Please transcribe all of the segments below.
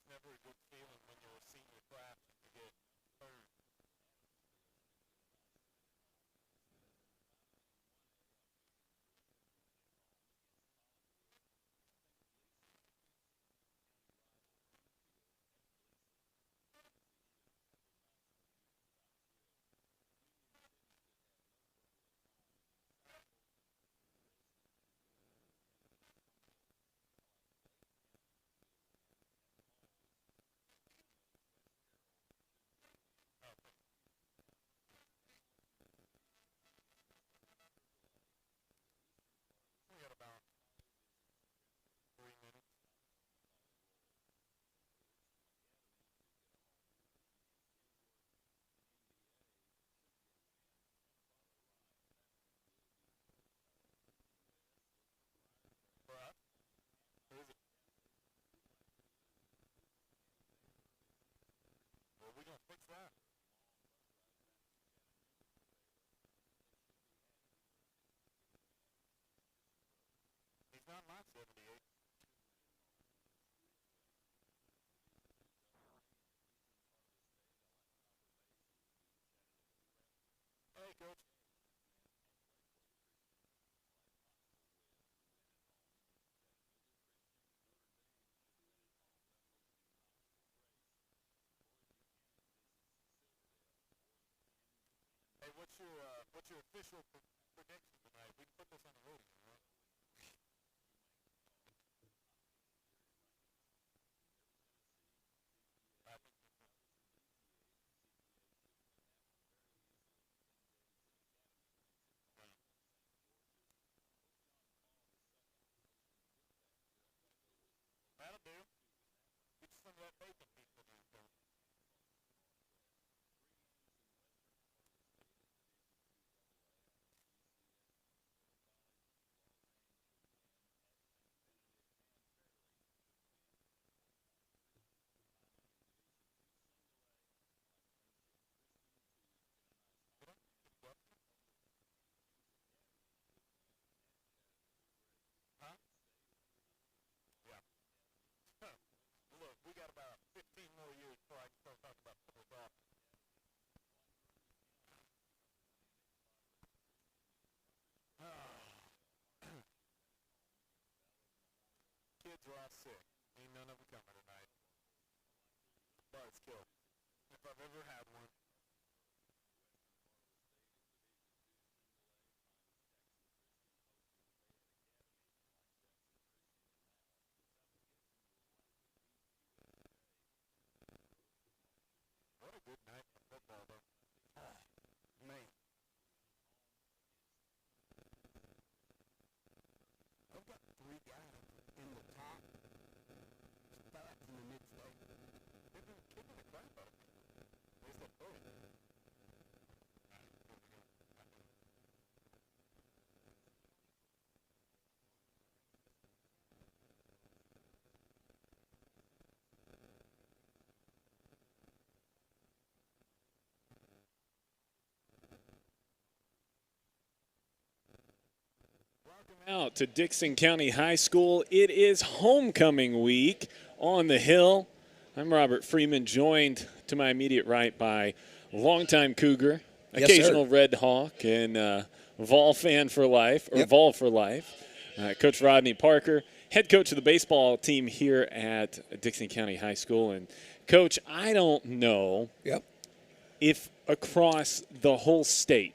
Never a good feeling when you're a senior class and you get third. We got about 3 minutes. For us, who is it? Well, we gonna fix that. He's not my 78. Hey, coach. Hey, what's your official prediction tonight? We can put this on the radio, right? I think that'll do. Get you some of that bacon pizza now, coach. Huh? Yeah. Look, we got about 15 more years before I can start talking about football golf. Kids are all sick. Ain't none of them coming tonight. Buzzkill. If I've ever had one. What a good night for football, though. Man, I've got three guys in the top spots in the mid-state. They've been kicking the crap out of me. They said, oh, Out to Dixon County High School. It is homecoming week on the Hill. I'm Robert Freeman, joined to my immediate right by longtime Cougar, occasional Red Hawk, and Vol fan for life, or Vol for life, Coach Rodney Parker. head coach of the baseball team here at Dixon County High School. And, Coach, I don't know if across the whole state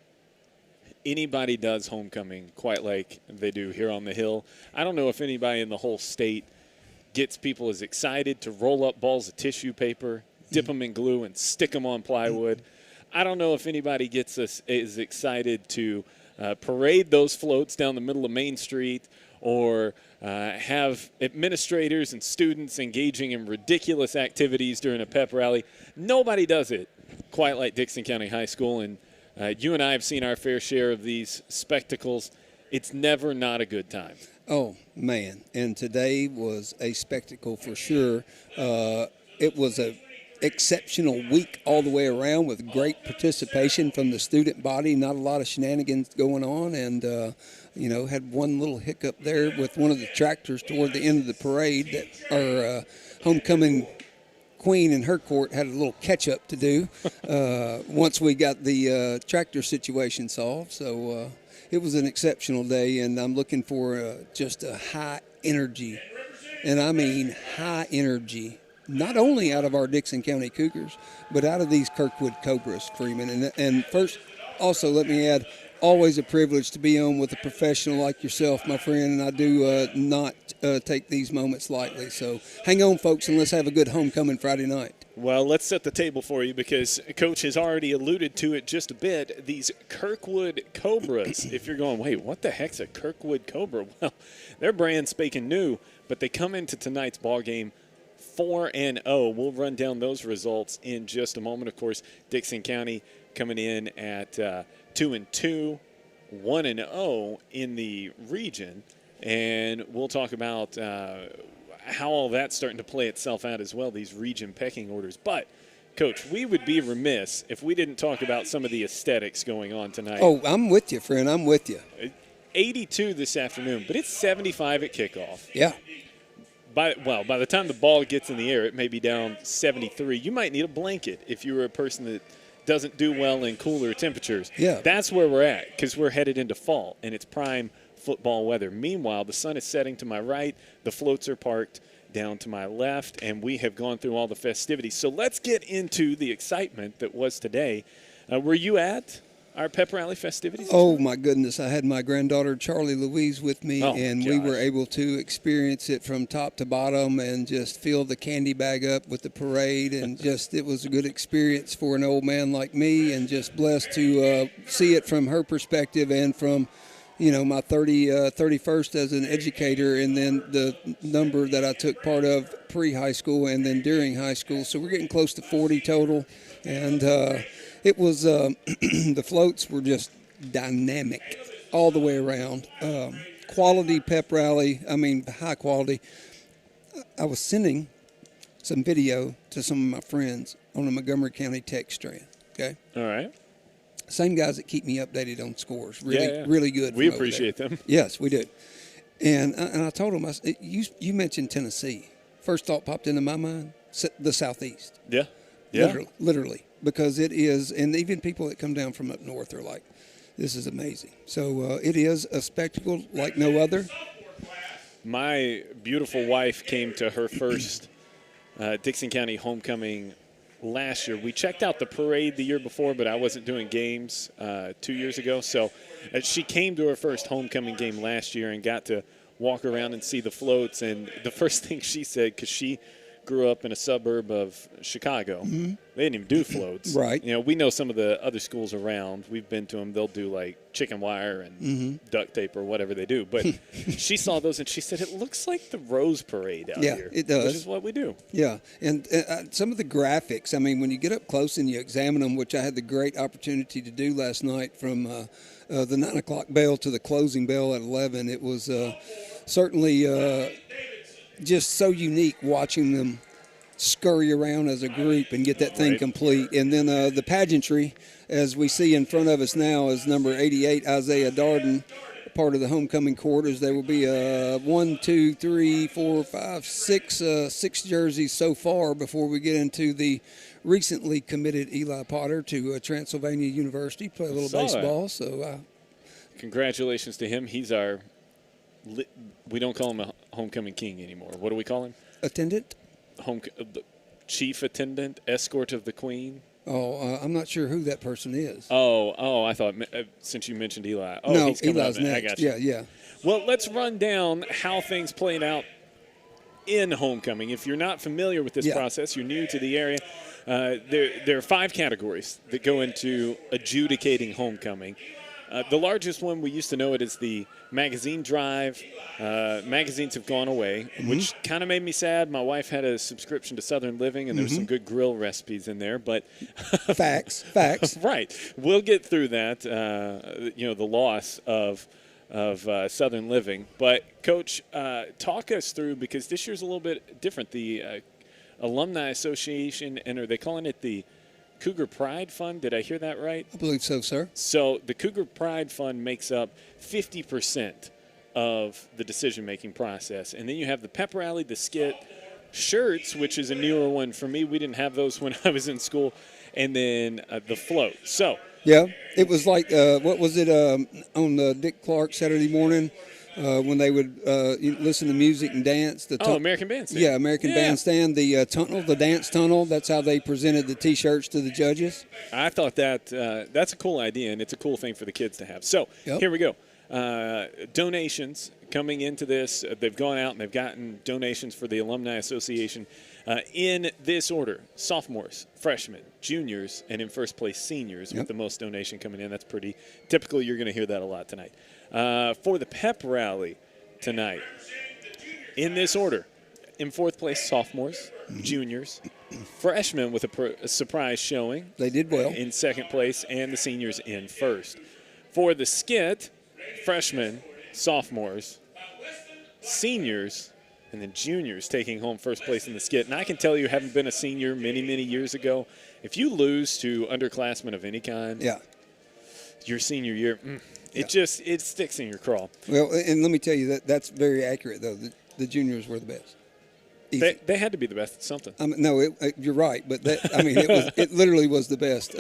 anybody does homecoming quite like they do here on the Hill. I don't know if anybody in the whole state gets people as excited to roll up balls of tissue paper, dip them in glue, and stick them on plywood. I don't know if anybody gets us as excited to parade those floats down the middle of Main Street, or have administrators and students engaging in ridiculous activities during a pep rally. Nobody does it quite like Dixon County High School, and you and I have seen our fair share of these spectacles. It's never not a good time. Oh, man. And today was a spectacle for sure. It was a exceptional week all the way around with great participation from the student body, not a lot of shenanigans going on, and had one little hiccup there with one of the tractors toward the end of the parade that our homecoming queen in her court had a little catch up to do once we got the tractor situation solved. So it was an exceptional day, and I'm looking for just a high energy, and I mean high energy, not only out of our Dixon County Cougars, but out of these Kirkwood Cobras, Freeman. And first, also let me add, always a privilege to be on with a professional like yourself, my friend, and I do not take these moments lightly. So hang on, folks, and let's have a good homecoming Friday night. Well, let's set the table for you because Coach has already alluded to it just a bit. These Kirkwood Cobras, if you're going, wait, what the heck's a Kirkwood Cobra? Well, they're brand spanking new, but they come into tonight's ball game 4-0. We'll run down those results in just a moment. Of course, Dixon County coming in at 2-2, 1-0 in the region, and we'll talk about how all that's starting to play itself out as well, these region pecking orders. But, Coach, we would be remiss if we didn't talk about some of the aesthetics going on tonight. Oh, I'm with you, friend. I'm with you. 82 this afternoon, but it's 75 at kickoff. Yeah. By the time the ball gets in the air, it may be down 73. You might need a blanket if you were a person that doesn't do well in cooler temperatures. Yeah. That's where we're at because we're headed into fall, and it's prime football weather. Meanwhile, the sun is setting to my right. The floats are parked down to my left, and we have gone through all the festivities. So let's get into the excitement that was today. Were you at our pep rally festivities? Oh, my goodness. I had my granddaughter, Charlie Louise, with me, and we were able to experience it from top to bottom and just fill the candy bag up with the parade. And just it was a good experience for an old man like me, and just blessed to see it from her perspective and from, my 31st as an educator, and then the number that I took part of pre-high school and then during high school. So we're getting close to 40 total. And it was the floats were just dynamic all the way around. Quality pep rally, high quality. I was sending some video to some of my friends on the Montgomery County text strand, okay? All right. Same guys that keep me updated on scores. Really good. We appreciate them. Yes, we did. And I told them, you mentioned Tennessee. First thought popped into my mind, the Southeast. Yeah. Literally. Because it is, and even people that come down from up north are like, this is amazing. So it is a spectacle like no other. My beautiful wife came to her first Dixon County homecoming last year. We checked out the parade the year before, but I wasn't doing games 2 years ago. So she came to her first homecoming game last year and got to walk around and see the floats. And the first thing she said, because she grew up in a suburb of Chicago, they didn't even do floats. Right. We know some of the other schools around. We've been to them. They'll do like chicken wire and duct tape or whatever they do. But she saw those and she said, it looks like the Rose Parade out here. Yeah, it does. Which is what we do. Yeah, and some of the graphics, when you get up close and you examine them, which I had the great opportunity to do last night from the 9 o'clock bell to the closing bell at 11, it was certainly just so unique watching them scurry around as a group and get that thing complete. And then the pageantry, as we see in front of us now, is number 88, Isaiah Darden, part of the homecoming quarters. There will be 6 jerseys so far before we get into the recently committed Eli Potter to Transylvania University, play a little baseball. So congratulations to him. He's our we don't call him homecoming king anymore. What do we call him? Attendant? The chief attendant, escort of the queen. Oh, I'm not sure who that person is. Oh, I thought since you mentioned Eli. Oh, no, he's coming Eli's up. next. I got you. Yeah. Well, let's run down how things played out in homecoming. If you're not familiar with this process, you're new to the area, there are 5 categories that go into adjudicating homecoming. The largest one, we used to know it as the magazine drive. Magazines have gone away, which kind of made me sad. My wife had a subscription to Southern Living, and there were some good grill recipes in there. But Facts. Right. We'll get through that, the loss of Southern Living. But, Coach, talk us through, because this year's a little bit different. The Alumni Association, and are they calling it the Cougar Pride Fund? Did I hear that right? I believe so, sir. So the Cougar Pride Fund makes up 50% of the decision-making process. And then you have the pep rally, the skit, shirts, which is a newer one for me. We didn't have those when I was in school. And then the float. So yeah, it was like, what was it, on Dick Clark Saturday morning when they would listen to music and dance? American Bandstand. Yeah, American Bandstand, the tunnel, the dance tunnel. That's how they presented the T-shirts to the judges. I thought that's a cool idea, and it's a cool thing for the kids to have. So Here we go. Donations coming into this. They've gone out and they've gotten donations for the Alumni Association in this order: sophomores, freshmen, juniors, and in first place seniors with the most donation coming in. That's pretty typical. You're going to hear that a lot tonight. For the pep rally tonight, in this order: in fourth place, sophomores, juniors, freshmen with a surprise showing. They did well. In second place, and the seniors in first. For the skit, freshmen, sophomores, seniors, and then juniors taking home first place in the skit. And I can tell you, having been a senior many, many years ago, if you lose to underclassmen of any kind, your senior year, it sticks in your craw. Well, and let me tell you, that's very accurate, though. The juniors were the best. They had to be the best at something. No, you're right, but it literally was the best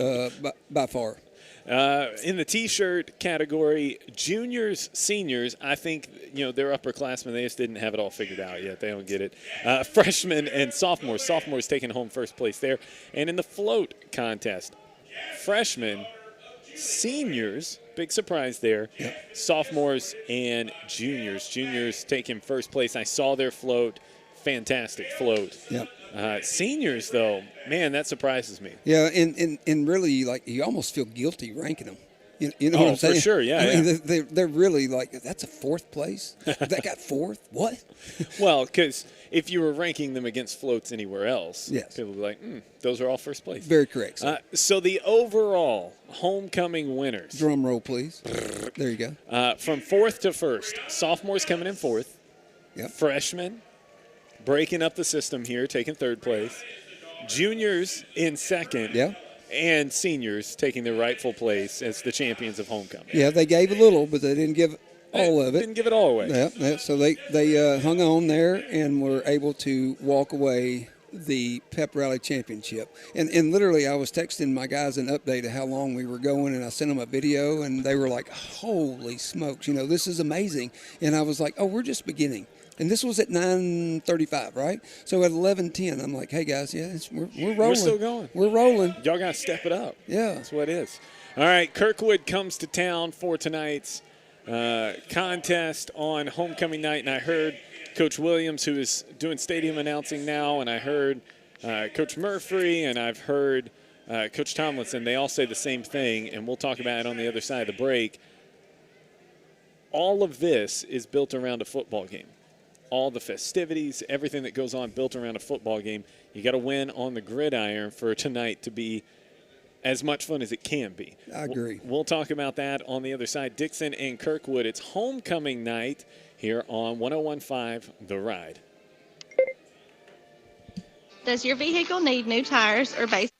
by far. In the T-shirt category, juniors, seniors, I think, they're upperclassmen. They just didn't have it all figured out yet. They don't get it. Freshmen and sophomores taking home first place there. And in the float contest, freshmen, seniors, big surprise there, sophomores and juniors. Juniors taking first place. I saw their float. Fantastic float. Yep. Seniors, though, man, that surprises me. Yeah, and really, like, you almost feel guilty ranking them. You know what I'm saying? For sure, yeah. I mean, they're really like, that's a fourth place? That got fourth? What? Well, because if you were ranking them against floats anywhere else, people would be like, those are all first place. Very correct. So the overall homecoming winners. Drum roll, please. There you go. From fourth to first, sophomores coming in fourth. Yep. Freshmen breaking up the system here, taking third place. Juniors in second. Yeah. And seniors taking their rightful place as the champions of homecoming. Yeah, they gave a little, but they didn't give all of it. Didn't give it all away. Yeah. So they hung on there and were able to walk away the pep rally championship. And literally, I was texting my guys an update of how long we were going, and I sent them a video, and they were like, "Holy smokes! This is amazing." And I was like, "Oh, we're just beginning." And this was at 9:35, right? So at 11:10, I'm like, "Hey guys, we're rolling. We're still going. We're rolling. Y'all got to step it up." Yeah, that's what it is. All right, Kirkwood comes to town for tonight's contest on homecoming night, and I heard Coach Williams, who is doing stadium announcing now, and I heard Coach Murphy, and I've heard Coach Tomlinson. They all say the same thing, and we'll talk about it on the other side of the break. All of this is built around a football game. All the festivities, everything that goes on built around a football game. You got to win on the gridiron for tonight to be as much fun as it can be. I agree. We'll talk about that on the other side. Dixon and Kirkwood. It's homecoming night here on 101.5 The Ride. Does your vehicle need new tires or base?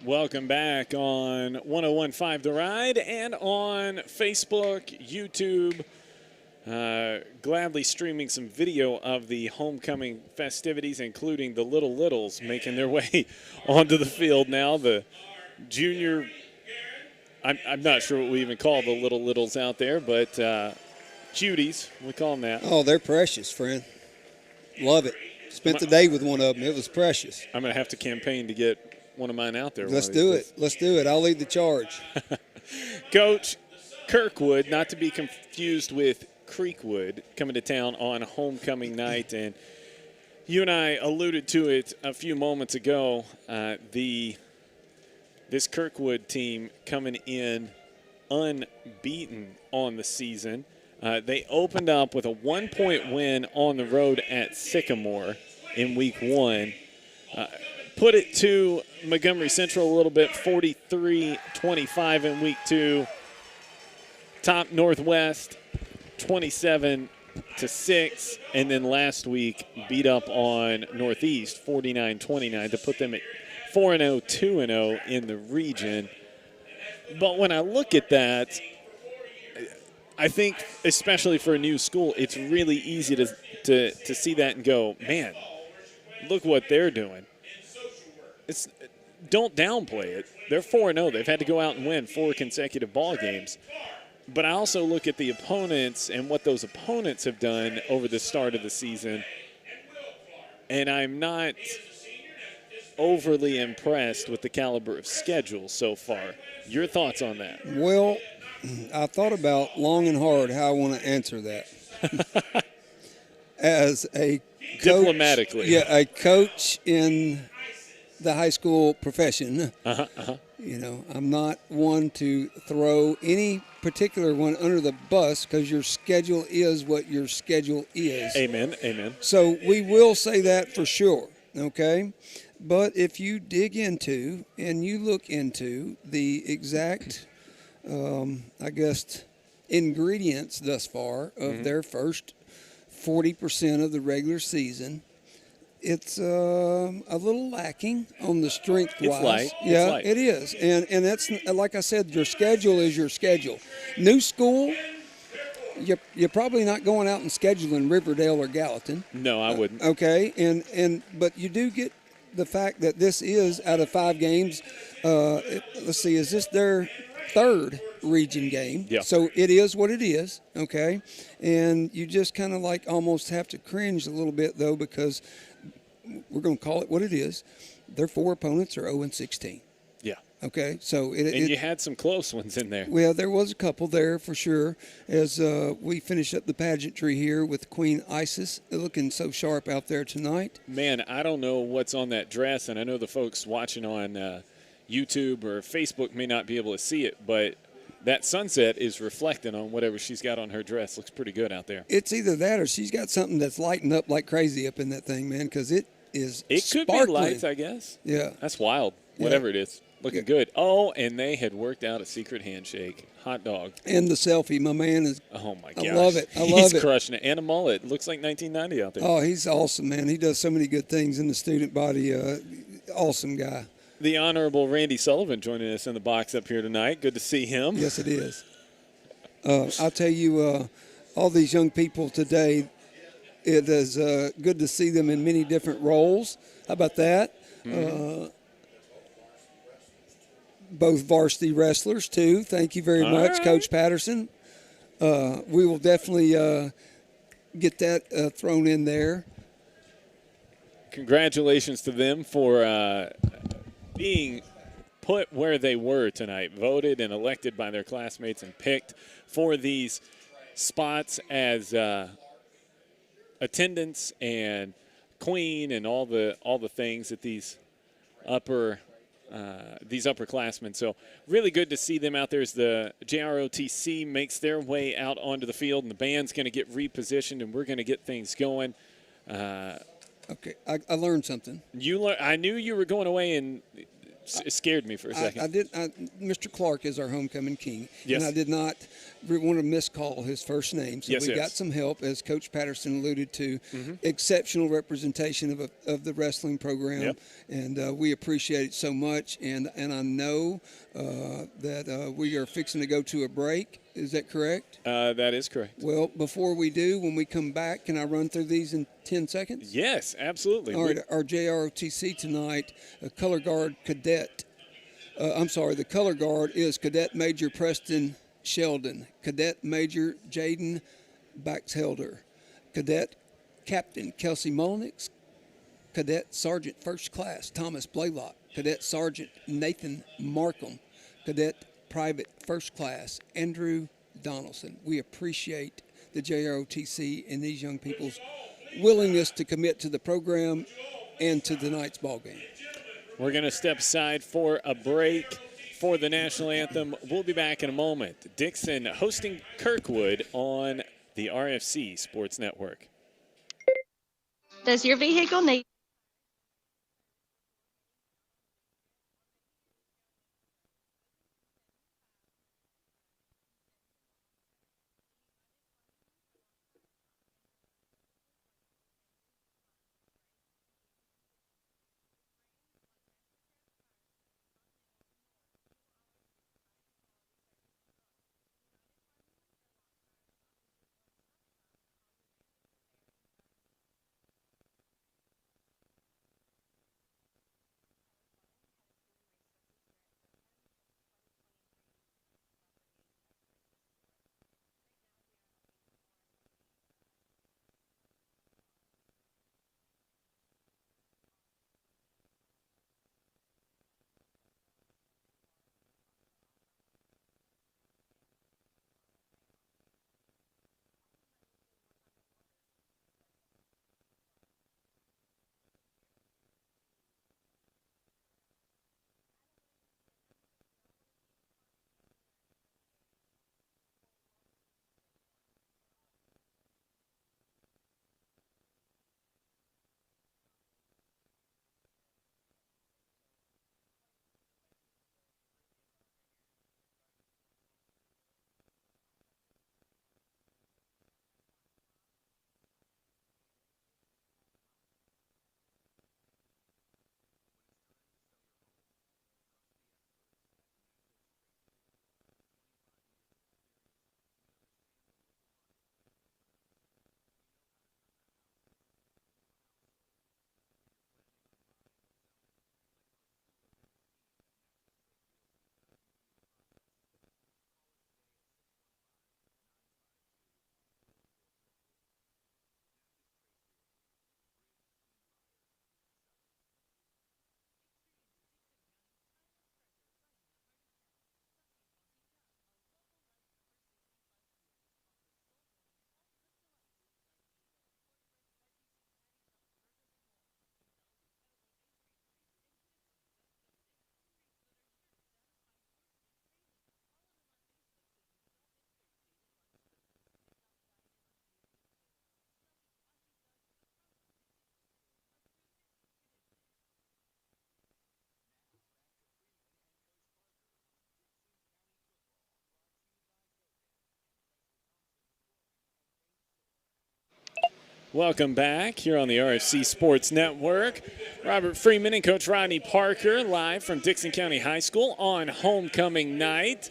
Welcome back on 101.5 The Ride and on Facebook, YouTube. Gladly streaming some video of the homecoming festivities, including the Little Littles making their way onto the field now. The junior, I'm not sure what we even call the Little Littles out there, but cuties, we call them that. Oh, they're precious, friend. Love it. Spent the day with one of them. It was precious. I'm going to have to campaign to get one of mine out there. Let's do it. Let's do it. I'll lead the charge. Coach Kirkwood, not to be confused with Creekwood, coming to town on homecoming night. And you and I alluded to it a few moments ago. This Kirkwood team coming in unbeaten on the season. They opened up with a 1-point win on the road at Sycamore in week 1. Put it to Montgomery Central a little bit, 43-25 in week 2. Top Northwest, 27-6. And then last week beat up on Northeast, 49-29, to put them at 4-0, 2-0 in the region. But when I look at that, I think, especially for a new school, it's really easy to see that and go, man, look what they're doing. Don't downplay it. They're 4-0. They've had to go out and win 4 consecutive ball games. But I also look at the opponents and what those opponents have done over the start of the season, and I'm not overly impressed with the caliber of schedule so far. Your thoughts on that? Well, I thought about long and hard how I want to answer that. As a coach, diplomatically. Yeah, a coach in the high school profession. You know, I'm not one to throw any particular one under the bus because your schedule is what your schedule is. Amen, amen. So we will say that for sure, okay? But if you dig into and you look into the exact, I guess, ingredients thus far of their first 40% of the regular season, it's a little lacking on the strength-wise. It's light. Yeah, It's light. it is. And that's, like I said, your schedule is your schedule. New school, you're probably not going out and scheduling Riverdale or Gallatin. No, I wouldn't. Okay, but you do get the fact that this is, out of 5 games, let's see, is this their 3rd region game? Yeah. So it is what it is, okay? And you just kind of like almost have to cringe a little bit, though, because we're going to call it what it is. Their 4 opponents are 0-16. Yeah. Okay, so And you had some close ones in there. well, there was a couple there for sure. As we finish up the pageantry here with Queen Isis, looking so sharp out there tonight. Man, I don't know what's on that dress, and I know the folks watching on YouTube or Facebook may not be able to see it, but that sunset is reflecting on whatever she's got on her dress. Looks pretty good out there. It's either that or she's got something that's lighting up like crazy up in that thing, man, because it is It could sparkling. be lights, I guess. Yeah. That's wild. Yeah. Whatever it is. Looking good. Oh, and they had worked out a secret handshake. Hot dog. And the selfie, my man is. Oh, my gosh. I love it. I love He's it. crushing it. And a mullet. Looks like 1990 out there. Oh, he's awesome, man. He does so many good things in the student body. Awesome guy. The Honorable Randy Sullivan joining us in the box up here tonight. Good to see him. Yes, it is. I'll tell you, all these young people today, it is good to see them in many different roles. How about that? Both varsity wrestlers, too. Thank you very much, right. Coach Patterson. We will definitely get that thrown in there. Congratulations to them for being put where they were tonight, voted and elected by their classmates and picked for these spots as attendance and queen and all the things that these upperclassmen. So really good to see them out there as the JROTC makes their way out onto the field, and the band's going to get repositioned, and we're going to get things going. Okay, I learned something. I knew you were going away and It scared me for a second. Mr. Clark is our homecoming king, Yes. and I did not want to miscall his first name. So Yes, we yes. got some help, as Coach Patterson alluded to. Mm-hmm. Exceptional representation of the wrestling program, Yep. and we appreciate it so much. And I know that we are fixing to go to a break. Is that correct? That is correct. Well, before we do, when we come back, can I run through these in 10 seconds? Yes, absolutely. All right, our JROTC tonight, color guard cadet. The color guard is Cadet Major Preston Sheldon, Cadet Major Jaden Baxhelder, Cadet Captain Kelsey Mullenix, Cadet Sergeant First Class Thomas Blaylock, Cadet Sergeant Nathan Markham, Cadet Private First Class Andrew Donaldson. We appreciate the JROTC and these young people's willingness to commit to the program and to tonight's ball game. We're going to step aside for a break for the national anthem. We'll be back in a moment. Dixon hosting Kirkwood on the RFC Sports Network. Does your vehicle need Welcome back here on the RFC Sports Network. Robert Freeman and Coach Rodney Parker live from Dixon County High School on homecoming night.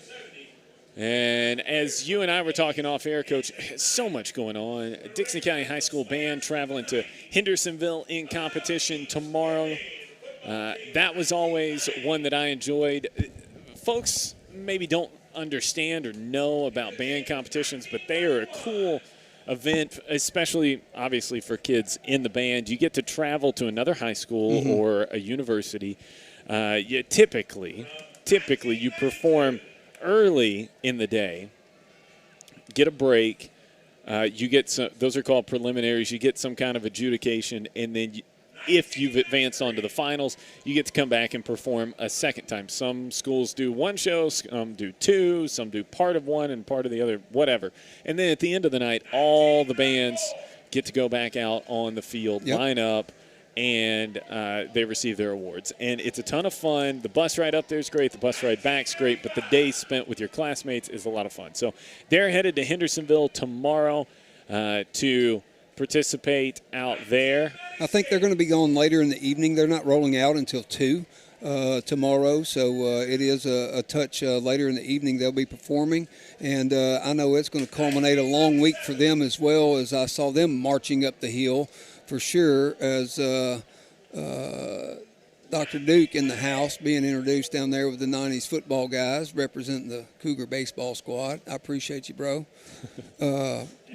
And as you and I were talking off air, Coach, so much going on. Dixon County High School band traveling to Hendersonville in competition tomorrow. That was always one that I enjoyed. Folks maybe don't understand or know about band competitions, but they are a cool event, especially obviously for kids in the band. You get to travel to another high school or a university. Typically you perform early in the day, get a break. You get some; those are called preliminaries. You get some kind of adjudication, and then if you've advanced on to the finals, you get to come back and perform a second time. Some schools do one show, some do two, some do part of one and part of the other, whatever. And then at the end of the night, all the bands get to go back out on the field, line up, and they receive their awards. And it's a ton of fun. The bus ride up there is great. The bus ride back is great. But the day spent with your classmates is a lot of fun. So they're headed to Hendersonville tomorrow to participate out there. I think they're going to be going later in the evening. They're not rolling out until 2 tomorrow, so it is a touch later in the evening they'll be performing. And I know it's going to culminate a long week for them as well, as I saw them marching up the hill for sure, as Dr. Duke in the house being introduced down there with the 90s football guys representing the Cougar baseball squad. I appreciate you, bro.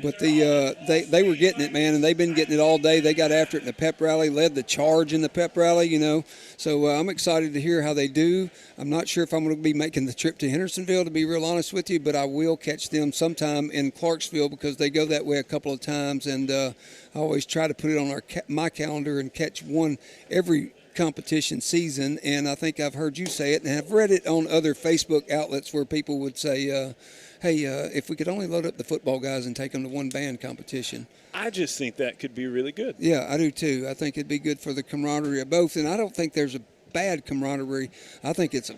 But they were getting it, man, and they've been getting it all day. They got after it in the pep rally, led the charge in the pep rally, you know. So I'm excited to hear how they do. I'm not sure if I'm going to be making the trip to Hendersonville, to be real honest with you, but I will catch them sometime in Clarksville because they go that way a couple of times, and I always try to put it on my calendar and catch one every competition season. And I think I've heard you say it, and I've read it on other Facebook outlets where people would say, hey, if we could only load up the football guys and take them to one band competition. I just think that could be really good. Yeah, I do too. I think it'd be good for the camaraderie of both, and I don't think there's a bad camaraderie. I think it's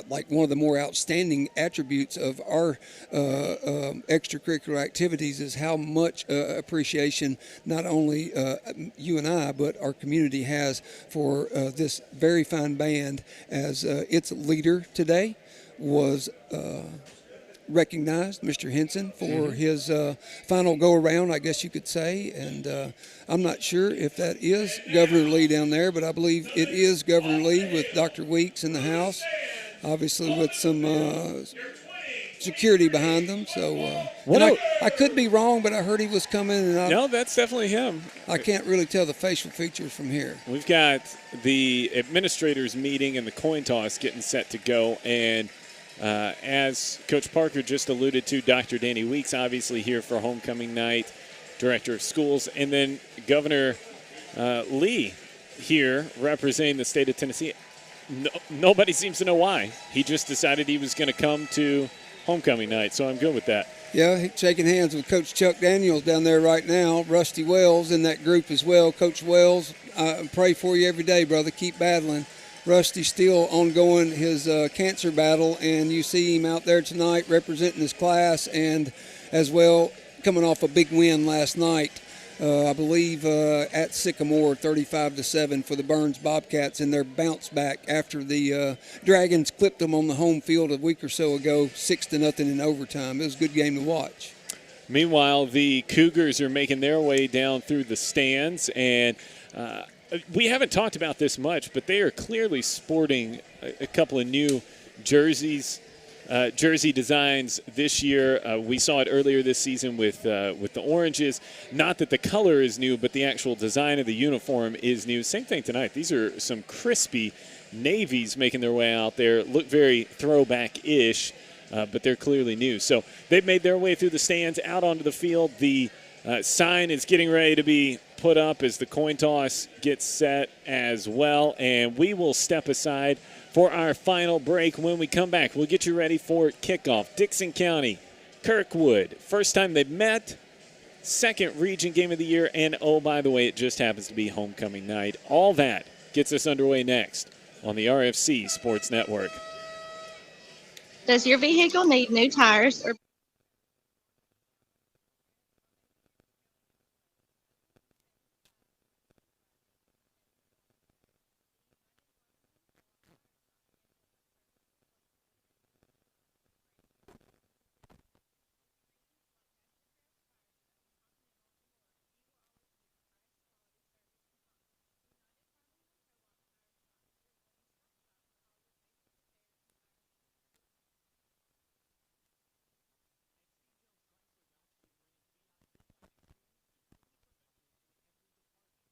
like one of the more outstanding attributes of our extracurricular activities is how much appreciation not only you and I, but our community has for this very fine band, as its leader today was recognized, Mr. Henson, for his final go-around, I guess you could say. And I'm not sure if that is Governor Lee down there, but I believe it is Governor Lee with Dr. Weeks in the house, obviously with some security behind them. So I could be wrong, but I heard he was coming. And no, that's definitely him. I can't really tell the facial features from here. We've got the administrators meeting and the coin toss getting set to go. And as Coach Parker just alluded to, Dr. Danny Weeks obviously here for homecoming night, director of schools, and then Governor Lee here representing the state of Tennessee. Nobody seems to know why. He just decided he was going to come to homecoming night, so I'm good with that. Yeah, he's shaking hands with Coach Chuck Daniels down there right now. Rusty Wells in that group as well. Coach Wells, I pray for you every day, brother. Keep battling. Rusty's still ongoing his cancer battle, and you see him out there tonight representing his class, and as well coming off a big win last night, I believe at Sycamore, 35-7 for the Burns Bobcats in their bounce back after the Dragons clipped them on the home field a week or so ago, 6-0 in overtime. It was a good game to watch. Meanwhile, the Cougars are making their way down through the stands, and we haven't talked about this much, but they are clearly sporting a couple of new jerseys, jersey designs this year. We saw it earlier this season with the oranges. Not that the color is new, but the actual design of the uniform is new. Same thing tonight. These are some crispy navies making their way out there. Look very throwback-ish, but they're clearly new. So they've made their way through the stands out onto the field. The sign is getting ready to be put up as the coin toss gets set as well. And we will step aside for our final break. When we come back, we'll get you ready for kickoff. Dickson County, Kirkwood. First time they've met. Second region game of the year. And, oh, by the way, it just happens to be homecoming night. All that gets us underway next on the RFC Sports Network. Does your vehicle need new tires or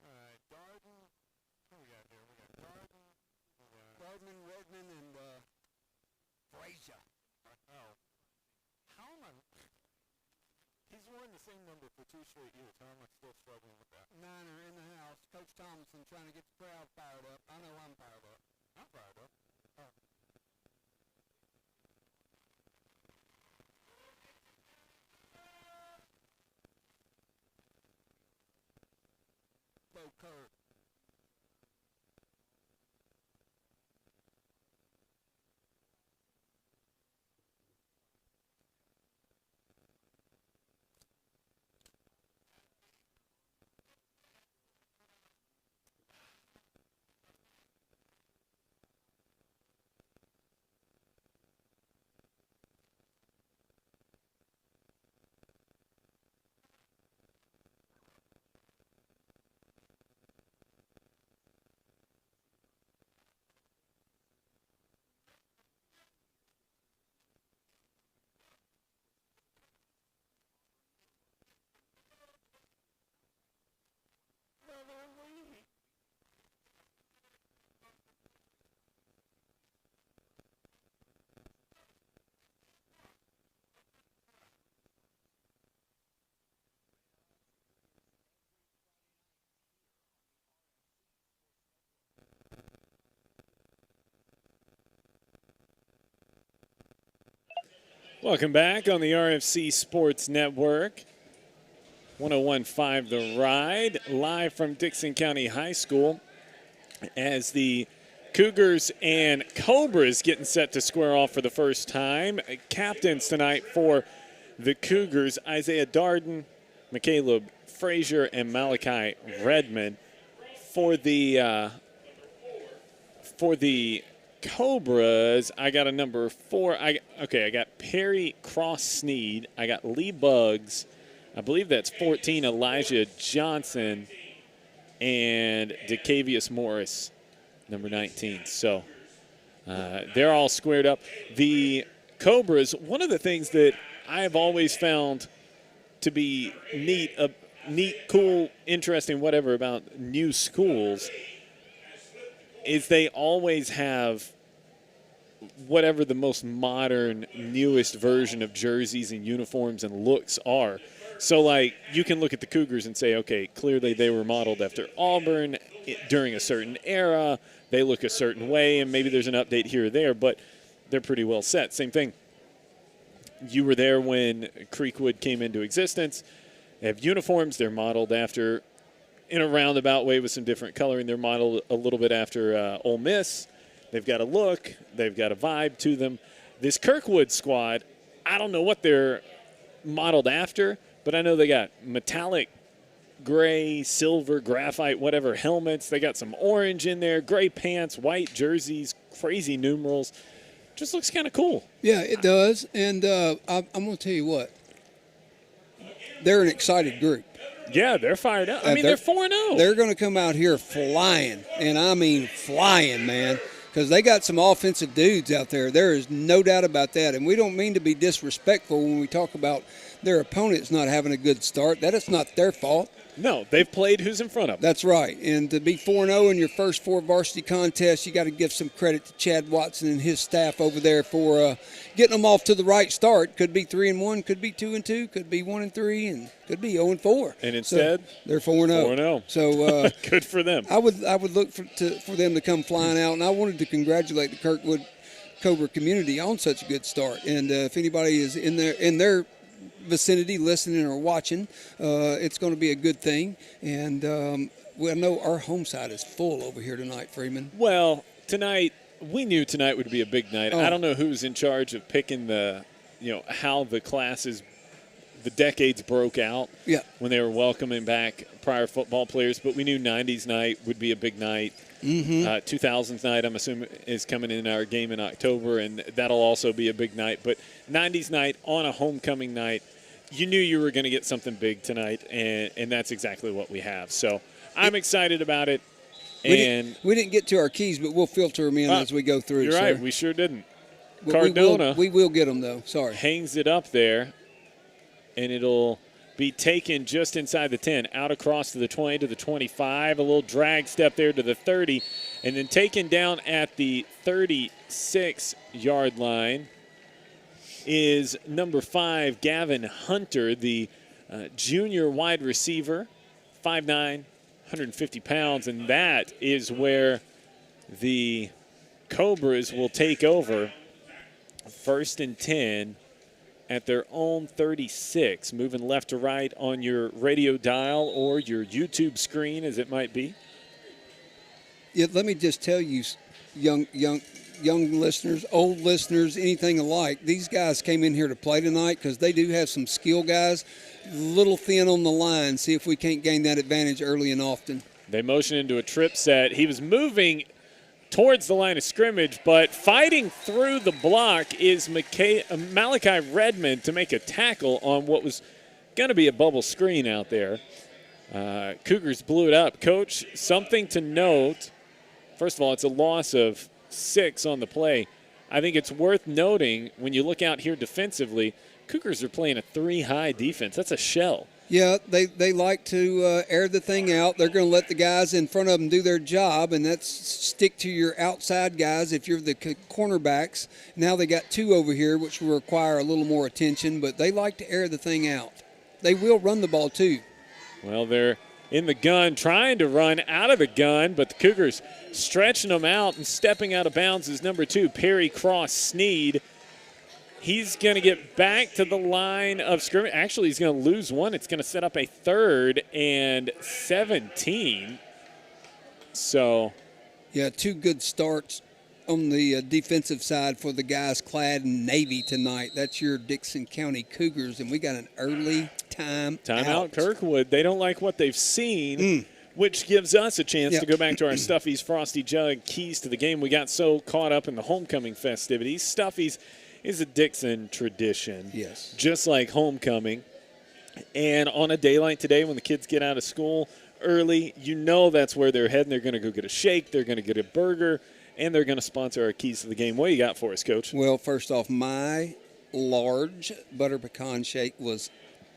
All right, Darden. What we got here? We got Darden, Gardman, Redmond, and Frazier. Oh. How am I? He's worn the same number for 2 straight years. How am I still struggling with that? Niner in the house. Coach Thompson trying to get the crowd fired up. I know I'm fired up. I'm fired up. Oh. Bo Kerr. Welcome back on the RFC Sports Network. 101.5 The Ride, live from Dickson County High School as the Cougars and Cobras getting set to square off for the first time. Captains tonight for the Cougars, Isaiah Darden, McCaleb Frazier, and Malachi Redmond. For the Cobras, I got a number 4. I got Perry Cross-Sneed. I got Lee Buggs. I believe that's 14, Elijah Johnson. And DeCavius Morris, number 19. So they're all squared up. The Cobras, one of the things that I have always found to be neat, cool, interesting, whatever, about new schools is they always have whatever the most modern, newest version of jerseys and uniforms and looks are. So, like, you can look at the Cougars and say, okay, clearly they were modeled after Auburn during a certain era. They look a certain way, and maybe there's an update here or there, but they're pretty well set. Same thing. You were there when Creekwood came into existence. They have uniforms. They're modeled after, in a roundabout way with some different coloring, they're modeled a little bit after Ole Miss. They've got a look. They've got a vibe to them. This Kirkwood squad, I don't know what they're modeled after, but I know they got metallic gray, silver, graphite, whatever helmets. They got some orange in there, gray pants, white jerseys, crazy numerals. Just looks kind of cool. Yeah, it does. And I'm going to tell you what. They're an excited group. Yeah, they're fired up. I mean, they're 4-0. They're going to come out here flying, and I mean flying, man, because they got some offensive dudes out there. There is no doubt about that. And we don't mean to be disrespectful when we talk about their opponents not having a good start. That is not their fault. No, they've played who's in front of them. That's right. And to be 4-0 in your first 4 varsity contests, you got to give some credit to Chad Watson and his staff over there for getting them off to the right start. Could be 3-1, could be 2-2, could be 1-3, and could be 0-4. And instead, so they're 4-0. 4-0. So good for them. I would look for them to come flying out, and I wanted to congratulate the Kirkwood Cobra community on such a good start. And if anybody is in their vicinity listening or watching, it's going to be a good thing. And I know our home side is full over here tonight, Freeman. Well, we knew tonight would be a big night. I don't know who's in charge of picking how the classes, the decades broke out when they were welcoming back prior football players, but we knew 90s night would be a big night. 2000s night, I'm assuming, is coming in our game in October, and that'll also be a big night. But 90s night on a homecoming night, you knew you were going to get something big tonight, and that's exactly what we have. So I'm excited about it. We didn't get to our keys, but we'll filter them in as we go through. You're right. We sure didn't. Cardona. We will get them, though. Sorry. Hangs it up there, and it'll be taken just inside the 10, out across to the 20 to the 25, a little drag step there to the 30, and then taken down at the 36-yard line is number 5, Gavin Hunter, the junior wide receiver, 5'9", 150 pounds, and that is where the Cobras will take over. 1st and 10 at their own 36, moving left to right on your radio dial or your YouTube screen, as it might be. Yeah, let me just tell you, young listeners, old listeners, anything alike, these guys came in here to play tonight because they do have some skill guys, a little thin on the line. See if we can't gain that advantage early and often. They motion into a trip set. He was moving towards the line of scrimmage, but fighting through the block is Malachi Redmond to make a tackle on what was going to be a bubble screen out there. Cougars blew it up. Coach, something to note. First of all, it's a loss of 6 on the play. I think it's worth noting when you look out here defensively, Cougars are playing a 3-high defense. That's a shell. Yeah, they like to air the thing out. They're going to let the guys in front of them do their job, and that's stick to your outside guys if you're the cornerbacks. Now they got 2 over here, which will require a little more attention, but they like to air the thing out. They will run the ball, too. Well, they're in the gun, trying to run out of the gun, but the Cougars stretching them out, and stepping out of bounds is number 2, Perry Cross-Sneed. He's going to get back to the line of scrimmage. Actually, he's going to lose one. It's going to set up a 3rd and 17. So, yeah, 2 good starts on the defensive side for the guys clad in navy tonight. That's your Dickson County Cougars, and we got an early timeout. Kirkwood. They don't like what they've seen, which gives us a chance to go back to our Stuffy's Frosty Jug keys to the game. We got so caught up in the homecoming festivities. Stuffy's is a Dickson tradition, yes, just like homecoming. And on a day like today when the kids get out of school early, you know that's where they're heading. They're going to go get a shake, they're going to get a burger, and they're going to sponsor our keys to the game. What do you got for us, Coach? Well, first off, my large butter pecan shake was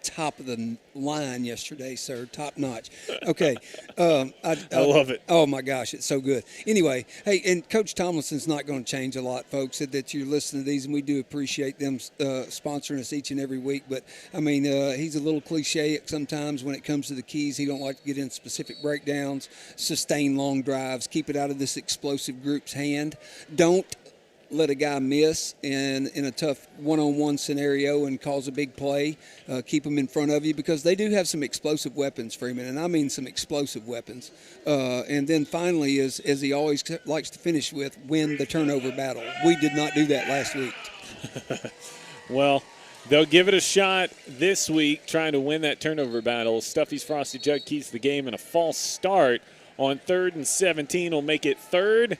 top of the line yesterday, sir. Top notch. Okay. I love it. Oh, my gosh. It's so good. Anyway, hey, and Coach Tomlinson's not going to change a lot, folks, that you're listening to these, and we do appreciate them sponsoring us each and every week. But, I mean, he's a little cliche sometimes when it comes to the keys. He don't like to get in specific breakdowns, sustain long drives, keep it out of this explosive group's hand. Don't let a guy miss in a tough one-on-one scenario and cause a big play. Keep them in front of you because they do have some explosive weapons, Freeman, and I mean some explosive weapons. And then finally, as he always likes to finish with, win the turnover battle. We did not do that last week. Well, they'll give it a shot this week trying to win that turnover battle. Stuffy's Frosty Jug keys to the game, and a false start on 3rd and 17 will make it 3rd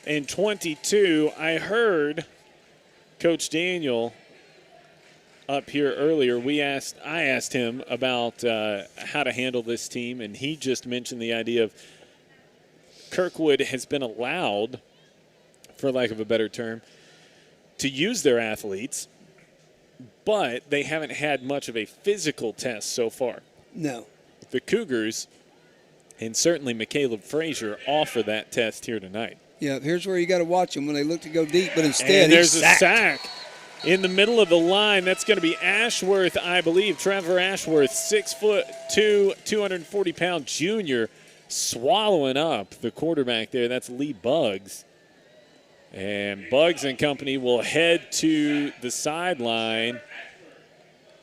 and 22. I heard Coach Daniel up here earlier. I asked him about how to handle this team, and he just mentioned the idea of Kirkwood has been allowed, for lack of a better term, to use their athletes, but they haven't had much of a physical test so far. No. The Cougars, and certainly McCaleb Frazier, offer that test here tonight. Yeah, here's where you got to watch them when they look to go deep, but instead and there's he's a sack in the middle of the line. That's going to be Ashworth, I believe. Trevor Ashworth, 6'2", 240-pound junior, swallowing up the quarterback there. That's Lee Buggs. And Buggs and company will head to the sideline.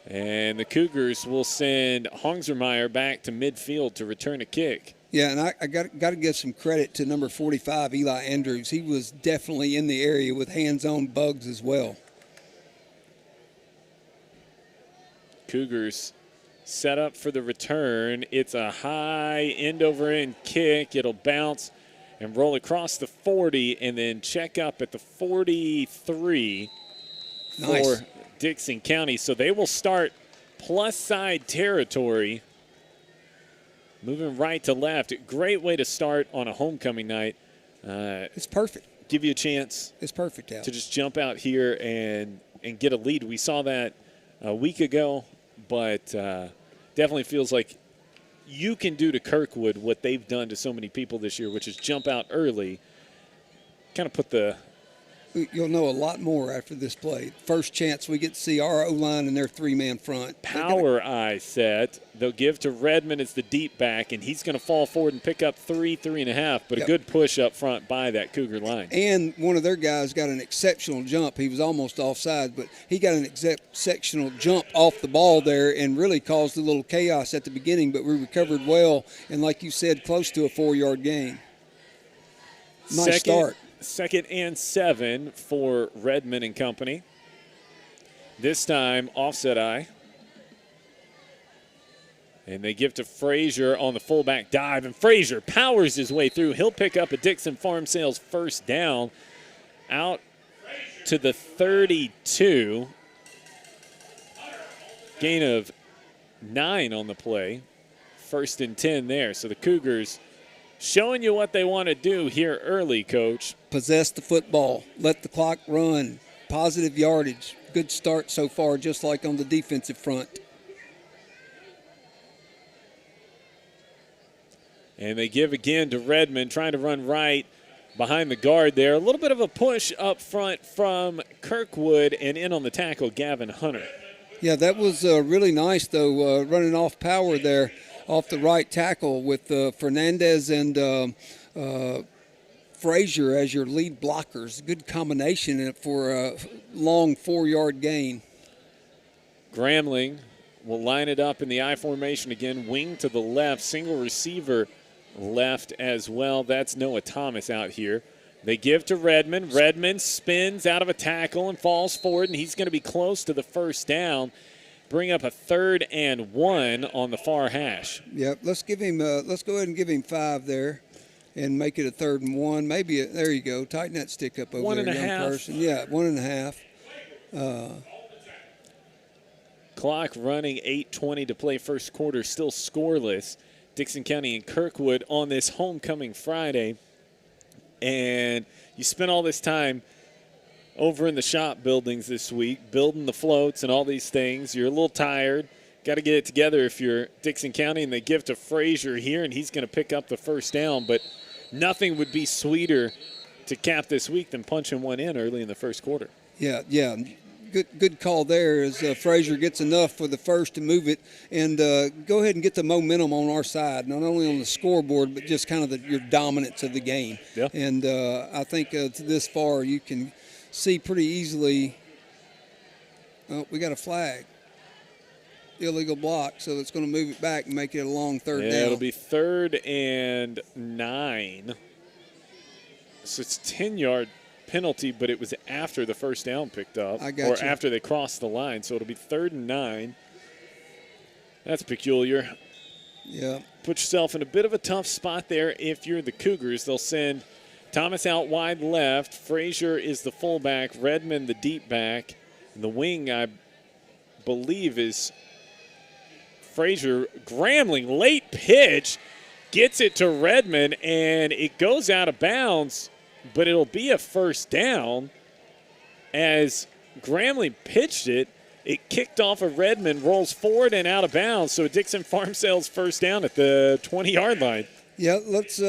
And the Cougars will send Hongsermeyer back to midfield to return a kick. Yeah, and I got to give some credit to number 45, Eli Andrews. He was definitely in the area with hands-on Bugs as well. Cougars set up for the return. It's a high end-over-end kick. It'll bounce and roll across the 40 and then check up at the 43 Nice. for Dickson County. So they will start plus-side territory. Moving right to left. Great way to start on a homecoming night. It's perfect. Give you a chance. It's perfect out. To just jump out here and get a lead. We saw that a week ago, but definitely feels like you can do to Kirkwood what they've done to so many people this year, which is jump out early, kind of put the – You'll know a lot more after this play. First chance we get to see our O-line and their 3-man front. Power eye set. They'll give to Redmond as the deep back, and he's going to fall forward and pick up 3.5, but a good push up front by that Cougar line. And one of their guys got an exceptional jump. He was almost offside, but he got an exceptional jump off the ball there and really caused a little chaos at the beginning, but we recovered well, and like you said, close to a 4-yard gain. Nice start. 2nd and 7 for Redmond and company. This time, offset eye. And they give to Frazier on the fullback dive, and Frazier powers his way through. He'll pick up a Dickson Farm Sales first down out to the 32. Gain of 9 on the play. 1st and 10 there. So the Cougars showing you what they want to do here early, Coach. Possess the football. Let the clock run. Positive yardage. Good start so far, just like on the defensive front. And they give again to Redmond, trying to run right behind the guard there. A little bit of a push up front from Kirkwood, and in on the tackle, Gavin Hunter. Yeah, that was really nice, though, running off power there off the right tackle with Fernandez and Frazier as your lead blockers. Good combination for a long 4-yard gain. Grambling will line it up in the I formation again, wing to the left, single receiver left as well. That's Noah Thomas out here. They give to Redmond. Redmond spins out of a tackle and falls forward, and he's going to be close to the first down. Bring up a 3rd and 1 on the far hash. Yep, let's give him. Let's go ahead and give him 5 there, and make it a 3rd and 1. Maybe there you go. Tighten that stick up over 1.5. there, young person. Yeah, 1.5. Clock running, 8:20 to play first quarter, still scoreless. Dixon County and Kirkwood on this homecoming Friday. And you spent all this time over in the shop buildings this week, building the floats and all these things. You're a little tired. Got to get it together if you're Dixon County, and they give to Frazier here, and he's going to pick up the first down. But nothing would be sweeter to cap this week than punching one in early in the first quarter. Yeah. Good call there as Frazier gets enough for the first to move it and go ahead and get the momentum on our side, not only on the scoreboard but just kind of your dominance of the game. Yeah. And I think to this far you can see pretty easily we got a flag. Illegal block, so it's going to move it back and make it a long 3rd down. Yeah, it'll be 3rd and 9. So it's 10-yard penalty, but it was after the first down picked up, or after they crossed the line. So it'll be 3rd and 9. That's peculiar. Yeah. Put yourself in a bit of a tough spot there if you're the Cougars. They'll send Thomas out wide left. Frazier is the fullback. Redmond the deep back. And the wing, I believe, is Frazier. Grambling, late pitch, gets it to Redmond, and it goes out of bounds. But it'll be a first down as Grambling pitched it. It kicked off of Redmond, rolls forward and out of bounds. So Dixon Farm Sales first down at the 20-yard line. Yeah, let's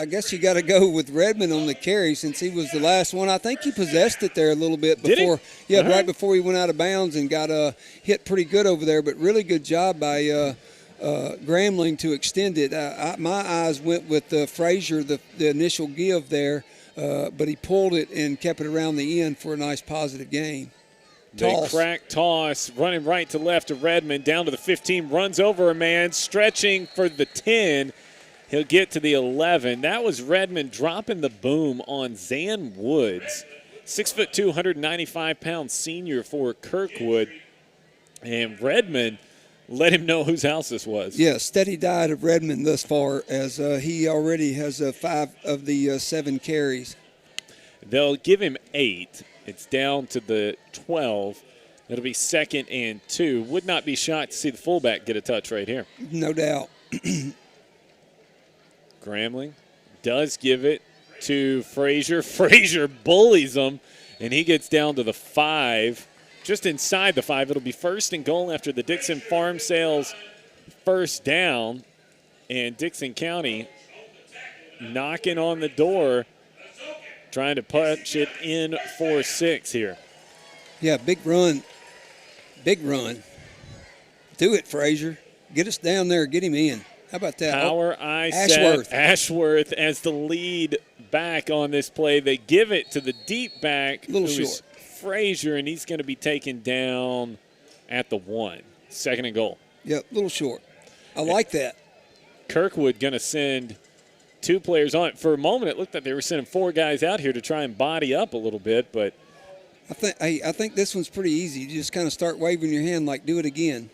I guess you got to go with Redmond on the carry since he was the last one. I think he possessed it there a little bit before. Did he? Yeah, right before he went out of bounds and got hit pretty good over there. But really good job by Grambling to extend it. My eyes went with Frazier, the initial give there, but he pulled it and kept it around the end for a nice positive gain. They crack toss, running right to left to Redmond, down to the 15, runs over a man, stretching for the 10. He'll get to the 11. That was Redmond dropping the boom on Zan Woods, 6'2", 195-pound senior for Kirkwood. And Redmond let him know whose house this was. Yeah, steady diet of Redmond thus far as he already has 5 of the 7 carries. They'll give him 8. It's down to the 12. It'll be 2nd and 2. Would not be shocked to see the fullback get a touch right here. No doubt. Grambling does give it to Frazier. Frazier bullies him, and he gets down to the 5. Just inside the 5. It'll be 1st and goal after the Dixon Farm Sales first down. And Dixon County knocking on the door, trying to punch it in for 6 here. Yeah, big run. Big run. Do it, Frazier. Get us down there. Get him in. How about that? Power I set Ashworth as the lead back on this play. They give it to the deep back. A little short. Frazier, and he's going to be taken down at the 1. 2nd and goal. Yep, a little short. I like that. Kirkwood going to send 2 players on. For a moment, it looked like they were sending 4 guys out here to try and body up a little bit, but I think this one's pretty easy. You just kind of start waving your hand like, do it again.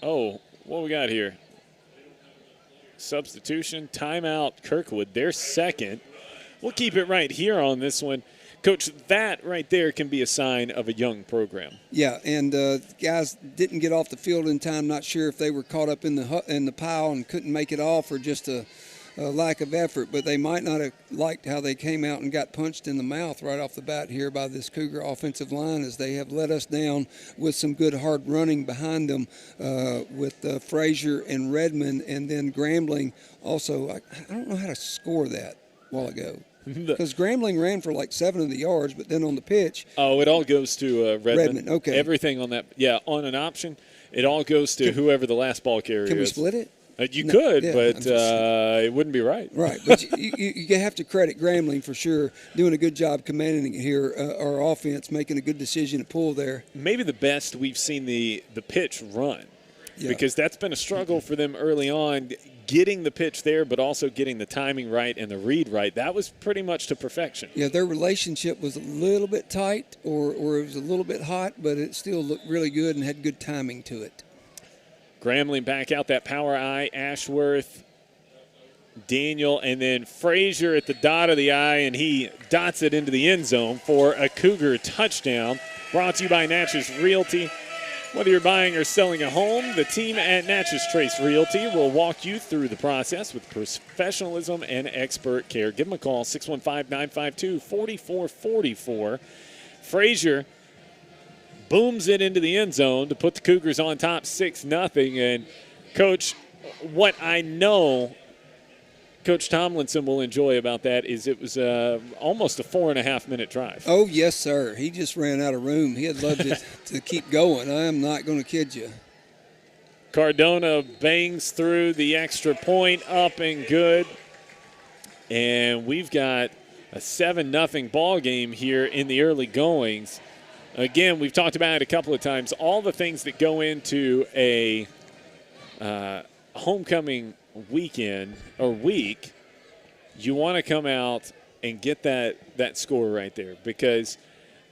Oh, what we got here? Substitution, timeout, Kirkwood. They're 2nd. We'll keep it right here on this one. Coach, that right there can be a sign of a young program. Yeah, and guys didn't get off the field in time. Not sure if they were caught up in the pile and couldn't make it off, or just a lack of effort. But they might not have liked how they came out and got punched in the mouth right off the bat here by this Cougar offensive line, as they have let us down with some good hard running behind them with Frazier and Redmond, and then Grambling. Also, I don't know how to score that a while ago. Because Grambling ran for like 7 of the yards, but then on the pitch. Oh, it all goes to Redmond. Redmond, okay. Everything on that. Yeah, on an option, it all goes to whoever the last ball carrier is. Can we split it? You No, could, yeah, but I'm just- it wouldn't be right. Right, but you have to credit Grambling for sure, doing a good job commanding it here. Our offense making a good decision to pull there. Maybe the best we've seen the pitch run, Yeah. because that's been a struggle for them early on, getting the pitch there, but also getting the timing right and the read right. That was pretty much to perfection. Yeah, their relationship was a little bit tight, or it was a little bit hot, but it still looked really good and had good timing to it. Grambling back out that power eye, Ashworth, Daniel, and then Frazier at the dot of the eye, and he dots it into the end zone for a Cougar touchdown. Brought to you by Natchez Realty. Whether you're buying or selling a home, the team at Natchez Trace Realty will walk you through the process with professionalism and expert care. Give them a call, 615-952-4444. Frazier booms it into the end zone to put the Cougars on top 6-0. And, Coach, what I know Coach Tomlinson will enjoy about that is it was almost a 4.5-minute drive. Oh, yes, sir. He just ran out of room. He'd love to keep going. I am not going to kid you. Cardona bangs through the extra point, up and good. And we've got a 7-0 ball game here in the early goings. Again, we've talked about it a couple of times. All the things that go into a homecoming weekend or week, you want to come out and get that score right there, because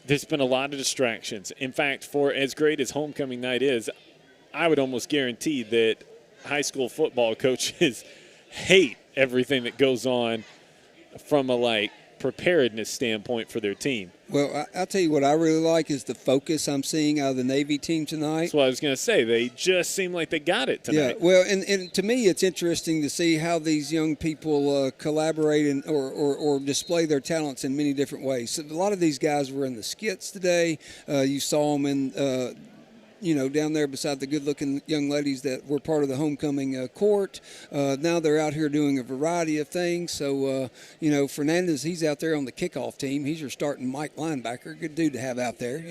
there's been a lot of distractions. In fact, for as great as homecoming night is, I would almost guarantee that high school football coaches hate everything that goes on from a preparedness standpoint for their team. Well, I'll tell you what I really like is the focus I'm seeing out of the Navy team tonight. That's what I was going to say. They just seem like they got it tonight. Yeah, well, and to me, it's interesting to see how these young people collaborate and or display their talents in many different ways. So a lot of these guys were in the skits today. You saw them in, down there beside the good-looking young ladies that were part of the homecoming court. Now they're out here doing a variety of things. So, Fernandez, he's out there on the kickoff team. He's your starting Mike linebacker. Good dude to have out there,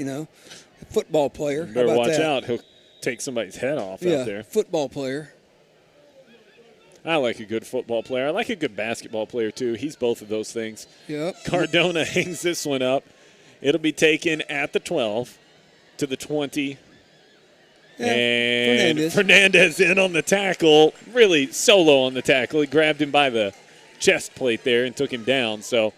Football player. Better How about watch that? out. He'll take somebody's head off out there. Football player. I like a good football player. I like a good basketball player, too. He's both of those things. Yep. Cardona hangs this one up. It'll be taken at the 12 to the 20. Yeah, And Fernandez in on the tackle, really solo on the tackle. He grabbed him by the chest plate there and took him down. So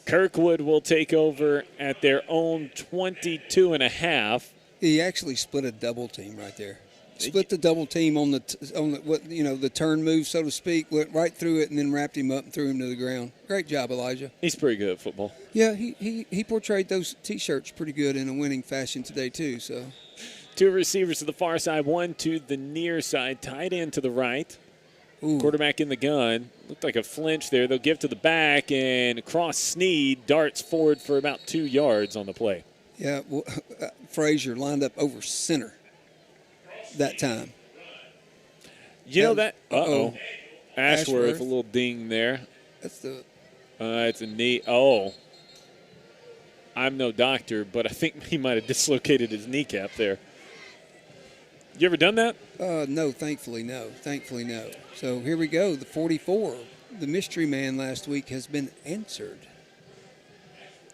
Kirkwood will take over at their own 22.5. He actually split a double team right there. Split the double team on the turn move, so to speak. Went right through it and then wrapped him up and threw him to the ground. Great job, Elijah. He's pretty good at football. Yeah, he portrayed those T-shirts pretty good in a winning fashion today too. So. Two receivers to the far side, one to the near side, tight end to the right. Ooh. Quarterback in the gun. Looked like a flinch there. They'll give to the back, and across Sneed, darts forward for about 2 yards on the play. Yeah, well, Frazier lined up over center that time. You know that? Uh-oh. Ashworth, Ashworth. a little ding there. That's the. It's a knee. Oh. I'm no doctor, but I think he might have dislocated his kneecap there. You ever done that? No, thankfully no. Thankfully no. So here we go. The 44, the mystery man last week has been answered.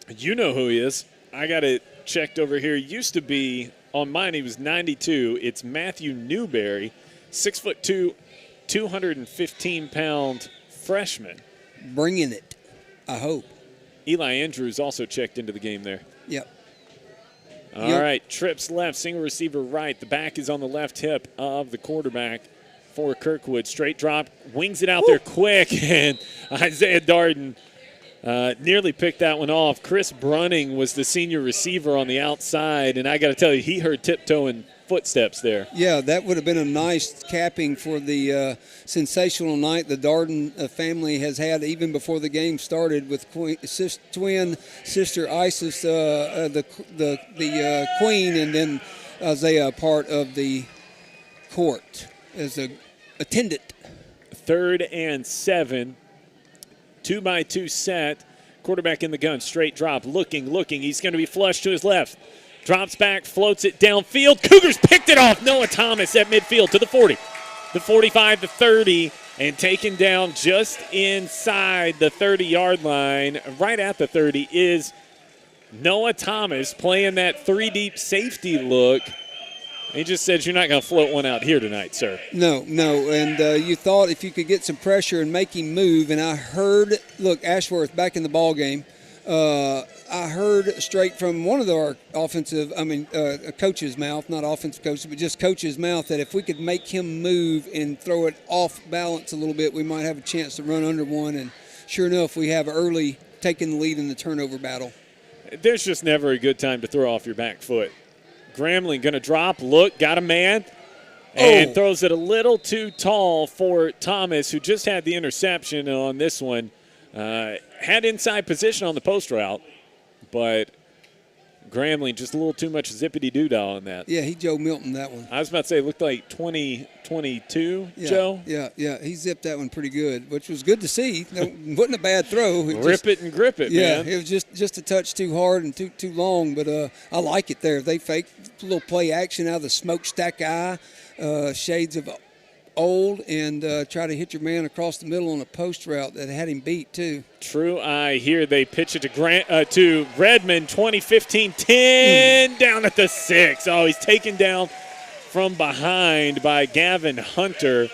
You know who he is. I got it checked over here. Used to be, on mine, he was 92. It's Matthew Newberry, 6'2", 215-pound freshman. Bringing it, I hope. Eli Andrews also checked into the game there. Yep. All right, trips left, single receiver right. The back is on the left hip of the quarterback for Kirkwood. Straight drop, wings it out there quick, and Isaiah Darden nearly picked that one off. Chris Brunning was the senior receiver on the outside, and I got to tell you, he heard tiptoeing footsteps there. Yeah, that would have been a nice capping for the sensational night the Darden family has had even before the game started with twin sister Isis, the queen, and then Isaiah part of the court as a attendant. 3rd and 7, 2-by-2 set. Quarterback in the gun, straight drop, looking. He's going to be flushed to his left. Drops back, floats it downfield. Cougars picked it off. Noah Thomas at midfield to the 40. the 45, the 30, and taken down just inside the 30-yard line, right at the 30, is Noah Thomas playing that 3-deep safety look. He just said, you're not going to float one out here tonight, sir. No. And you thought if you could get some pressure and make him move, and I heard, look, Ashworth back in the ball game, I heard straight from one of our coach's mouth, not offensive coaches, but just coach's mouth, that if we could make him move and throw it off balance a little bit, we might have a chance to run under one. And sure enough, we have early taking the lead in the turnover battle. There's just never a good time to throw off your back foot. Grambling going to drop, look, got a man, and throws it a little too tall for Thomas, who just had the interception on this one. Had inside position on the post route, but Grambling just a little too much zippity-doo-dah on that. Yeah, he Joe Milton that one. I was about to say it looked like 2022, Joe. Yeah, he zipped that one pretty good, which was good to see. Wasn't a bad throw. Rip it and grip it, man. Yeah, it was just a touch too hard and too long, but I like it there. They fake a little play action out of the smokestack eye, shades of old, and try to hit your man across the middle on a post route that had him beat too. True eye here. They pitch it to Redmond, 20-15, down at the 6. Oh, he's taken down from behind by Gavin Hunter.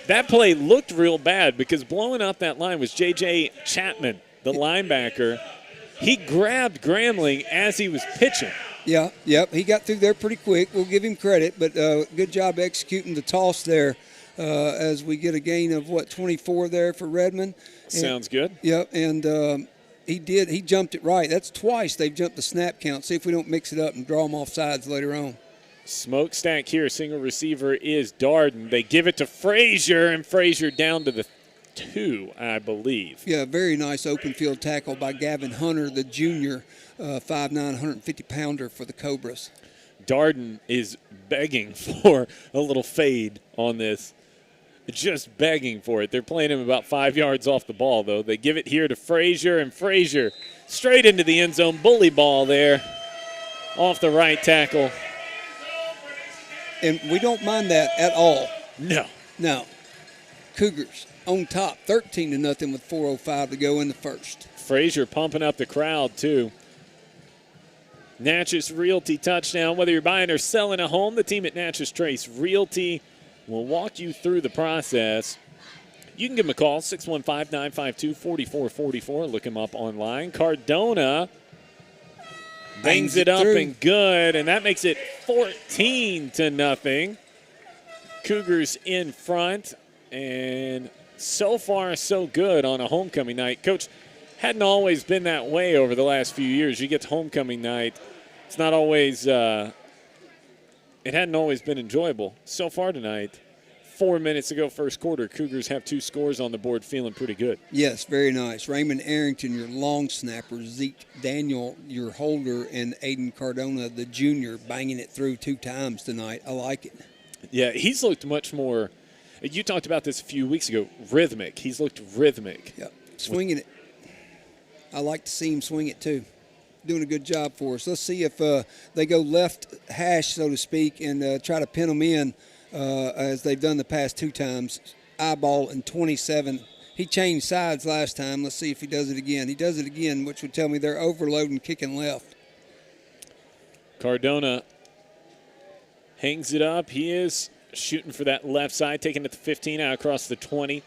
That play looked real bad because blowing up that line was J.J. Chapman, the linebacker. He grabbed Grambling as he was pitching. Yep. He got through there pretty quick. We'll give him credit, but good job executing the toss there. As we get a gain of 24 there for Redmond. Sounds good. Yep, and he jumped it right. That's twice they've jumped the snap count. See if we don't mix it up and draw them off sides later on. Smokestack here. Single receiver is Darden. They give it to Frazier, and Frazier down to the 2, I believe. Yeah, very nice open field tackle by Gavin Hunter, the junior, 5'9", 150-pounder for the Cobras. Darden is begging for a little fade on this. Just begging for it. They're playing him about 5 yards off the ball, though. They give it here to Frazier, and Frazier straight into the end zone. Bully ball there off the right tackle. And we don't mind that at all. No. Cougars on top, 13-0 with 4:05 to go in the first. Frazier pumping up the crowd, too. Natchez Realty touchdown. Whether you're buying or selling a home, the team at Natchez Trace Realty will walk you through the process. You can give them a call, 615-952-4444. Look him up online. Cardona bangs it up and good, and that makes it 14-0. Cougars in front, and so far so good on a homecoming night. Coach, hadn't always been that way over the last few years. You get to homecoming night, it's not always it hadn't always been enjoyable. So far tonight, 4 minutes ago, first quarter, Cougars have 2 scores on the board, feeling pretty good. Yes, very nice. Raymond Arrington, your long snapper, Zeke Daniel, your holder, and Aiden Cardona, the junior, banging it through 2 times tonight. I like it. Yeah, he's looked much more, you talked about this a few weeks ago, rhythmic. He's looked rhythmic. Yeah, swinging it. I like to see him swing it too. Doing a good job for us. Let's see if they go left hash, so to speak, and try to pin them in as they've done the past 2 times. Eyeball and 27. He changed sides last time. Let's see if he does it again. He does it again, which would tell me they're overloading, kicking left. Cardona hangs it up. He is shooting for that left side, taking it to 15, out across the 20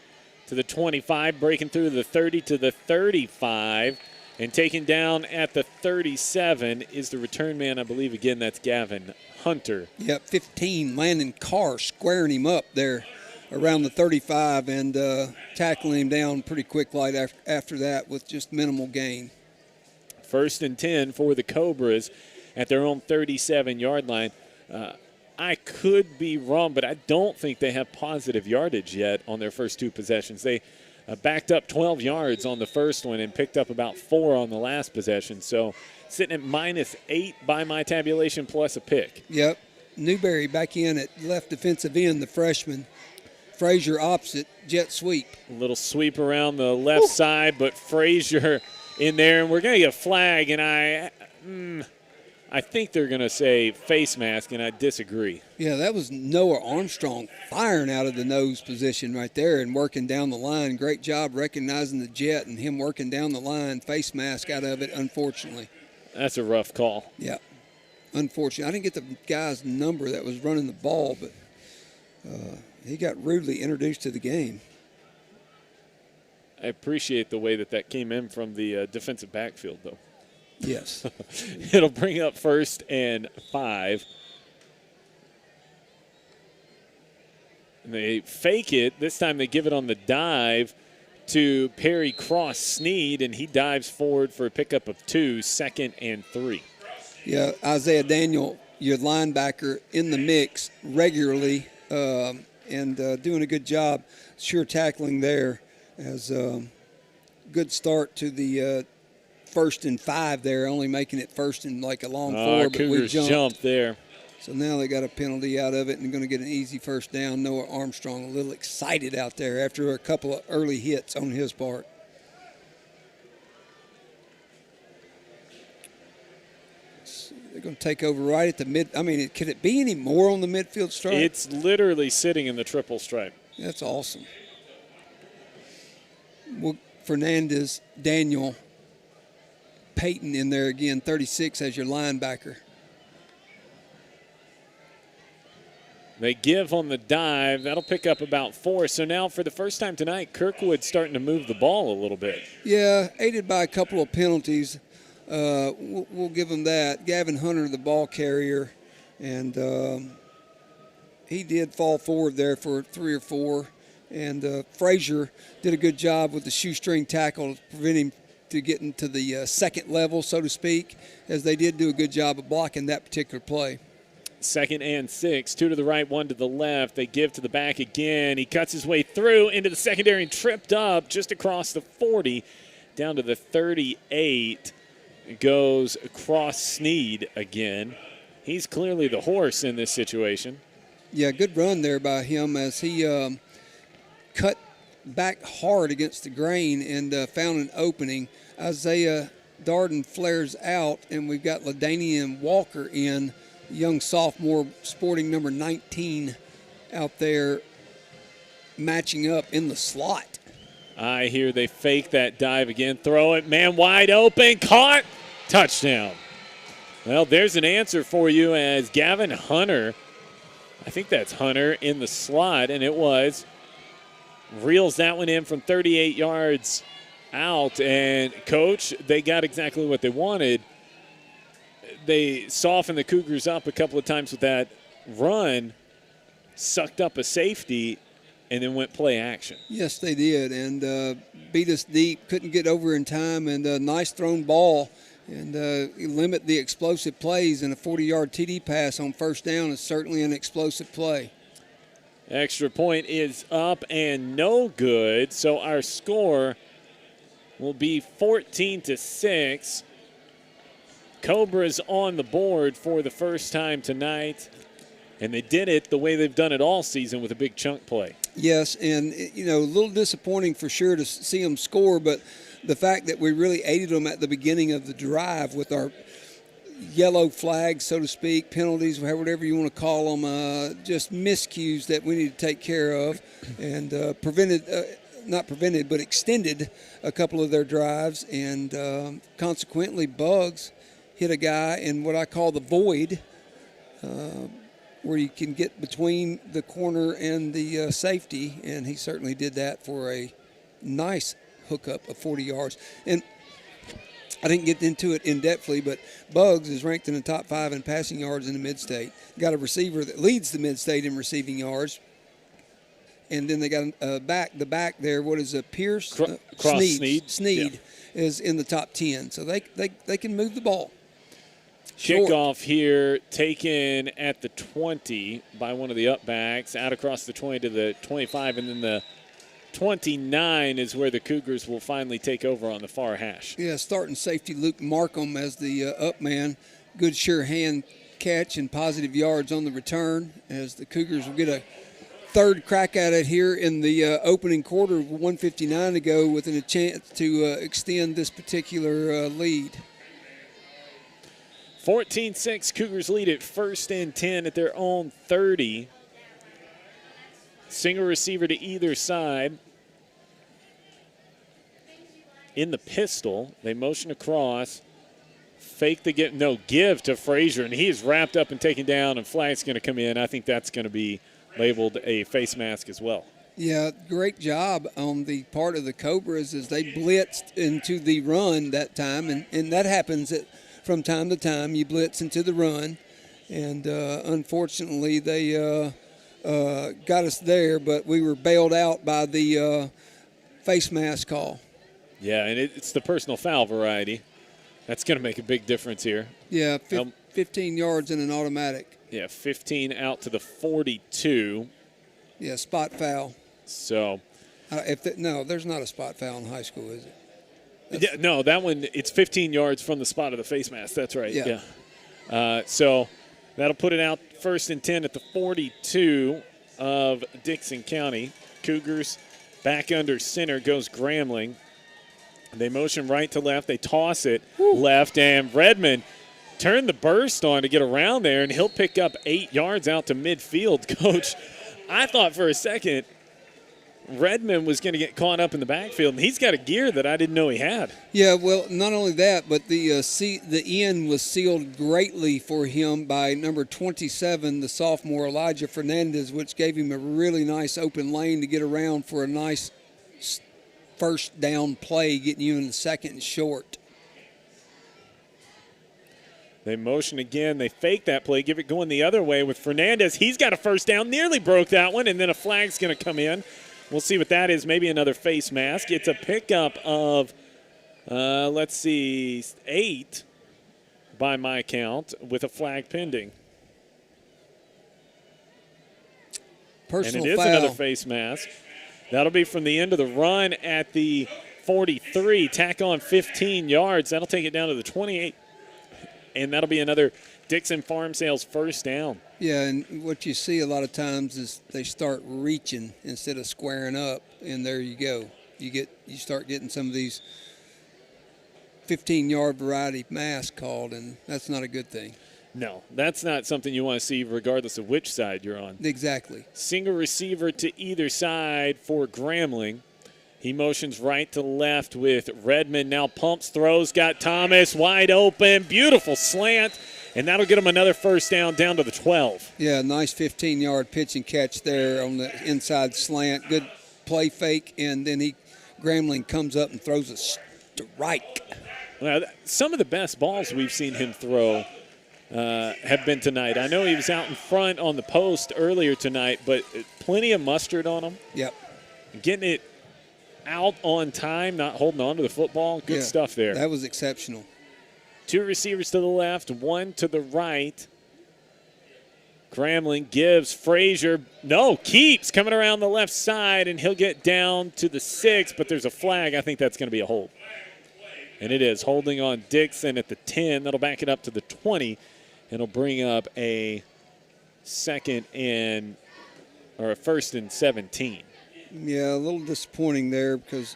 to the 25, breaking through the 30 to the 35. And taken down at the 37 is the return man, I believe. Again, that's Gavin Hunter. Yep, 15. Landon Carr squaring him up there around the 35 and tackling him down pretty quick light after that with just minimal gain. 1st and 10 for the Cobras at their own 37-yard line. I could be wrong, but I don't think they have positive yardage yet on their first 2 possessions. They backed up 12 yards on the first one and picked up about 4 on the last possession. So sitting at -8 by my tabulation plus a pick. Yep. Newberry back in at left defensive end, the freshman. Frazier opposite, jet sweep. A little sweep around the left side, but Frazier in there. And we're going to get a flag, and I think they're going to say face mask, and I disagree. Yeah, that was Noah Armstrong firing out of the nose position right there and working down the line. Great job recognizing the jet and him working down the line. Face mask out of it, unfortunately. That's a rough call. Yeah, unfortunately. I didn't get the guy's number that was running the ball, but he got rudely introduced to the game. I appreciate the way that came in from the defensive backfield, though. Yes. It'll bring up 1st and 5. And they fake it. This time they give it on the dive to Perry Cross Sneed, and he dives forward for a pickup of 2, 2nd and 3. Yeah, Isaiah Daniel, your linebacker, in the mix regularly and doing a good job. Sure tackling there as good start to the 1st and 5 there, only making it 1st and like a long 4, but we jumped there. So now they got a penalty out of it and going to get an easy 1st down. Noah Armstrong a little excited out there after a couple of early hits on his part. They're going to take over right at the mid. I mean, could it be any more on the midfield stripe? It's literally sitting in the triple stripe. That's awesome. Well, Fernandez, Daniel, Peyton in there again, 36 as your linebacker. They give on the dive. That'll pick up about 4. So now for the first time tonight, Kirkwood's starting to move the ball a little bit. Yeah, aided by a couple of penalties. We'll give them that. Gavin Hunter, the ball carrier, and he did fall forward there for 3 or 4. And Frazier did a good job with the shoestring tackle to prevent him to getting to the second level, so to speak, as they did do a good job of blocking that particular play. 2nd and 6, 2 to the right, 1 to the left. They give to the back again. He cuts his way through into the secondary and tripped up just across the 40 down to the 38. Goes across Sneed again. He's clearly the horse in this situation. Yeah, good run there by him as he cut back hard against the grain and found an opening. Isaiah Darden flares out, and we've got LaDainian Walker in, young sophomore sporting number 19 out there matching up in the slot. I hear they fake that dive again. Throw it, man wide open, caught, touchdown. Well, there's an answer for you as Gavin Hunter, I think that's Hunter, in the slot, and it was. Reels that one in from 38 yards out, and Coach, they got exactly what they wanted. They softened the Cougars up a couple of times with that run, sucked up a safety, and then went play action. Yes, they did, and beat us deep, couldn't get over in time, and a nice thrown ball, and limit the explosive plays, and a 40-yard TD pass on 1st down is certainly an explosive play. Extra point is up and no good, so our score will be 14-6. Cobras on the board for the first time tonight, and they did it the way they've done it all season with a big chunk play. Yes, and, you know, a little disappointing for sure to see them score, but the fact that we really aided them at the beginning of the drive with our yellow flags, so to speak, penalties, whatever you want to call them, just miscues that we need to take care of, and extended a couple of their drives, and consequently Bugs hit a guy in what I call the void, where you can get between the corner and the safety, and he certainly did that for a nice hookup of 40 yards. And I didn't get into it in-depthly, but Bugs is ranked in the top 5 in passing yards in the mid-state. Got a receiver that leads the mid-state in receiving yards. And then they got the back there, what is it, Pierce? Sneed is in the top 10. So they can move the ball. Kickoff here taken at the 20 by one of the upbacks, out across the 20 to the 25, and then the 29 is where the Cougars will finally take over on the far hash. Yeah, starting safety Luke Markham as the up man. Good sure hand catch and positive yards on the return as the Cougars will get a third crack at it here in the opening quarter, 1:59 to go, with a chance to extend this particular lead. 14-6, Cougars lead it 1st and 10 at their own 30. Single receiver to either side. In the pistol, they motion across. Fake the give to Frazier, and he's wrapped up and taken down, and flag's going to come in. I think that's going to be labeled a face mask as well. Yeah, great job on the part of the Cobras as they blitzed into the run that time, and that happens from time to time. You blitz into the run, and unfortunately they got us there, but we were bailed out by the face mask call. Yeah, and it's the personal foul variety. That's going to make a big difference here. Yeah, 15 yards in an automatic. Yeah, 15 out to the 42. Yeah, spot foul. So, no, there's not a spot foul in high school, is it? Yeah, no, that one, it's 15 yards from the spot of the face mask. That's right. Yeah. So that'll put it out 1st and 10 at the 42 of Dickson County. Cougars back under center goes Grambling. They motion right to left. They toss it left, and Redmond turned the burst on to get around there, and he'll pick up 8 yards out to midfield. Coach, I thought for a second Redmond was going to get caught up in the backfield, and he's got a gear that I didn't know he had. Yeah, well, not only that, but the end was sealed greatly for him by number 27, the sophomore Elijah Fernandez, which gave him a really nice open lane to get around for a nice first down play, getting you in the second and short. They motion again. They fake that play, give it going the other way with Fernandez. He's got a first down, nearly broke that one, and then a flag's going to come in. We'll see what that is, maybe another face mask. It's a pickup of, 8 by my count with a flag pending. Personal and it foul. is another face mask. That'll be from the end of the run at the 43. Tack on 15 yards. That'll take it down to the 28. And that'll be another Dickson Farm Sales first down. Yeah, and what you see a lot of times is they start reaching instead of squaring up, and there you go. You start getting some of these 15-yard variety masks called, and that's not a good thing. No, that's not something you want to see regardless of which side you're on. Exactly. Single receiver to either side for Grambling. He motions right to left with Redmond. Now pumps, throws, got Thomas wide open. Beautiful slant, and that'll get him another first down to the 12. Yeah, nice 15-yard pitch and catch there on the inside slant. Good play fake, and then Grambling comes up and throws a strike. Now, some of the best balls we've seen him throw have been tonight. I know he was out in front on the post earlier tonight, but plenty of mustard on him. Yep. Getting it out on time, not holding on to the football. Good stuff there. That was exceptional. 2 receivers to the left, 1 to the right. Grambling gives Frazier, keeps coming around the left side, and he'll get down to the 6, but there's a flag. I think that's going to be a hold. And it is holding on Dickson at the 10. That'll back it up to the 20. It'll bring up a first and 17. Yeah, a little disappointing there because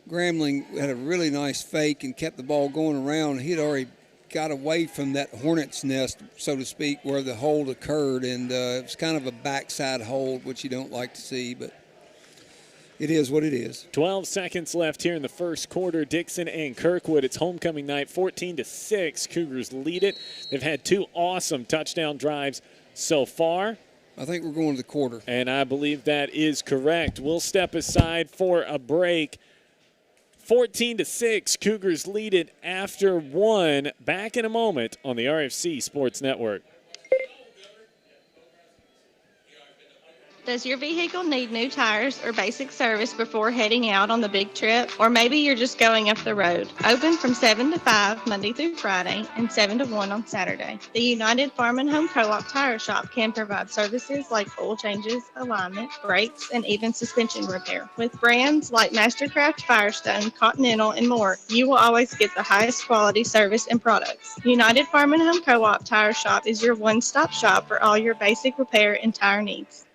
Grambling had a really nice fake and kept the ball going around. He had already got away from that hornet's nest, so to speak, where the hold occurred, and it was kind of a backside hold, which you don't like to see, but it is what it is. 12 seconds left here in the first quarter. Dickson and Kirkwood. It's homecoming night, 14-6. Cougars lead it. They've had 2 awesome touchdown drives so far. I think we're going to the quarter. And I believe that is correct. We'll step aside for a break. 14-6. Cougars lead it after 1. Back in a moment on the RFC Sports Network. Does your vehicle need new tires or basic service before heading out on the big trip? Or maybe you're just going up the road. Open from 7 to 5 Monday through Friday and 7 to 1 on Saturday. The United Farm and Home Co-op Tire Shop can provide services like oil changes, alignment, brakes, and even suspension repair. With brands like Mastercraft, Firestone, Continental, and more, you will always get the highest quality service and products. United Farm and Home Co-op Tire Shop is your one-stop shop for all your basic repair and tire needs.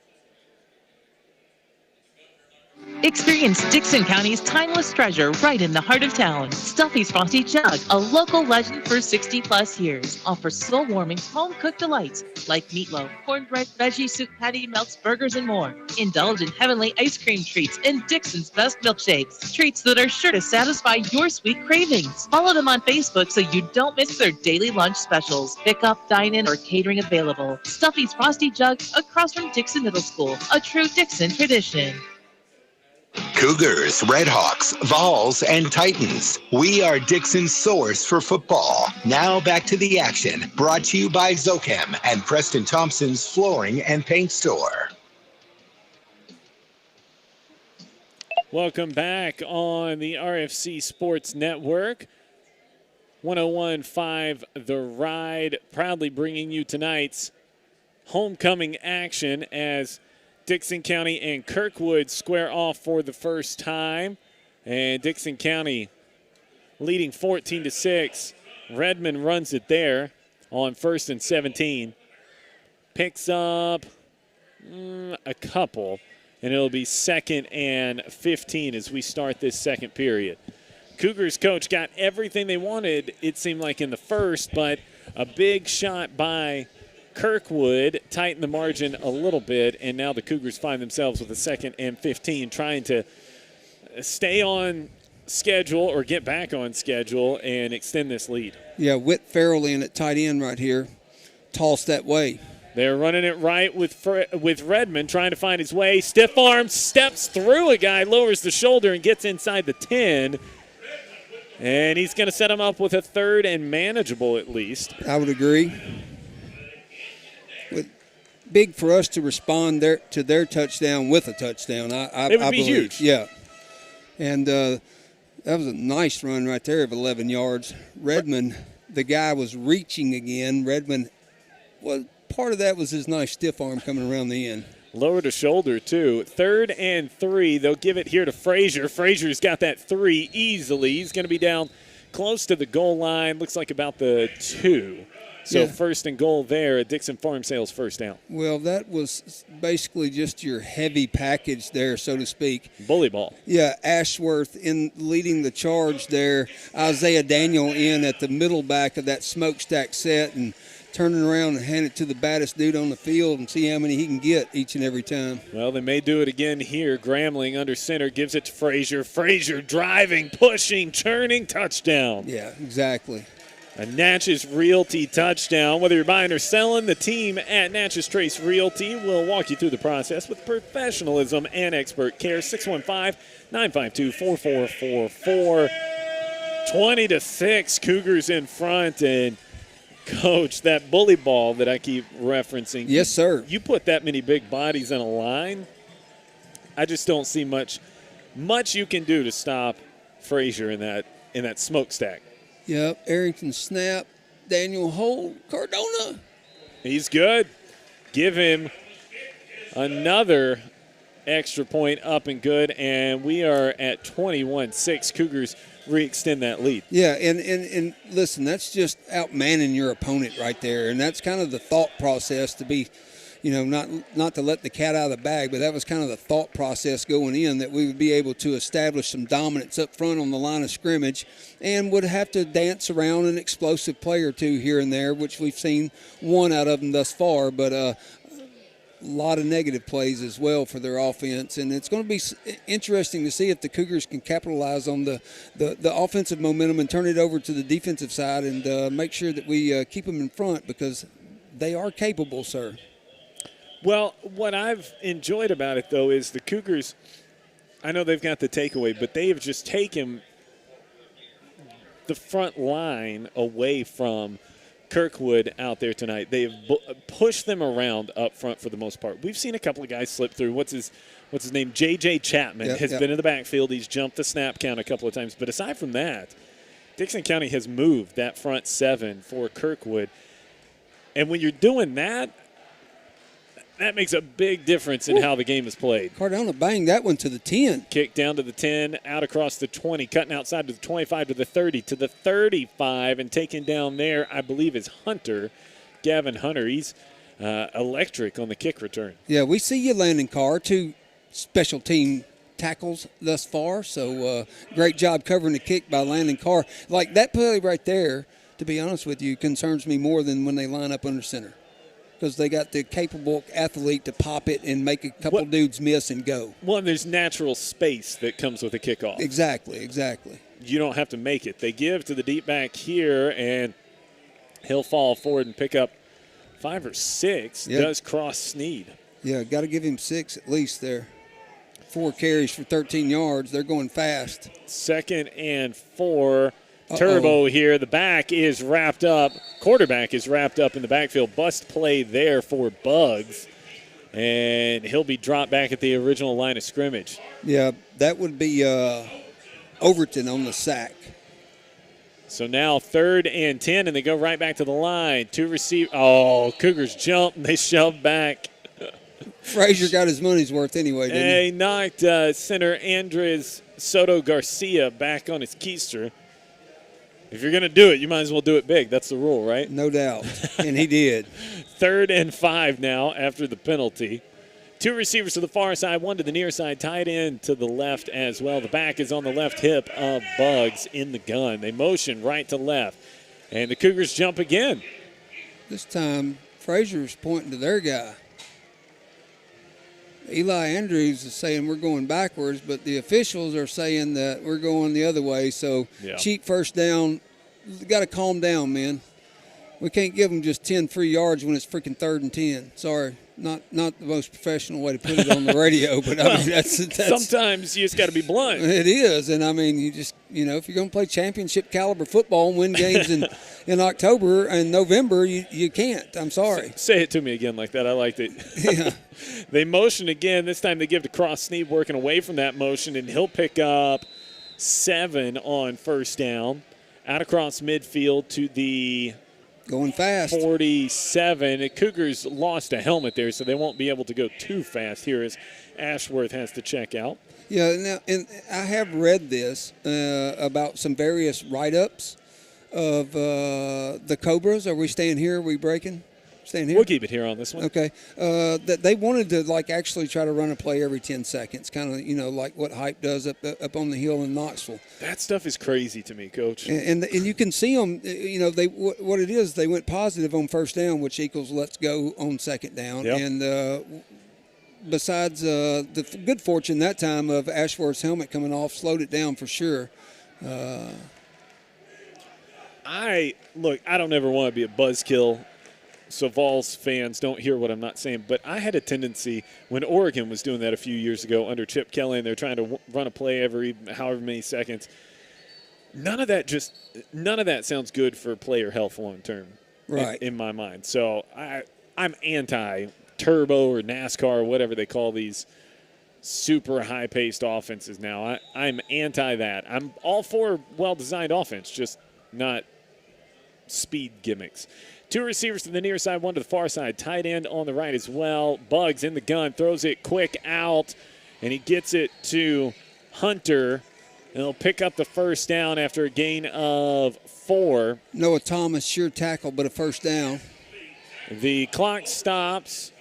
Experience Dixon County's timeless treasure right in the heart of town. Stuffy's Frosty Jug, a local legend for 60-plus years, offers soul-warming, home-cooked delights like meatloaf, cornbread, veggie soup patty, melts, burgers, and more. Indulge in heavenly ice cream treats and Dixon's best milkshakes. Treats that are sure to satisfy your sweet cravings. Follow them on Facebook so you don't miss their daily lunch specials. Pick up, dine-in, or catering available. Stuffy's Frosty Jug, across from Dixon Middle School. A true Dixon tradition. Cougars, Redhawks, Vols, and Titans. We are Dixon's source for football. Now back to the action. Brought to you by Zochem and Preston Thompson's Flooring and Paint Store. Welcome back on the RFC Sports Network. 101.5 The Ride, proudly bringing you tonight's homecoming action as Dixon County and Kirkwood square off for the first time. And Dixon County leading 14-6. Redmond runs it there on 1st and 17. Picks up a couple, and it'll be 2nd and 15 as we start this second period. Cougars coach got everything they wanted, it seemed like, in the first, but a big shot by Kirkwood tightened the margin a little bit, and now the Cougars find themselves with a 2nd and 15, trying to stay on schedule or get back on schedule and extend this lead. Yeah, Whit Farrell in at tight end right here. Toss that way. They're running it right with Redmond, trying to find his way. Stiff arm, steps through a guy, lowers the shoulder, and gets inside the 10. And he's going to set him up with a 3rd and manageable at least. I would agree. Big for us to respond to their touchdown with a touchdown. It would be huge. Yeah. And that was a nice run right there of 11 yards. Redmond, the guy was reaching again. Redmond, well, part of that was his nice stiff arm coming around the end. Lower to shoulder, too. 3rd and 3. They'll give it here to Frazier. Frazier's got that 3 easily. He's going to be down close to the goal line. Looks like about the 2. So 1st and goal there at Dixon Farm Sales first down. Well, that was basically just your heavy package there, so to speak. Bully ball. Yeah, Ashworth in leading the charge there. Isaiah Daniel in at the middle back of that smokestack set and turning around and hand it to the baddest dude on the field and see how many he can get each and every time. Well, they may do it again here. Grambling under center gives it to Frazier. Frazier driving, pushing, churning, touchdown. Yeah, exactly. A Natchez Realty touchdown. Whether you're buying or selling, the team at Natchez Trace Realty will walk you through the process with professionalism and expert care. 615-952-4444. 20-6, Cougars in front. And, Coach, that bully ball that I keep referencing. Yes, sir. You put that many big bodies in a line, I just don't see much you can do to stop Frazier in that smokestack. Yep, Arrington snap, Daniel hold, Cardona. He's good. Give him another extra point up and good, and we are at 21-6. Cougars re-extend that lead. Yeah, and listen, that's just outmanning your opponent right there, and that's kind of the thought process to be, not to let the cat out of the bag, but that was kind of the thought process going in, that we would be able to establish some dominance up front on the line of scrimmage and would have to dance around an explosive play or two here and there, which we've seen one out of them thus far, but a lot of negative plays as well for their offense. And it's going to be interesting to see if the Cougars can capitalize on the offensive momentum and turn it over to the defensive side and make sure that we keep them in front, because they are capable, sir. Well, what I've enjoyed about it, though, is the Cougars, I know they've got the takeaway, but they have just taken the front line away from Kirkwood out there tonight. They've pushed them around up front for the most part. We've seen a couple of guys slip through. What's his name? J.J. Chapman has been in the backfield. He's jumped the snap count a couple of times. But aside from that, Dixon County has moved that front 7 for Kirkwood. And when you're doing that, that makes a big difference in how the game is played. Cardona banged that one to the 10. Kick down to the 10, out across the 20, cutting outside to the 25, to the 30, to the 35, and taken down there, I believe, is Hunter, Gavin Hunter. He's electric on the kick return. Yeah, we see you, Landon Carr, 2 special team tackles thus far. So great job covering the kick by Landon Carr. Like that play right there, to be honest with you, concerns me more than when they line up under center, because they got the capable athlete to pop it and make a couple dudes miss and go. Well, and there's natural space that comes with a kickoff. Exactly. You don't have to make it. They give to the deep back here, and he'll fall forward and pick up 5 or 6. Yep. Does cross Sneed. Yeah, got to give him 6 at least there. 4 carries for 13 yards. They're going fast. 2nd and 4. Turbo here. The back is wrapped up. Quarterback is wrapped up in the backfield. Bust play there for Bugs. And he'll be dropped back at the original line of scrimmage. Yeah, that would be Overton on the sack. So now 3rd and 10, and they go right back to the line. 2 receive. Oh, Cougars jump, and they shove back. Frazier got his money's worth anyway, didn't he? He knocked center Andres Soto Garcia back on his keister. If you're going to do it, you might as well do it big. That's the rule, right? No doubt. And he did. 3rd and 5 now after the penalty. 2 receivers to the far side, 1 to the near side, tight end to the left as well. The back is on the left hip of Bugs in the gun. They motion right to left, and the Cougars jump again. This time, Frazier's pointing to their guy. Eli Andrews is saying we're going backwards, but the officials are saying that we're going the other way. So cheap first down. Got to calm down, man. We can't give them just 10 free yards when it's freaking 3rd and 10. Sorry, not the most professional way to put it on the radio, but I mean that's sometimes you just got to be blunt. It is, and I mean you just if you're going to play championship caliber football and win games in October and November, you can't. I'm sorry. Say it to me again like that. I liked it. Yeah. They motion again. This time they give to Cross Sneed, working away from that motion, and he'll pick up 7 on first down. Out across midfield to the going fast 47. The Cougars lost a helmet there, so they won't be able to go too fast here as Ashworth has to check out. Yeah, now, and I have read this about some various write-ups of the Cobras. Are we staying here? Are we breaking? Staying here? We'll keep it here on this one. Okay. That they wanted to actually try to run a play every 10 seconds, kind of like what Hype does up on the hill in Knoxville. That stuff is crazy to me, Coach. And you can see them. What it is. They went positive on first down, which equals let's go on second down. Yep. And besides the good fortune that time of Ashworth's helmet coming off, slowed it down for sure. I don't ever want to be a buzzkill, so Vols fans don't hear what I'm not saying, but I had a tendency when Oregon was doing that a few years ago under Chip Kelly, and they're trying to run a play every however many seconds. None of that sounds good for player health long term, right? In my mind. So I'm anti-turbo or NASCAR or whatever they call these super high-paced offenses now. I'm anti that. I'm all for well-designed offense, just not speed gimmicks. 2 receivers to the near side, 1 to the far side. Tight end on the right as well. Bugs in the gun, throws it quick out, and he gets it to Hunter. And he'll pick up the first down after a gain of 4. Noah Thomas, sure tackle, but a first down. The clock stops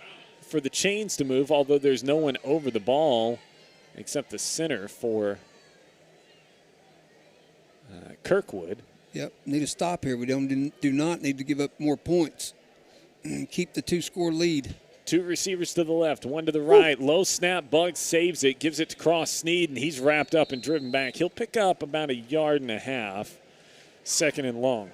for the chains to move, although there's no one over the ball except the center for Kirkwood. Yep, need a stop here. We do not need to give up more points. Keep the 2-score lead. 2 receivers to the left, 1 to the right. Low snap, Bugs saves it, gives it to Cross Sneed, and he's wrapped up and driven back. He'll pick up about 1.5 yards, 2nd and long.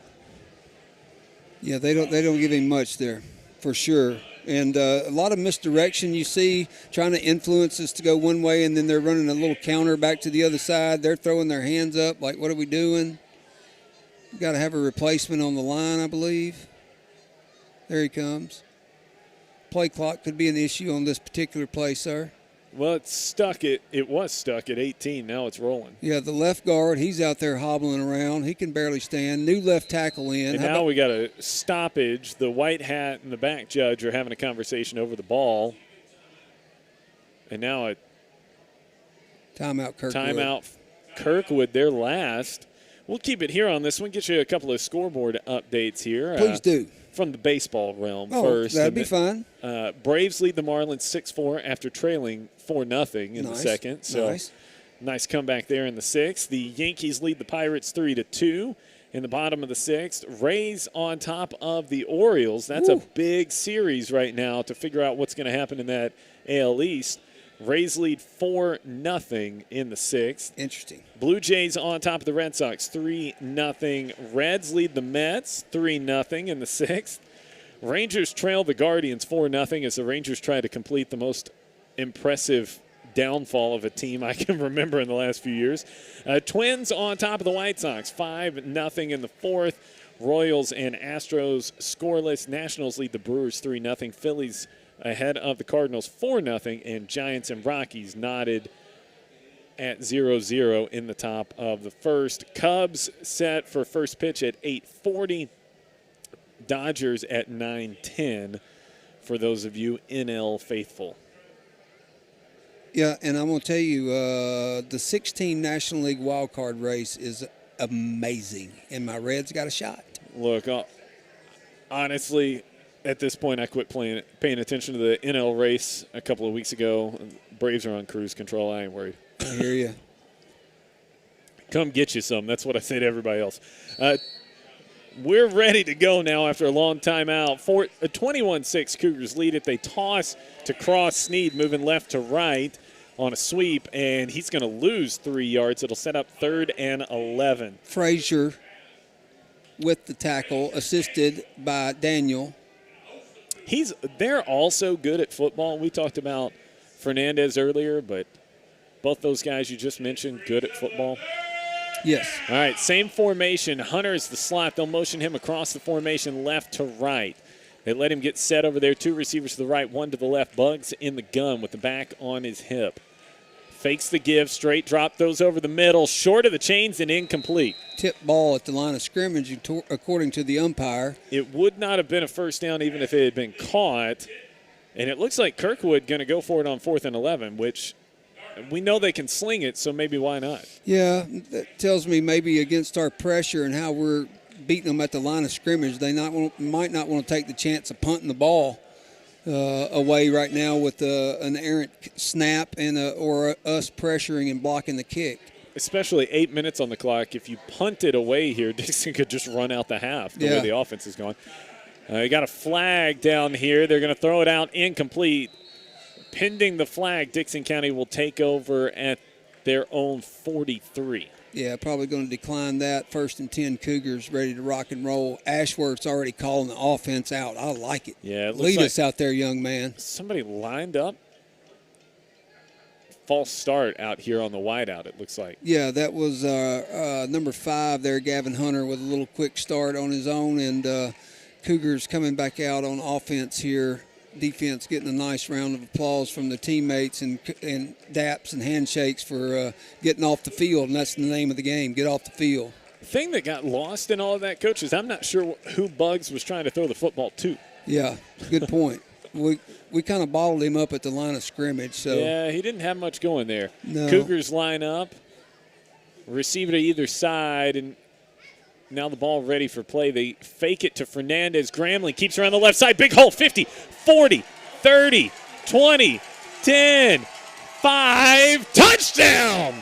Yeah, they don't give him much there, for sure. And a lot of misdirection you see, trying to influence us to go one way, and then they're running a little counter back to the other side. They're throwing their hands up like, what are we doing? We've got to have a replacement on the line, I believe. There he comes. Play clock could be an issue on this particular play, sir. Well, it was stuck at 18. Now it's rolling. Yeah, the left guard, he's out there hobbling around. He can barely stand. New left tackle in. And now we got a stoppage. The white hat and the back judge are having a conversation over the ball. And now a timeout Kirkwood. Timeout Kirkwood, their last. We'll keep it here on this one. Get you a couple of scoreboard updates here. Please do. From the baseball realm Oh, first. that'd be fun. Braves lead the Marlins 6-4 after trailing 4-0 in the second. So nice comeback there in the sixth. The Yankees lead the Pirates 3-2 in the bottom of the sixth. Rays on top of the Orioles. That's a big series right now to figure out what's going to happen in that AL East. Rays lead 4-0 in the sixth. Interesting. Blue Jays on top of the Red Sox 3-0. Reds lead the Mets 3-0 in the sixth. Rangers trail the Guardians 4-0 as the Rangers try to complete the most impressive downfall of a team I can remember in the last few years. Twins on top of the White Sox 5-0 in the fourth. Royals and Astros scoreless. Nationals lead the Brewers 3-0. Phillies ahead of the Cardinals 4-0, and Giants and Rockies knotted at 0-0 in the top of the first. Cubs set for first pitch at 8:40. Dodgers at 9:10 for those of you NL faithful. Yeah, and I'm going to tell you, the 16 National League wild card race is amazing, and my Reds got a shot. Look, honestly, at this point, I quit paying attention to the NL race a couple of weeks ago. Braves are on cruise control. I ain't worried. I hear you. Come get you some. That's what I say to everybody else. We're ready to go now after a long time out. 21-6 Cougars lead it. They toss to Cross Sneed, moving left to right on a sweep, and he's going to lose 3 yards. It'll set up 3rd and 11. Frazier with the tackle, assisted by Daniel. They're also good at football. We talked about Fernandez earlier, but both those guys you just mentioned, good at football. Yes. All right, same formation. Hunter's the slot. They'll motion him across the formation left to right. They let him get set over there. 2 receivers to the right, 1 to the left. Bugs in the gun with the back on his hip. Fakes the give, straight drop, throws over the middle, short of the chains and incomplete. Tip ball at the line of scrimmage, according to the umpire. It would not have been a first down even if it had been caught. And it looks like Kirkwood going to go for it on 4th and 11, which we know they can sling it, so maybe why not? Yeah, that tells me maybe against our pressure and how we're beating them at the line of scrimmage, they might not want to take the chance of punting the ball away right now with an errant snap or us pressuring and blocking the kick. Especially 8 minutes on the clock. If you punt it away here, Dixon could just run out the half the way the offense is going. You got a flag down here. They're going to throw it out incomplete. Pending the flag, Dixon County will take over at their own 43. Yeah, probably going to decline that. 1st and 10 Cougars ready to rock and roll. Ashworth's already calling the offense out. I like it. Yeah, it looks Lead like us out there, young man. Somebody lined up. False start out here on the wideout, it looks like. Yeah, that was number 5 there, Gavin Hunter, with a little quick start on his own. And Cougars coming back out on offense here. Defense getting a nice round of applause from the teammates and daps and handshakes for getting off the field, and that's the name of the game, get off the field. The thing that got lost in all of that, Coach, is I'm not sure who Bugs was trying to throw the football to. Yeah, good point. We kind of bottled him up at the line of scrimmage. So yeah, he didn't have much going there. No. Cougars line up, receive it to either side, and now the ball ready for play. They fake it to Fernandez. Gramling keeps her on the left side. Big hole, 50, 40, 30, 20, 10, 5. Touchdown!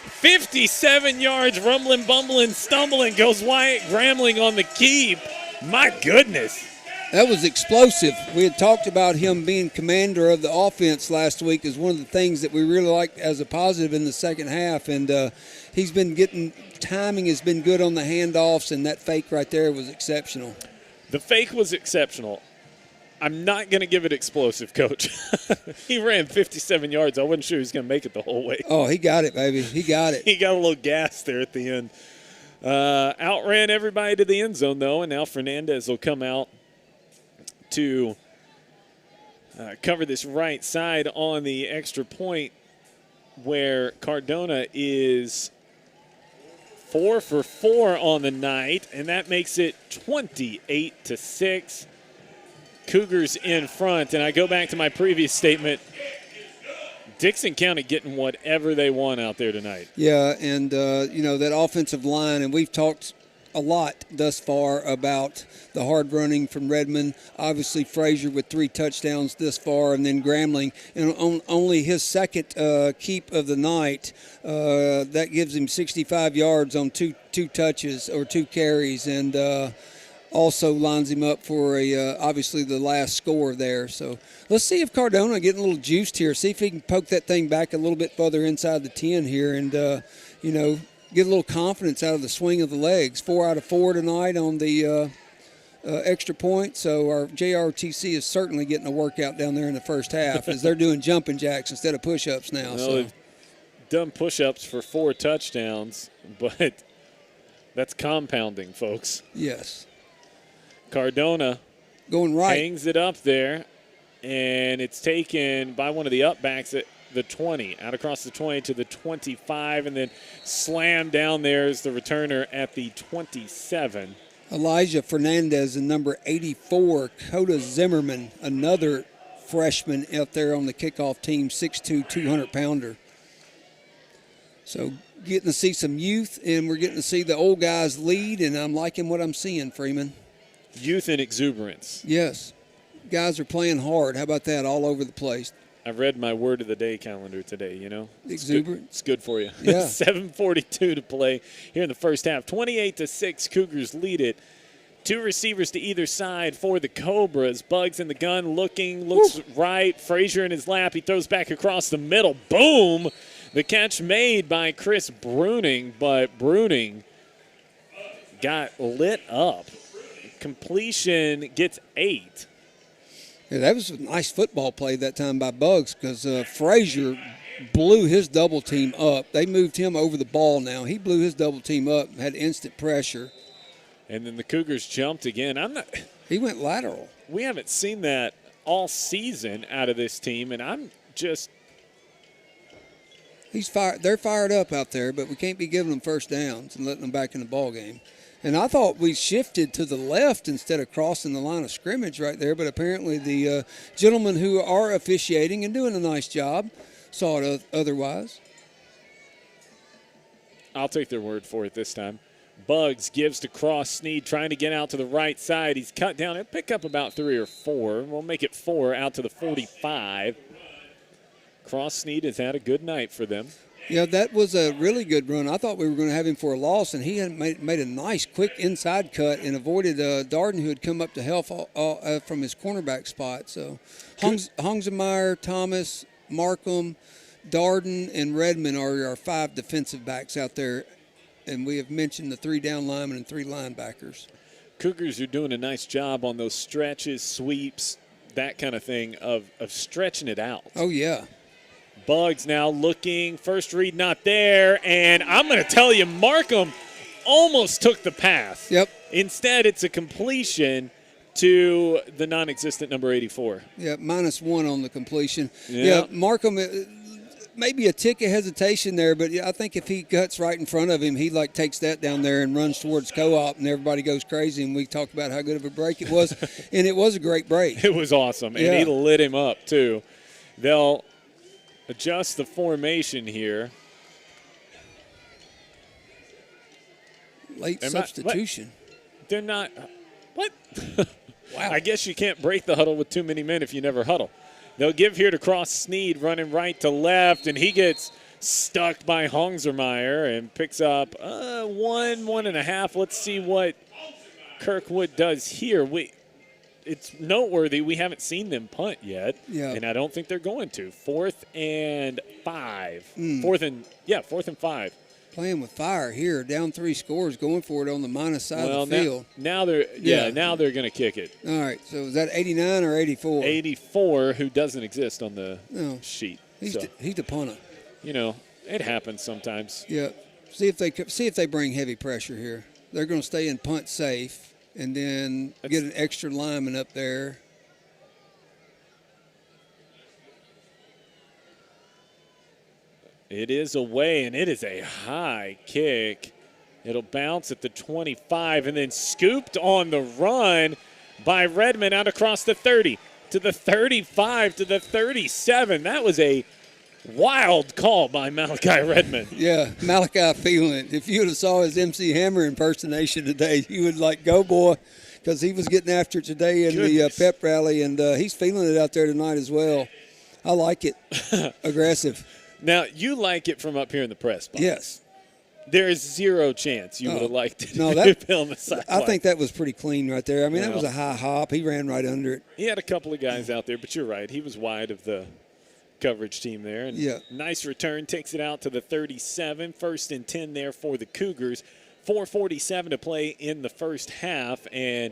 57 yards, rumbling, bumbling, stumbling, goes Wyatt Gramling on the keep. My goodness. that was explosive. We had talked about him being commander of the offense last week as one of the things that we really liked as a positive in the second half, and he's been getting – timing has been good on the handoffs, and that fake right there was exceptional. The fake was exceptional. I'm not going to give it explosive, Coach. He ran 57 yards. I wasn't sure he was going to make it the whole way. Oh, he got it, baby. He got it. He got a little gas there at the end. Outran everybody to the end zone, though, and now Fernandez will come out to cover this right side on the extra point where Cardona is 4 for 4 on the night, and that makes it 28-6. Cougars in front, and I go back to my previous statement. Dixon County getting whatever they want out there tonight. Yeah, and, that offensive line, and we've talked a lot thus far about the hard running from Redmond. Obviously, Frazier with 3 touchdowns this far, and then Grambling. And on only his second keep of the night, that gives him 65 yards on two touches or 2 carries, and also lines him up for obviously the last score there. So let's see if Cardona getting a little juiced here. See if he can poke that thing back a little bit further inside the 10 here, and get a little confidence out of the swing of the legs. 4 out of 4 tonight on the extra point. So our JRTC is certainly getting a workout down there in the first half as they're doing jumping jacks instead of push-ups now. Well, they've done push-ups for 4 touchdowns, but that's compounding, folks. Yes. Cardona going right. Hangs it up there, and it's taken by one of the upbacks at the 20, out across the 20 to the 25, and then slammed down there is the returner at the 27. Elijah Fernandez and number 84, Coda Zimmerman, another freshman out there on the kickoff team, 6'2", 200-pounder. So getting to see some youth, and we're getting to see the old guys lead, and I'm liking what I'm seeing, Freeman. Youth and exuberance. Yes. Guys are playing hard. How about that, all over the place? I've read my word of the day calendar today, Exuberant. It's good for you. Yeah. 7:42 to play here in the first half. 28-6, Cougars lead it. 2 receivers to either side for the Cobras. Bugs in the gun looks right. Frazier in his lap. He throws back across the middle. Boom! The catch made by Chris Bruning, but Bruning got lit up. Completion gets 8. Yeah, that was a nice football play that time by Bugs because Frazier blew his double team up. They moved him over the ball now. He blew his double team up, had instant pressure. And then the Cougars jumped again. He went lateral. We haven't seen that all season out of this team, and I'm just. They're fired up out there, but we can't be giving them first downs and letting them back in the ball game. And I thought we shifted to the left instead of crossing the line of scrimmage right there, but apparently the gentlemen who are officiating and doing a nice job saw it otherwise. I'll take their word for it this time. Bugs gives to Cross Sneed, trying to get out to the right side. He's cut down. He'll pick up about 3 or 4. We'll make it 4 out to the 45. Cross Sneed has had a good night for them. Yeah, that was a really good run. I thought we were going to have him for a loss, and he had made a nice, quick inside cut and avoided Darden, who had come up to help from his cornerback spot. So Hongsemeyer, Thomas, Markham, Darden, and Redmond are our 5 defensive backs out there, and we have mentioned the 3 down linemen and 3 linebackers. Cougars are doing a nice job on those stretches, sweeps, that kind of thing of stretching it out. Oh, yeah. Bugs now looking, first read not there, and I'm going to tell you, Markham almost took the pass. Yep. Instead, it's a completion to the non-existent number 84. Yeah, -1 on the completion. Yeah, Markham, maybe a tick of hesitation there, but I think if he cuts right in front of him, he takes that down there and runs towards co-op, and everybody goes crazy, and we talk about how good of a break it was, and it was a great break. It was awesome, and he lit him up too. They'll adjust the formation here. Late substitution. They're not. What? Wow. I guess you can't break the huddle with too many men if you never huddle. They'll give here to Cross Sneed, running right to left, and he gets stuck by Hongsemeyer and picks up 1.5. Let's see what Kirkwood does here. It's noteworthy. We haven't seen them punt yet, and I don't think they're going to. 4th and 5. 4th and 5. Playing with fire here, down 3 scores, going for it on the minus side of the field. Now they're going to kick it. All right, so is that 89 or 84? 84, who doesn't exist on the sheet. He's the punter. It happens sometimes. Yeah. See if they bring heavy pressure here. They're going to stay in punt safe. And then get an extra lineman up there. It is away, and it is a high kick. It'll bounce at the 25 and then scooped on the run by Redmond out across the 30 to the 35 to the 37. That was a Wild call by Malachi Redmond. Yeah, Malachi feeling it. If you would have saw his MC Hammer impersonation today, you would like, go boy, because he was getting after it today in the pep rally, and he's feeling it out there tonight as well. I like it. Aggressive. Now, you like it from up here in the press box. Yes. There is zero chance you would have liked it. No, on the sideline. I think that was pretty clean right there. I mean, that was a high hop. He ran right under it. He had a couple of guys out there, but you're right. He was wide of the coverage team there. And nice return, takes it out to the 37. 1st and 10 there for the Cougars. 4:47 to play in the first half, and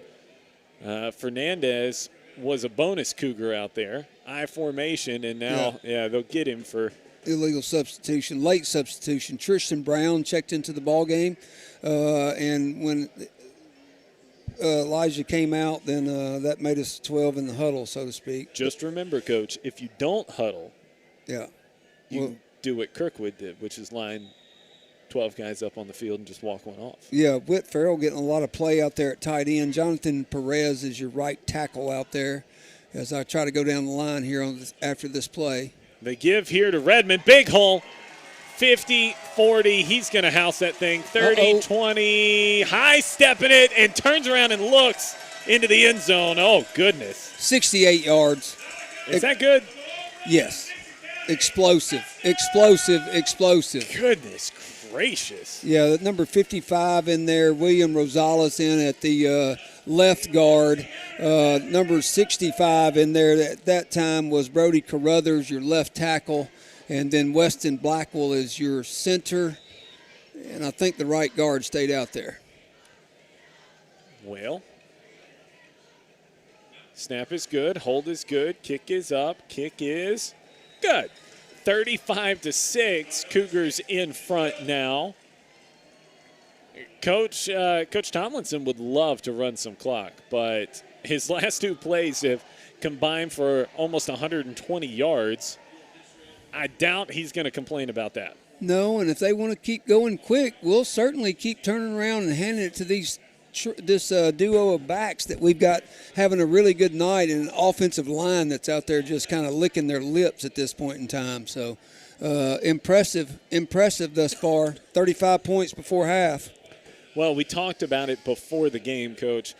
Fernandez was a bonus Cougar out there. I formation, and now, they'll get him for illegal substitution, late substitution. Tristan Brown checked into the ball game, and when Elijah came out, then that made us 12 in the huddle, so to speak. Just remember, Coach, if you don't huddle, you do what Kirkwood did, which is line 12 guys up on the field and just walk one off. Yeah, Whit Farrell getting a lot of play out there at tight end. Jonathan Perez is your right tackle out there as I try to go down the line here after this play. They give here to Redmond. Big hole. 50-40. He's going to house that thing. 30-20. High stepping it and turns around and looks into the end zone. Oh, goodness. 68 yards. Is that good? Yes. Explosive. Explosive. Goodness gracious. Yeah, that number 55 in there, William Rosales in at the left guard. Number 65 in there at that time was Brody Carruthers, your left tackle. And then Weston Blackwell is your center. And I think the right guard stayed out there. Well, snap is good. Hold is good. Kick is up. Kick is good. 35-6. Cougars in front now. Coach Tomlinson would love to run some clock, but his last two plays have combined for almost 120 yards. I doubt he's going to complain about that. No, and if they want to keep going quick, we'll certainly keep turning around and handing it to this duo of backs that we've got having a really good night, and an offensive line that's out there just kind of licking their lips at this point in time. So impressive thus far. 35 points before half. Well, we talked about it before the game, Coach.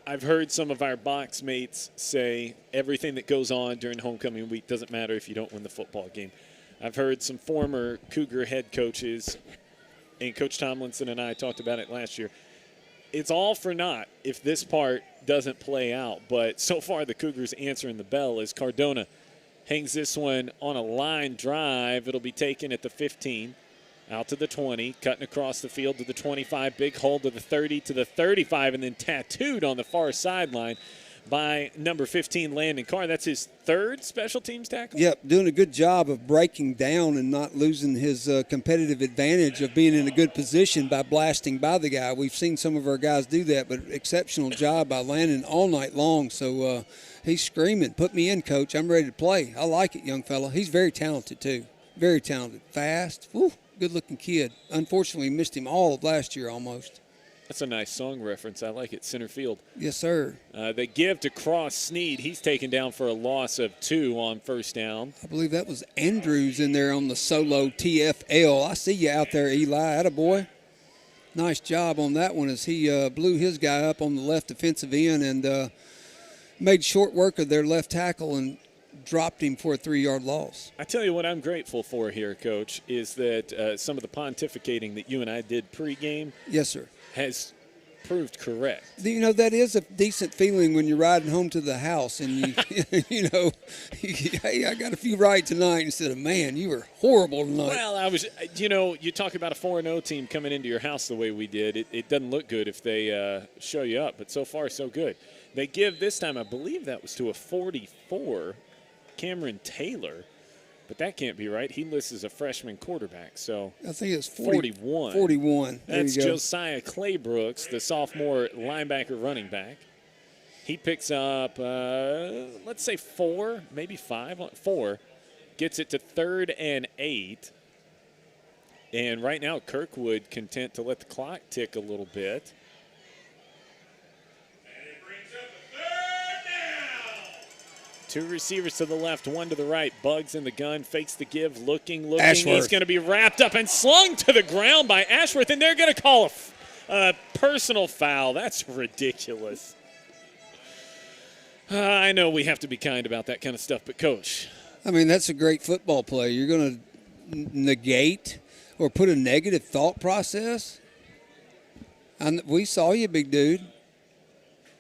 I've heard some of our box mates say everything that goes on during homecoming week doesn't matter if you don't win the football game. I've heard some former Cougar head coaches, and Coach Tomlinson and I talked about it last year. It's all for naught if this part doesn't play out. But so far the Cougars answering the bell as Cardona hangs this one on a line drive. It'll be taken at the 15. Out to the 20, cutting across the field to the 25, big hold to the 30, to the 35, and then tattooed on the far sideline by number 15, Landon Carr. That's his third special teams tackle? Yep, doing a good job of breaking down and not losing his competitive advantage of being in a good position by blasting by the guy. We've seen some of our guys do that, but exceptional job by Landon all night long. So he's screaming, put me in, coach. I'm ready to play. I like it, young fella. He's very talented, too. Very talented. Fast. Woo. Good-looking kid. Unfortunately, missed him all of last year almost. That's a nice song reference. I like it. Center field. Yes, sir. They give to Cross Sneed. He's taken down for a loss of 2 on first down. I believe that was Andrews in there on the solo TFL. I see you out there, Eli. Attaboy. Nice job on that one as he blew his guy up on the left defensive end and made short work of their left tackle and dropped him for a 3-yard loss. I tell you what I'm grateful for here, Coach, is that some of the pontificating that you and I did pregame yes, sir, has proved correct. You know, that is a decent feeling when you're riding home to the house and you know, hey, I got a few right tonight instead of, man, you were horrible tonight. Well, you talk about a 4-0 team coming into your house the way we did. It doesn't look good if they show you up, but so far so good. They give this time, I believe that was to a 44, Cameron Taylor, but that can't be right. He lists as a freshman quarterback, so I think it's 41. 41. That's Josiah Claybrooks, the sophomore linebacker running back. He picks up, let's say 4, maybe 5, 4. Gets it to 3rd and 8. And right now, Kirkwood content to let the clock tick a little bit. Two receivers to the left, one to the right. Bugs in the gun, fakes the give, looking. He's Ashworth. going to be wrapped up and slung to the ground by Ashworth, and they're going to call a personal foul. That's ridiculous. I know we have to be kind about that kind of stuff, but, Coach. I mean, that's a great football play. You're going to negate or put a negative thought process. And we saw you, big dude.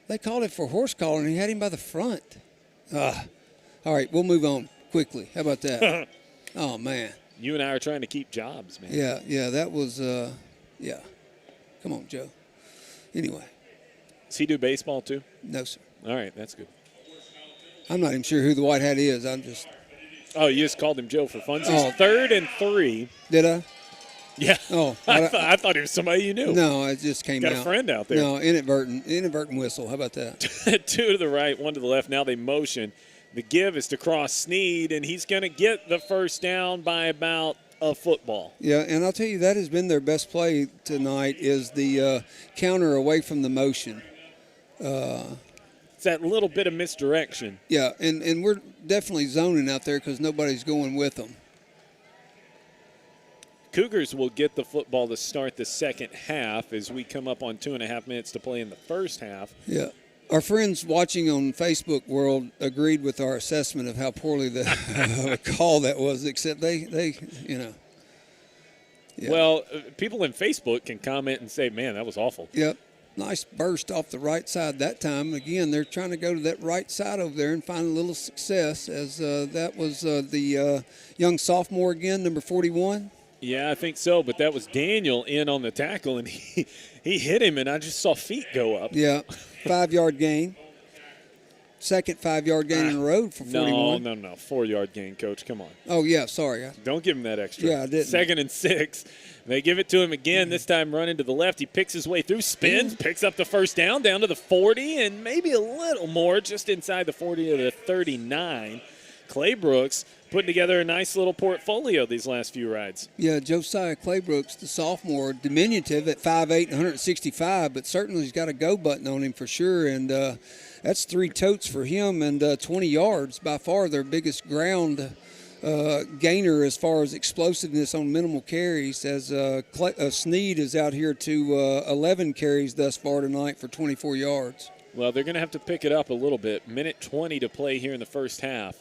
They called it for horse collar, and he had him by the front. All right, we'll move on quickly. How about that? Oh, man. You and I are trying to keep jobs, man. Yeah, that was, yeah. Come on, Joe. Anyway. Does he do baseball too? No, sir. All right, that's good. I'm not even sure who the white hat is. I'm just. Oh, you just called him Joe for funsies? Oh. 3rd and 3 Did I? Yeah. Oh, I thought he was somebody you knew. No, it just came Got out. a friend out there. No, inadvertent whistle. How about that? 2 to the right, 1 to the left. Now they motion. The give is to Cross Sneed, and he's going to get the first down by about a football. Yeah, and I'll tell you, that has been their best play tonight is the counter away from the motion. It's that little bit of misdirection. Yeah, and we're definitely zoning out there because nobody's going with them. Cougars will get the football to start the second half as we come up on 2.5 minutes to play in the first half. Yeah. Our friends watching on Facebook World agreed with our assessment of how poorly the call that was, except they you know. Yeah. Well, people in Facebook can comment and say, man, that was awful. Yep. Nice burst off the right side that time. Again, they're trying to go to that right side over there and find a little success as that was the young sophomore again, number 41. Yeah, I think so, but that was Daniel in on the tackle, and he hit him, and I just saw feet go up. Yeah, 5-yard gain. Second 5-yard gain in a row for 41. No, 4-yard gain, Coach. Come on. Oh, yeah, sorry. Don't give him that extra. Yeah, I didn't. 2nd and 6. They give it to him again, this time running to the left. He picks his way through, spins, picks up the first down to the 40, and maybe a little more just inside the 40 to the 39. Claybrooks putting together a nice little portfolio these last few rides. Yeah, Josiah Claybrooks, the sophomore, diminutive at 5'8", 165, but certainly he's got a go button on him for sure, and that's 3 totes for him and 20 yards. By far their biggest ground gainer as far as explosiveness on minimal carries, as Sneed is out here to 11 carries thus far tonight for 24 yards. Well, they're going to have to pick it up a little bit. Minute 20 to play here in the first half.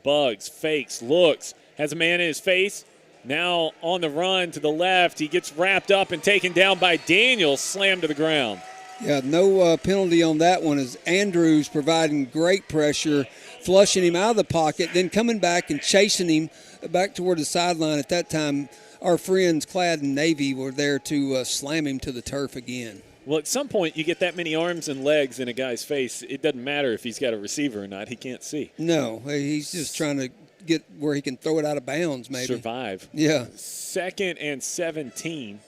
Bugs, fakes, looks, has a man in his face. Now on the run to the left. He gets wrapped up and taken down by Daniel, slammed to the ground. Yeah, no penalty on that one as Andrews providing great pressure, flushing him out of the pocket, then coming back and chasing him back toward the sideline. At that time, our friends clad in navy were there to slam him to the turf again. Well, at some point, you get that many arms and legs in a guy's face, it doesn't matter if he's got a receiver or not. He can't see. No, he's just trying to get where he can throw it out of bounds, maybe. Survive. Yeah. 2nd and 17.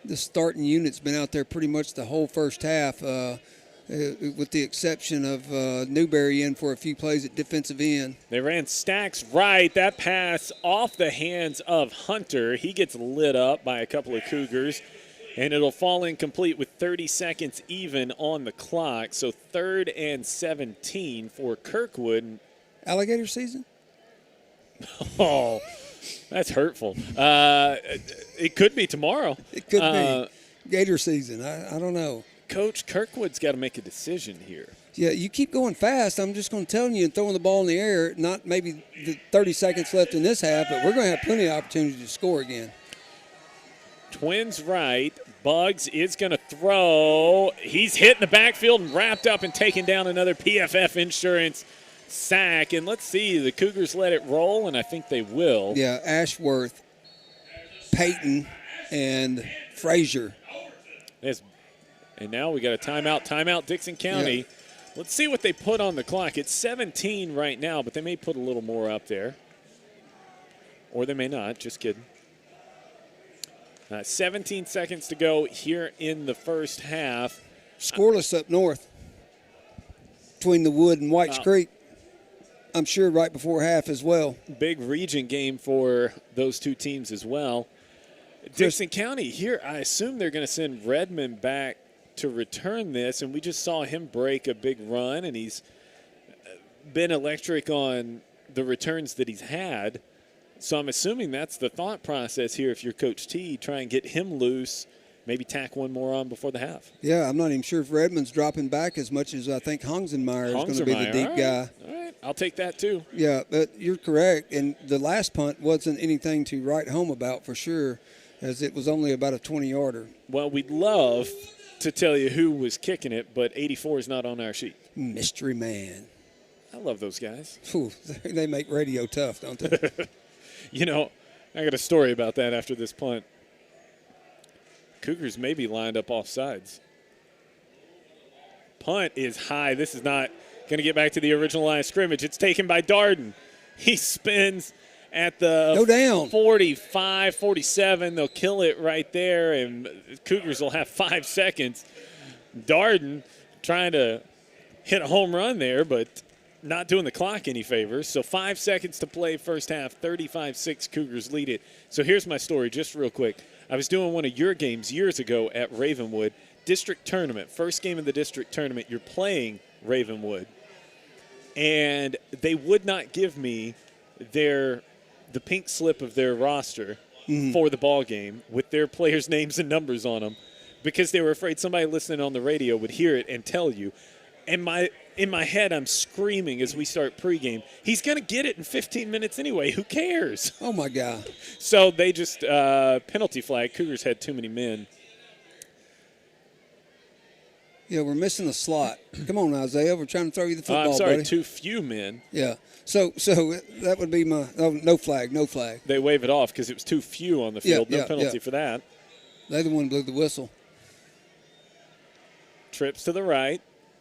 The starting unit's been out there pretty much the whole first half, with the exception of Newberry in for a few plays at defensive end. They ran Stacks right. That pass off the hands of Hunter. He gets lit up by a couple of Cougars. And it'll fall incomplete with 30 seconds even on the clock. So 3rd and 17 for Kirkwood. Alligator season? Oh, that's hurtful. It could be tomorrow. It could be. Gator season. I don't know. Coach, Kirkwood's got to make a decision here. Yeah, you keep going fast. I'm just going to tell you and throwing the ball in the air. Not maybe the 30 seconds left in this half, but we're going to have plenty of opportunity to score again. Twins right. Bugs is going to throw. He's hit in the backfield and wrapped up and taken down another PFF Insurance sack. And let's see, the Cougars let it roll, and I think they will. Yeah, Ashworth, Peyton, and Frazier. Yes. And now we got a timeout. Timeout, Dixon County. Yeah. Let's see what they put on the clock. It's 17 right now, but they may put a little more up there. Or they may not. Just kidding. 17 seconds to go here in the first half. Scoreless up north between the Wood and Whites Creek. I'm sure right before half as well. Big region game for those two teams as well. Dixon County here, I assume they're going to send Redmond back to return this, and we just saw him break a big run, and he's been electric on the returns that he's had. So I'm assuming that's the thought process here. If you're Coach T, try and get him loose, maybe tack one more on before the half. Yeah, I'm not even sure if Redmond's dropping back as much as I think Hongsenmeyer is going to be the deep guy. All right, I'll take that too. Yeah, but you're correct. And the last punt wasn't anything to write home about for sure, as it was only about a 20-yarder. Well, we'd love to tell you who was kicking it, but 84 is not on our sheet. Mystery man. I love those guys. Whew, they make radio tough, don't they? You know, I got a story about that after this punt. Cougars may be lined up off sides. Punt is high. This is not going to get back to the original line of scrimmage. It's taken by Darden. He spins at the Go down. 45, 47. They'll kill it right there, and Cougars will have 5 seconds. Darden trying to hit a home run there, but not doing the clock any favors. So 5 seconds to play first half, 35-6, Cougars lead it. So here's my story just real quick. I was doing one of your games years ago at Ravenwood, district tournament, first game of the district tournament. You're playing Ravenwood. And they would not give me the pink slip of their roster for the ball game with their players' names and numbers on them because they were afraid somebody listening on the radio would hear it and tell you. And in my head, I'm screaming as we start pregame, he's going to get it in 15 minutes anyway. Who cares? Oh, my God. So they just penalty flag. Cougars had too many men. Yeah, we're missing a slot. Come on, Isaiah. We're trying to throw you the football, I'm sorry, buddy. too few men. Yeah. So that would be my no flag. They wave it off because it was too few on the field. No penalty for that. They're the one who blew the whistle. Trips to the right.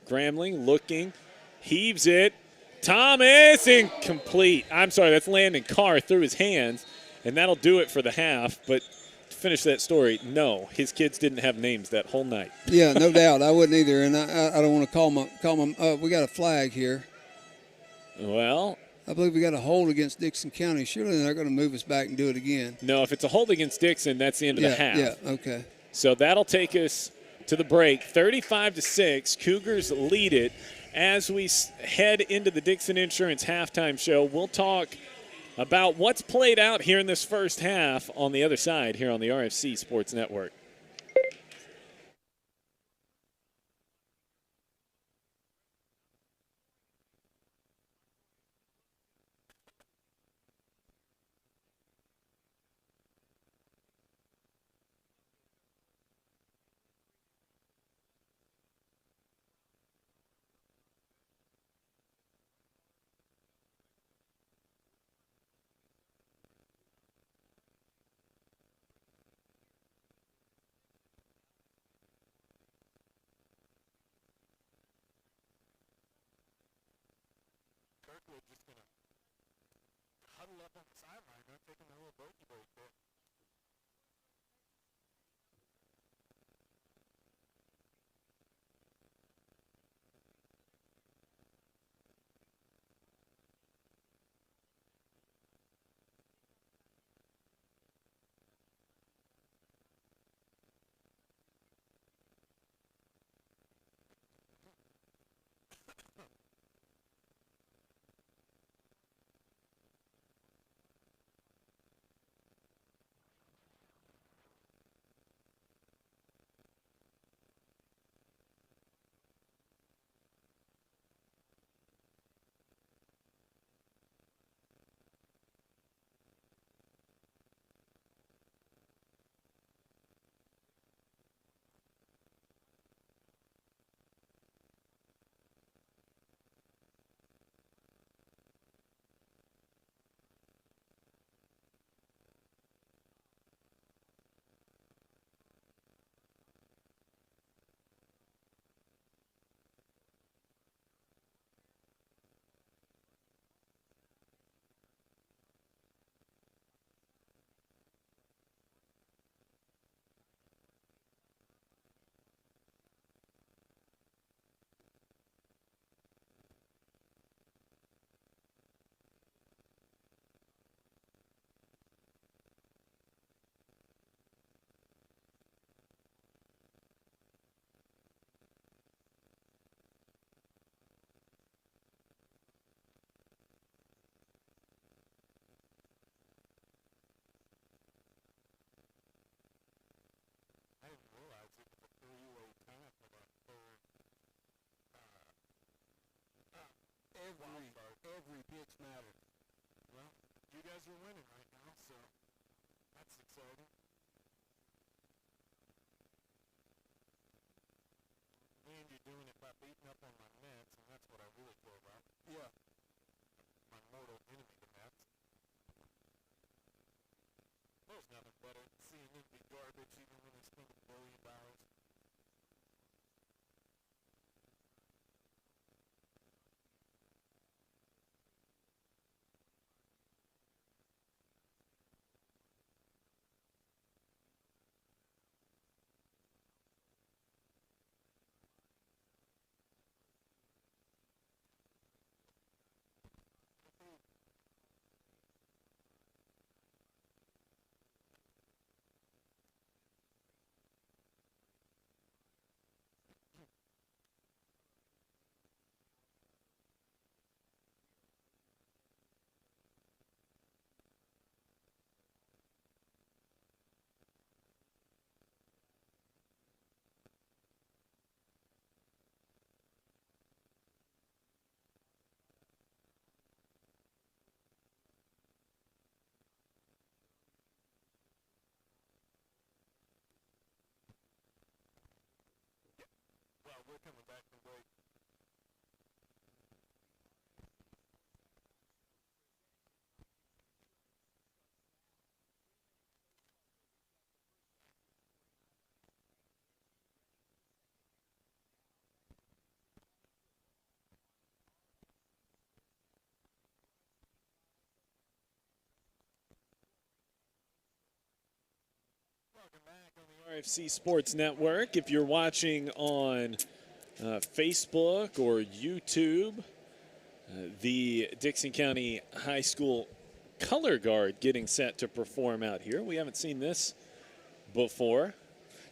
Gramling looking. Heaves it. Thomas incomplete. I'm sorry, that's Landon Carr through his hands, and that'll do it for the half. But to finish that story, no, his kids didn't have names that whole night. Yeah, no doubt. I wouldn't either, and I don't want to call them. We got a flag here. Well, I believe we got a hold against Dixon County. Surely they're going to move us back and do it again. no, if it's a hold against Dixon, that's the end of the half. Yeah, okay. So that'll take us to the break. 35-6, Cougars lead it. As we head into the Dixon Insurance halftime show, we'll talk about what's played out here in this first half on the other side here on the RFC Sports Network. Kirkwood just going to huddle up on the sideline, not taking a little bogey break there. are winning right now, so that's exciting. And you're doing it by beating up on my Mets, and that's what I really care about. Yeah. My mortal enemy, the Mets. There's nothing better than seeing them be garbage even when they spend $1 billion. Well, we're coming back from break. Welcome back on the RFC Sports Network. If you're watching on Facebook or YouTube, the Dickson County High School color guard getting set to perform out here. We haven't seen this before.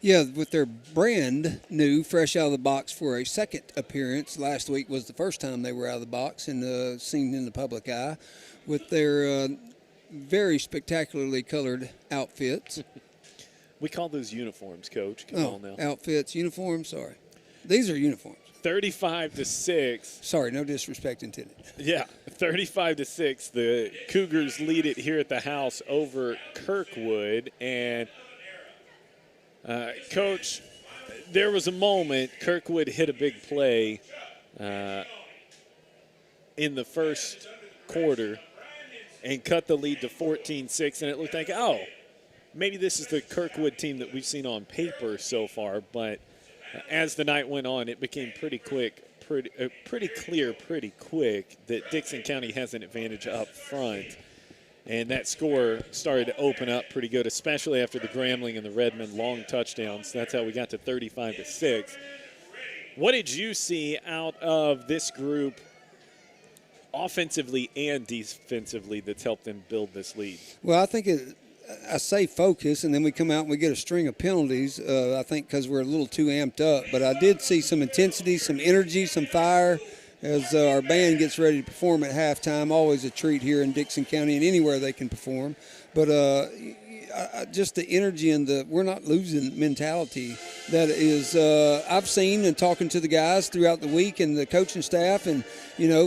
Yeah, with their brand new, fresh out of the box for a second appearance. Last week was the first time they were out of the box and seen in the public eye with their very spectacularly colored outfits. We call those uniforms, Coach. Come on now. Outfits, uniforms, sorry. These are uniforms. 35-6. Sorry, no disrespect intended. Yeah, 35-6. The Cougars lead it here at the house over Kirkwood. And, Coach, there was a moment Kirkwood hit a big play in the first quarter and cut the lead to 14-6. And it looked like, oh, maybe this is the Kirkwood team that we've seen on paper so far. But as the night went on, it became pretty clear pretty quick that Dickson County has an advantage up front. And that score started to open up pretty good, especially after the Grambling and the Redmond long touchdowns. That's how we got to 35-6. What did you see out of this group offensively and defensively that's helped them build this lead? Well, I think I say focus, and then we come out and we get a string of penalties, I think because we're a little too amped up. But I did see some intensity, some energy, some fire as our band gets ready to perform at halftime. Always a treat here in Dickson County and anywhere they can perform. But just the energy and the we're not losing mentality that is I've seen and talking to the guys throughout the week and the coaching staff, and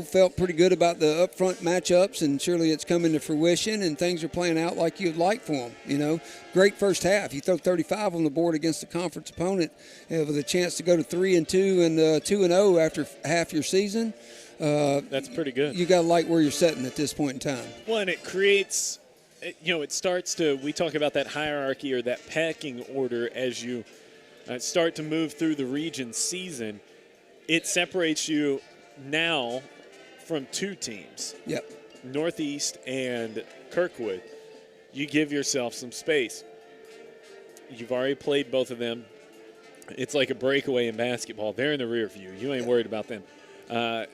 felt pretty good about the up front matchups, and surely it's coming to fruition and things are playing out like you'd like for them. Great first half. You throw 35 on the board against a conference opponent with a chance to go to 3-2 and 2-0 after half your season. That's pretty good. You got to like where you're sitting at this point in time. Well, and it creates it starts to, we talk about that hierarchy or that pecking order as you start to move through the region season. It separates you now from two teams. Yep. Northeast and Kirkwood. You give yourself some space. You've already played both of them. It's like a breakaway in basketball. They're in the rear view. You ain't worried about them.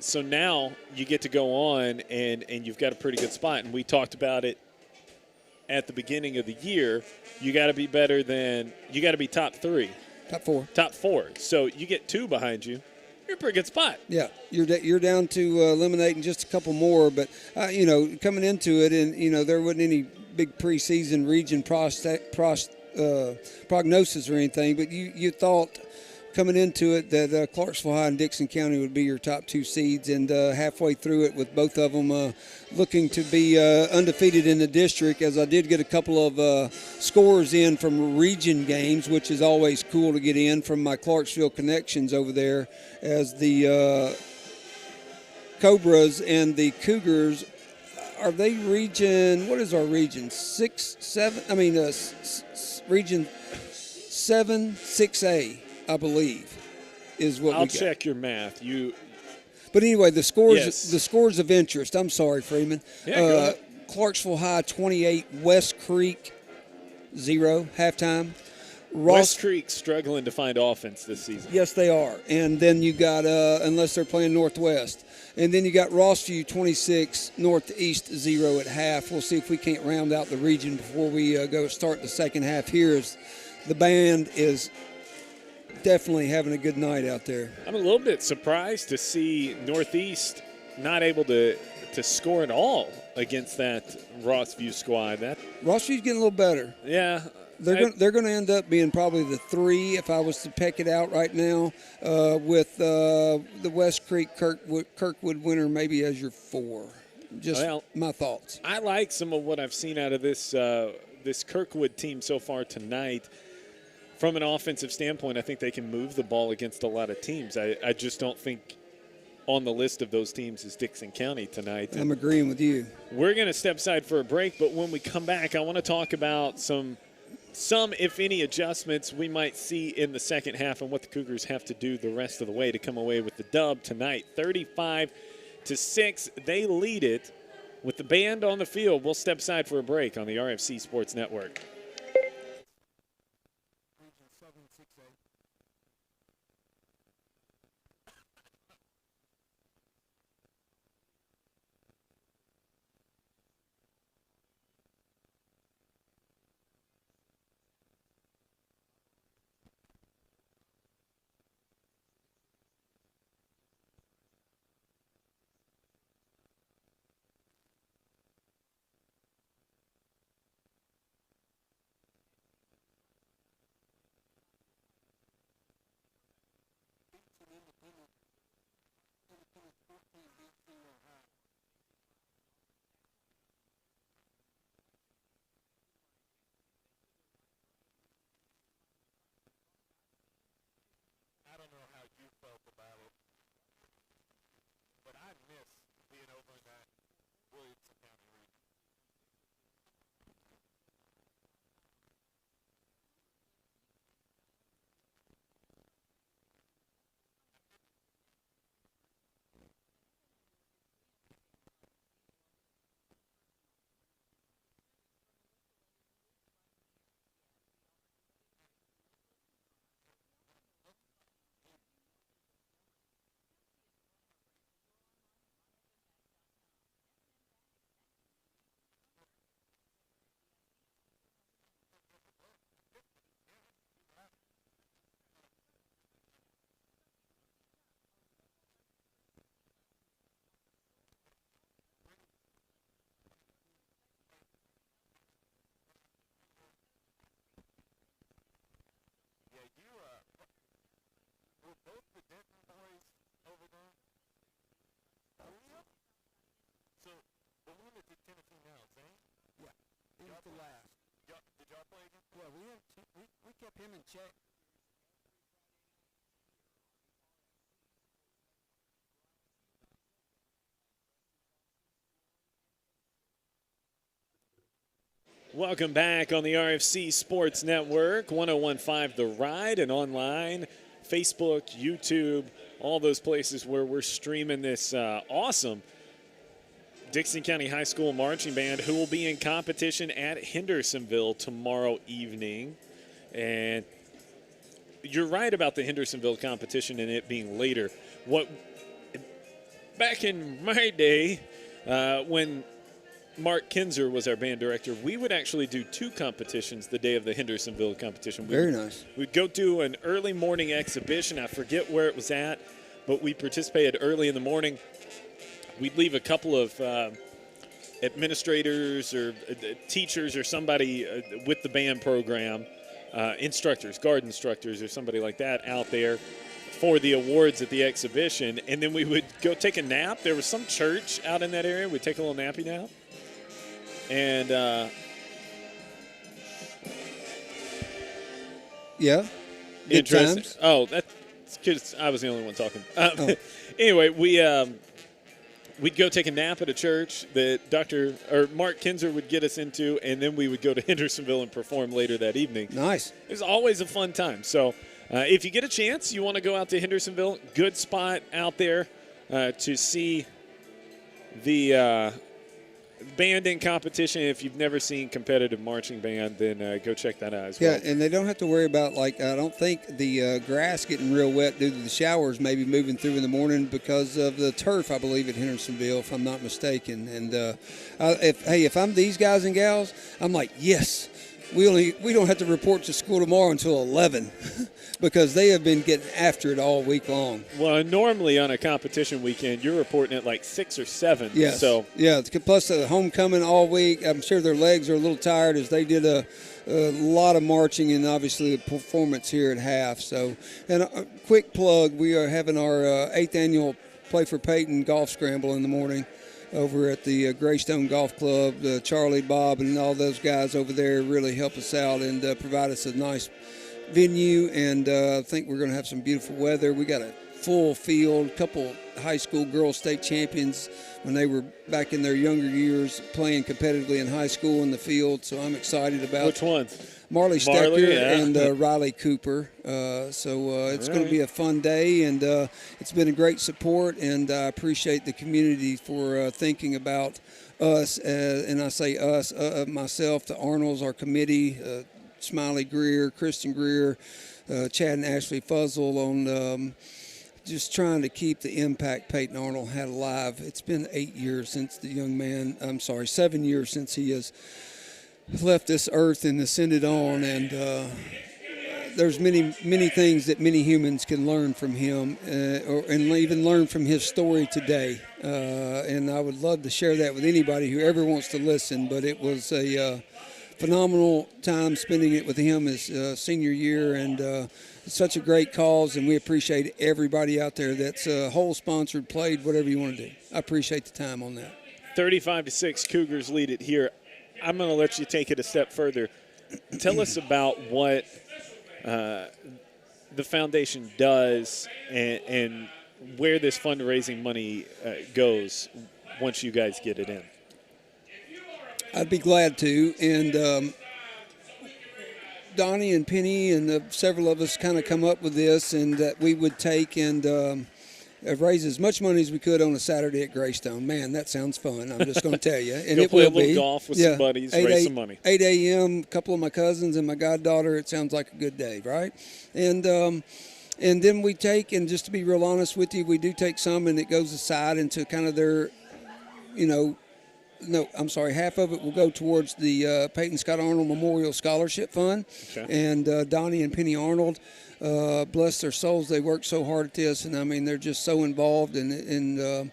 So now you get to go on, and you've got a pretty good spot. And we talked about it at the beginning of the year. You got to be better than – you got to be top three. Top four. So you get two behind you. You're in a pretty good spot. Yeah, you're down to eliminating just a couple more. But, coming into it, and, there wasn't any big preseason region prognosis or anything. But you thought coming into it that Clarksville High and Dixon County would be your top 2 seeds, and halfway through it with both of them looking to be undefeated in the district, as I did get a couple of scores in from region games, which is always cool to get in from my Clarksville connections over there, as the Cobras and the Cougars. Are they region, what is our region, 6, 7, I mean region 7, 6A, I believe, is what I'll we got. check your math. But anyway, the scores, Yes. the scores of interest. I'm sorry, Freeman. Yeah, go ahead. Clarksville High 28, West Creek 0 halftime. West Creek struggling to find offense this season. Yes, they are. And then you got, unless they're playing Northwest. And then you got Rossview 26, Northeast 0 at half. We'll see if we can't round out the region before we go start the second half here. As the band is definitely having a good night out there. I'm a little bit surprised to see Northeast not able to score at all against that Rossview squad. Rossview's getting a little better. Yeah. They're going to end up being probably the 3 if I was to peck it out right now, with the West Creek Kirkwood winner maybe as your 4. Just my thoughts. I like some of what I've seen out of this Kirkwood team so far tonight. From an offensive standpoint, I think they can move the ball against a lot of teams. I just don't think on the list of those teams is Dixon County tonight. I'm agreeing with you. We're going to step aside for a break, but when we come back, I want to talk about some, if any, adjustments we might see in the second half and what the Cougars have to do the rest of the way to come away with the dub tonight. 35-6, they lead it with the band on the field. We'll step aside for a break on the RFC Sports Network. I don't know how you felt about it, but I miss being over in that Williamson County region. Yeah, were both the Denton boys over there? Oh, yeah. So, the one that's at Tennessee now, Zane? Yeah, he was the last. Did y'all play against him? Well, we kept him in check. Welcome back on the RFC Sports Network, 101.5 The Ride, and online, Facebook, YouTube, all those places where we're streaming this awesome Dixon County High School Marching Band, who will be in competition at Hendersonville tomorrow evening. And you're right about the Hendersonville competition and it being later. Back in my day, when Mark Kinzer was our band director, we would actually do 2 competitions the day of the Hendersonville competition. Very nice. We'd go to an early morning exhibition. I forget where it was at, but we participated early in the morning. We'd leave a couple of administrators or teachers or somebody with the band program instructors, guard instructors, or somebody like that out there for the awards at the exhibition, and then we would go take a nap. There was some church out in that area. We'd take a little nappy nap. And Yeah. Good interesting. times. Oh, that's because I was the only one talking. Anyway, we'd go take a nap at a church that Mark Kinzer would get us into, and then we would go to Hendersonville and perform later that evening. Nice. It was always a fun time. So if you get a chance, you want to go out to Hendersonville, good spot out there to see the band in competition. If you've never seen competitive marching band, then go check that out as well. Yeah, and they don't have to worry about, I don't think the grass getting real wet due to the showers maybe moving through in the morning because of the turf, I believe, at Hendersonville, if I'm not mistaken. And if I'm these guys and gals, I'm like, yes, we don't have to report to school tomorrow until 11 because they have been getting after it all week long. Well, normally on a competition weekend, you're reporting at like 6 or 7. Yes. So yeah, plus the homecoming all week. I'm sure their legs are a little tired as they did a lot of marching and obviously the performance here at half. So, and a quick plug, we are having our 8th annual Play for Peyton golf scramble in the morning over at the Greystone Golf Club. Charlie, Bob, and all those guys over there really help us out and provide us a nice venue, and I think we're going to have some beautiful weather. We got a full field, couple high school girls state champions when they were back in their younger years playing competitively in high school in the field, so I'm excited about. which ones? Marley Stecker yeah. and Riley Cooper. So it's going to be a fun day, and it's been a great support, and I appreciate the community for thinking about us. And I say us, myself, the Arnolds, our committee, Smiley Greer, Kristen Greer, Chad and Ashley Fuzzle on just trying to keep the impact Peyton Arnold had alive. It's been 7 years since he has left this earth and ascended on, and there's many things that many humans can learn from him and even learn from his story today, and I would love to share that with anybody who ever wants to listen. But it was a phenomenal time spending it with him his senior year, and it's such a great cause, and we appreciate everybody out there that's whole sponsored, played, whatever you want to do. I appreciate the time on that. 35-6, Cougars lead it here. I'm going to let you take it a step further. Tell us about what the foundation does and where this fundraising money goes once you guys get it in. I'd be glad to. And Donnie and Penny and several of us kind of come up with this, and that we would take and raise as much money as we could on a Saturday at Greystone. Man, that sounds fun. I'm just going to tell you. And it play will a little be. golf with some buddies, raise some money. 8 a.m., a couple of my cousins and my goddaughter. It sounds like a good day, right? And then we take, and just to be real honest with you, we do take some, and it goes aside into kind of their, half of it will go towards the Peyton Scott Arnold Memorial Scholarship Fund. Okay. And Donnie and Penny Arnold, bless their souls, they work so hard at this, and I mean, they're just so involved, and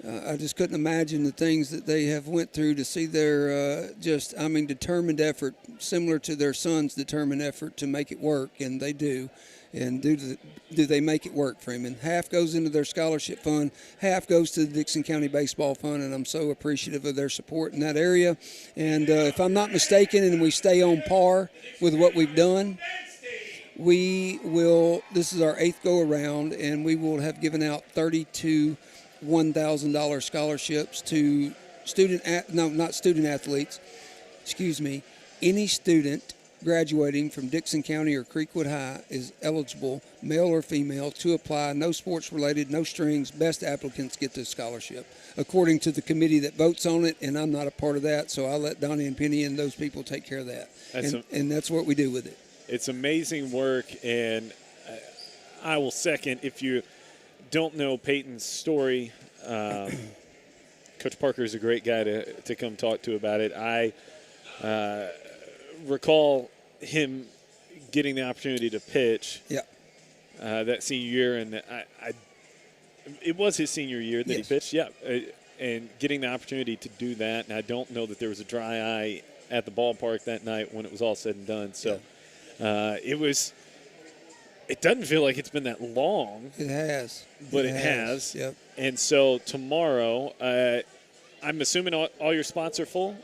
I just couldn't imagine the things that they have went through to see their determined effort, similar to their son's determined effort to make it work, and they do. And do they make it work for him? And half goes into their scholarship fund, half goes to the Dixon County Baseball Fund, and I'm so appreciative of their support in that area. And if I'm not mistaken, and we stay on par with what we've done, this is our 8th go-around, and we will have given out 32 $1,000 scholarships to any student graduating from Dixon County or Creekwood High is eligible, male or female, to apply. No sports related, no strings. Best applicants get the scholarship, according to the committee that votes on it, and I'm not a part of that, so I'll let Donnie and Penny and those people take care of that. And that's what we do with it. It's amazing work, and I will second. If you don't know Peyton's story, Coach Parker is a great guy to come talk to about it. I recall him getting the opportunity to pitch that senior year, and it was his senior year that he pitched, and getting the opportunity to do that, and I don't know that there was a dry eye at the ballpark that night when it was all said and done. So It doesn't feel like it's been that long, It has. but it has. Yep. And so tomorrow, I'm assuming all your spots are full?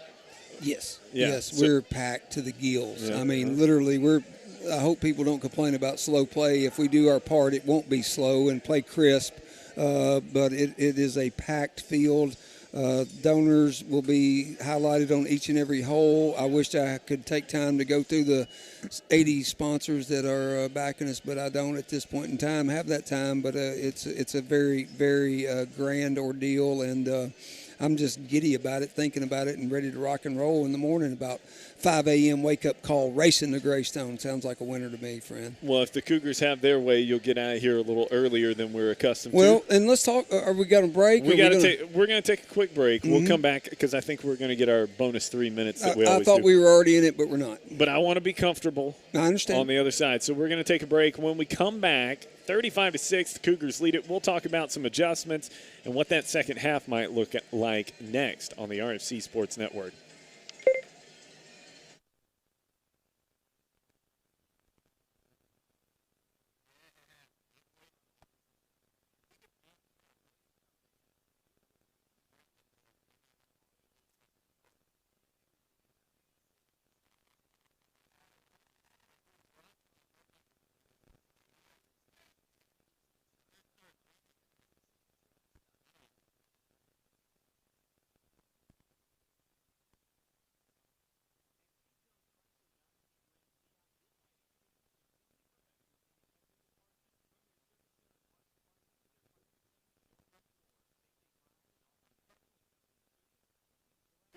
Yes. Yeah. Yes. So- We're packed to the gills. Yeah. I mean, literally, I hope people don't complain about slow play. If we do our part, it won't be slow and play crisp. But it is a packed field. Donors will be highlighted on each and every hole. I wish I could take time to go through the 80 sponsors that are backing us, but I don't at this point in time have that time. But it's a very, very grand ordeal, and I'm just giddy about it, thinking about it, and ready to rock and roll in the morning. About 5 a.m. wake-up call, racing to Greystone. Sounds like a winner to me, friend. Well, if the Cougars have their way, you'll get out of here a little earlier than we're accustomed Well, to. and let's talk. Are we got a break? We're going to take a quick break. We'll come back because I think we're going to get our bonus 3 minutes that we I always thought do. we were already in it, but we're not. But I want to be comfortable I understand. on the other side. So we're going to take a break. When we come back, 35-6, the Cougars lead it. We'll talk about some adjustments and what that second half might look like next on the RFC Sports Network.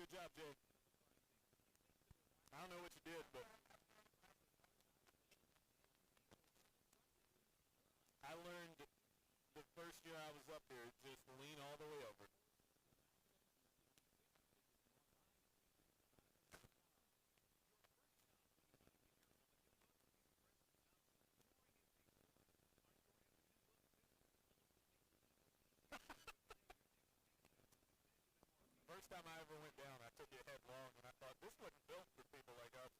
Good job, Jay. I don't know what you did, but I learned the first year I was up there, just lean all the way over. First time I ever went down, I took it headlong, and I thought, this wasn't built for people like us.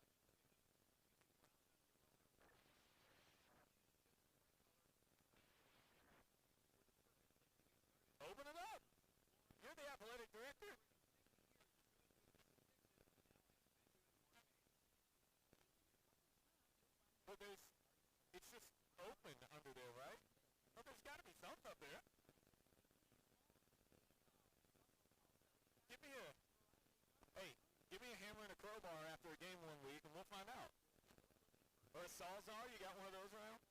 Open it up. You're the athletic director. But it's just open under there, right? Well, there's got to be something up there. Give me a hammer and a crowbar after a game 1 week, and we'll find out. Or a Sawzall, you got one of those around?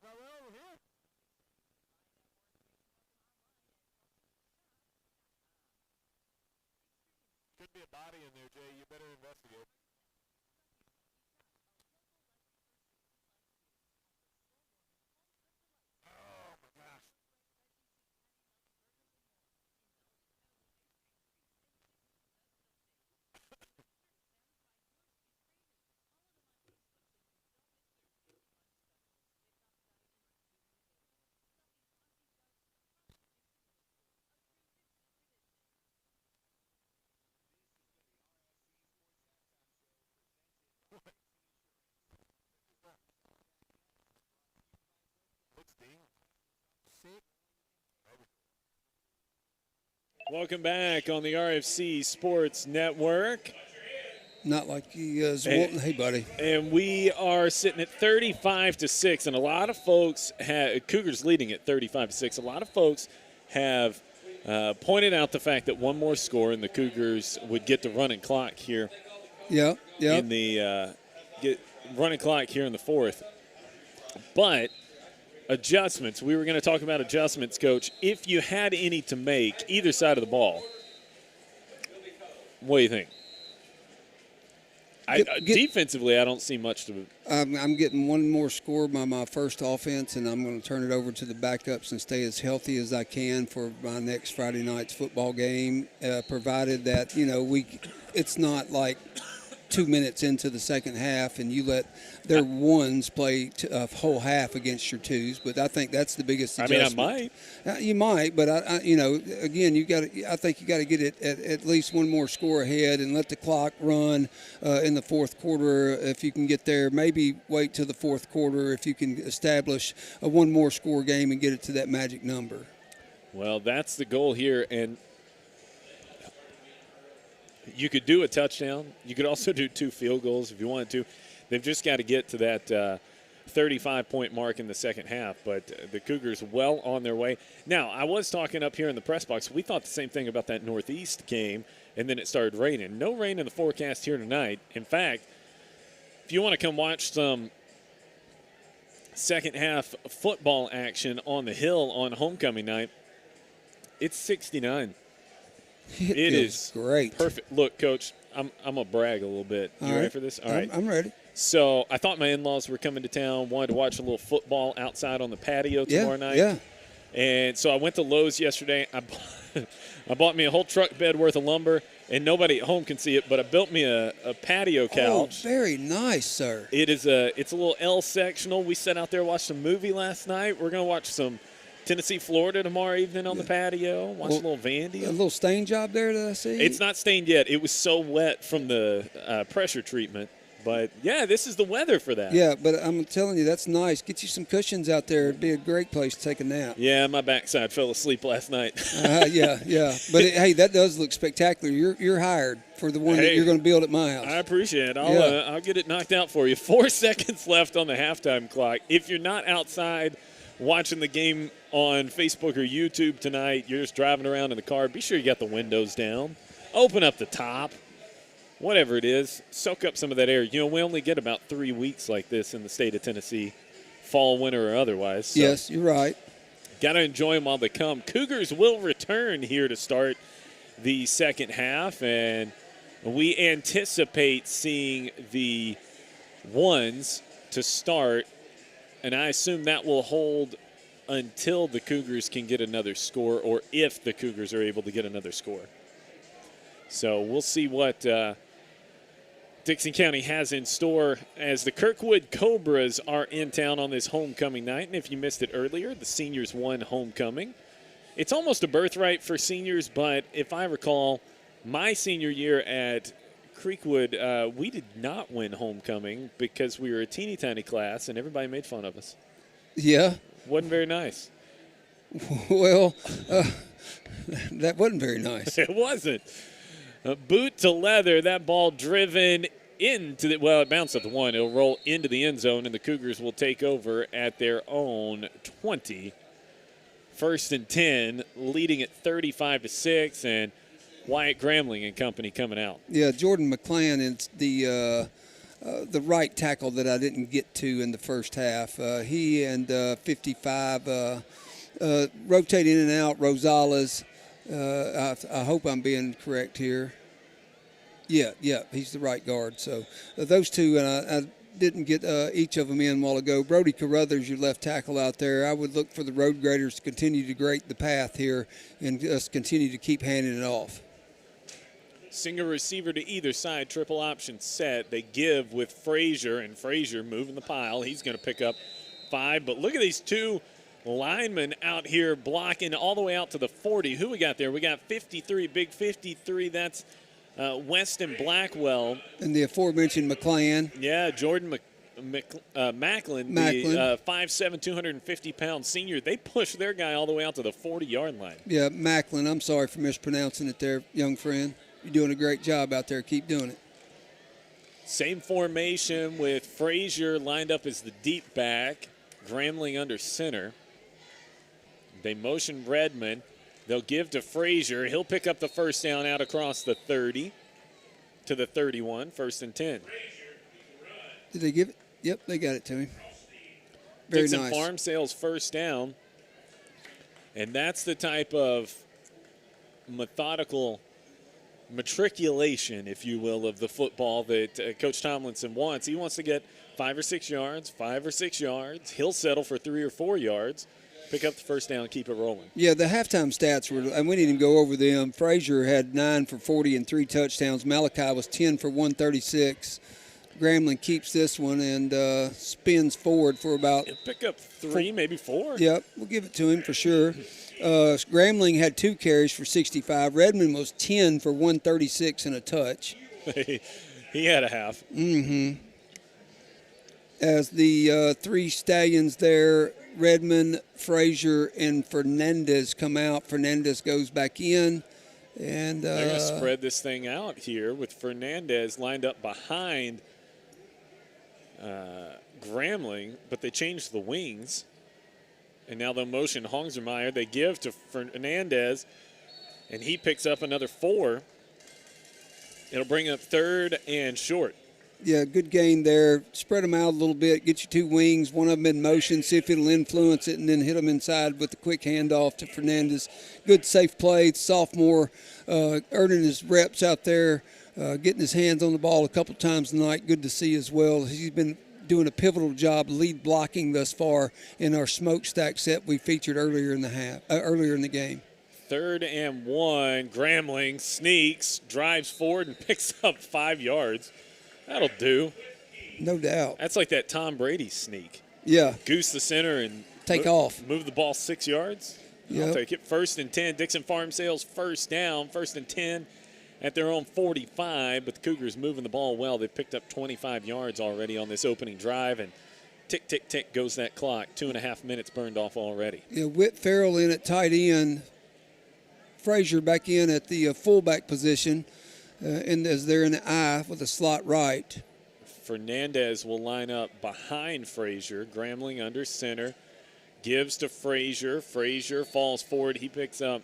Right over here. Could be a body in there, Jay. You better investigate. Oh, my gosh. Looks ding. Sick. Maybe. Welcome back on the RFC Sports Network. Not like he is wanting. Hey, buddy. And we are sitting at 35-6, and a lot of folks Cougars leading at 35-6. A lot of folks have pointed out the fact that one more score and the Cougars would get the running clock here. Yeah. In the get running clock here in the fourth. But adjustments. We were going to talk about adjustments, Coach. If you had any to make either side of the ball, what do you think? Defensively, I don't see much to. I'm getting one more score by my first offense, and I'm going to turn it over to the backups and stay as healthy as I can for my next Friday night's football game, provided that, it's not like 2 minutes into the second half and you let their ones play a whole half against your twos. But I think that's the biggest adjustment. I might. You might, but again, I think you got to get it at least one more score ahead and let the clock run in the fourth quarter if you can get there. Maybe wait till the fourth quarter if you can establish a one more score game and get it to that magic number. Well, that's the goal here, and you could do a touchdown. You could also do 2 field goals if you wanted to. They've just got to get to that 35-point mark in the second half, but the Cougars well on their way. Now, I was talking up here in the press box. We thought the same thing about that Northeast game, and then it started raining. No rain in the forecast here tonight. In fact, if you want to come watch some second half football action on the Hill on homecoming night, it's 69. It is great. Perfect. Look, Coach, I'm going to brag a little bit. You ready for this? All right. I'm ready. So I thought my in-laws were coming to town, wanted to watch a little football outside on the patio tomorrow night. Yeah. And so I went to Lowe's yesterday. I bought me a whole truck bed worth of lumber, and nobody at home can see it, but I built me a patio couch. Oh, very nice, sir. It's a little L sectional. We sat out there, watched some movie last night. We're going to watch some Tennessee, Florida tomorrow evening on the patio. Watch a little Vandy. A little stain job there that I see? It's not stained yet. It was so wet from the pressure treatment. But, yeah, this is the weather for that. Yeah, but I'm telling you, that's nice. Get you some cushions out there. It'd be a great place to take a nap. Yeah, my backside fell asleep last night. Yeah. But, hey, that does look spectacular. You're hired for the one that you're going to build at my house. I appreciate it. I'll get it knocked out for you. 4 seconds left on the halftime clock. If you're not outside watching the game on Facebook or YouTube tonight, you're just driving around in the car, be sure you got the windows down. Open up the top. Whatever it is, soak up some of that air. You know, we only get about 3 weeks like this in the state of Tennessee, fall, winter, or otherwise. So yes, you're right. got to enjoy them while they come. Cougars will return here to start the second half, and we anticipate seeing the ones to start, and I assume that will hold until the Cougars can get another score, or if the Cougars are able to get another score. So we'll see what Dickson County has in store as the Kirkwood Cobras are in town on this homecoming night. And if you missed it earlier, the seniors won homecoming. It's almost a birthright for seniors, but if I recall, my senior year at Creekwood, we did not win homecoming because we were a teeny tiny class and everybody made fun of us. Yeah. Wasn't very nice. Well, that wasn't very nice. It wasn't. Boot to leather, that ball driven into the, well, it bounced at the one. It'll roll into the end zone, and the Cougars will take over at their own 20. 1st and 10, leading at 35-6, and Wyatt Gramling and company coming out. Yeah, Jordan McClan is the right tackle that I didn't get to in the first half. He and 55 rotate in and out. Rosales. I hope I'm being correct here. Yeah, he's the right guard. So those two, and I didn't get each of them in a while ago. Brody Carruthers, your left tackle out there. I would look for the road graders to continue to grade the path here and just continue to keep handing it off. Single receiver to either side, triple option set. They give with Frazier, and Frazier moving the pile. He's going to pick up 5. But look at these two linemen out here blocking all the way out to the 40. Who we got there? We got 53, big 53. That's Weston Blackwell. And the aforementioned McClan. Yeah, Jordan Macklin, the 5'7", 250-pound senior. They push their guy all the way out to the 40-yard line. Yeah, Macklin. I'm sorry for mispronouncing it there, young friend. You're doing a great job out there. Keep doing it. Same formation with Frazier lined up as the deep back, Gramling under center. They motion Redmond. They'll give to Frazier. He'll pick up the first down out across the 30 to the 31, 1st and 10. Did they give it? Yep, they got it to him. Very Dixon nice. Farm Sales first down. And that's the type of methodical matriculation, if you will, of the football that Coach Tomlinson wants. He wants to get 5 or 6 yards, 5 or 6 yards. He'll settle for 3 or 4 yards. pick up the first down, keep it rolling. Yeah, the halftime stats were, and we didn't even go over them. Frazier had 9 for 40 and 3 touchdowns. Malachi was 10 for 136. Grambling keeps this one and spins forward for about. He'll pick up 3, maybe 4. Yep, we'll give it to him for sure. Grambling had 2 carries for 65. Redmond was 10 for 136 and a touch. He had a half. Mm-hmm. As the 3 Stallions there, Redmond, Frazier, and Fernandez come out. Fernandez goes back in. And they're going to spread this thing out here with Fernandez lined up behind Grambling, but they changed the wings. And now they'll motion Hongsermeyer. They give to Fernandez, and he picks up another 4. It'll bring up 3rd and short. Yeah, good gain there. Spread them out a little bit. Get your 2 wings, one of them in motion, see if it'll influence it, and then hit them inside with a quick handoff to Fernandez. Good, safe play. Sophomore earning his reps out there, getting his hands on the ball a couple times tonight. Good to see as well. He's been doing a pivotal job lead blocking thus far in our smokestack set we featured earlier in the game. 3rd and 1. Grambling sneaks, drives forward, and picks up 5 yards. That'll do. No doubt. That's like that Tom Brady sneak. Yeah. Goose the center and take off. Move the ball 6 yards. Yep. I'll take it. 1st and 10. Dixon Farm Sales first down. 1st and 10 at their own 45. But the Cougars moving the ball well. They've picked up 25 yards already on this opening drive. And tick, tick, tick goes that clock. 2.5 minutes burned off already. Yeah, Whit Farrell in at tight end. Frazier back in at the fullback position. And as they're in the I with a slot right. Fernandez will line up behind Frazier. Grambling under center. Gives to Frazier. Frazier falls forward. He picks up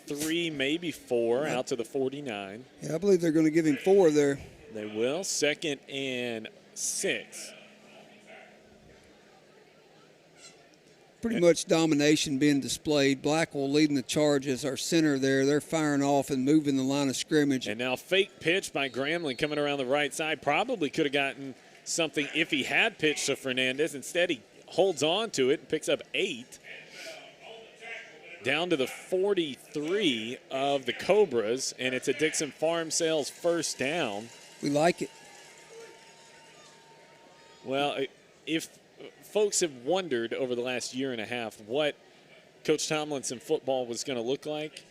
3, maybe 4, out to the 49. Yeah, I believe they're going to give him 4 there. They will. 2nd and 6. Pretty much domination being displayed. Blackwell leading the charge as our center there. They're firing off and moving the line of scrimmage. And now fake pitch by Grambling coming around the right side. Probably could have gotten something if he had pitched to Fernandez. Instead, he holds on to it and picks up 8. Down to the 43 of the Cobras, and it's a Dixon Farm Sales first down. We like it. Well, if folks have wondered over the last year and a half what Coach Tomlinson football was going to look like,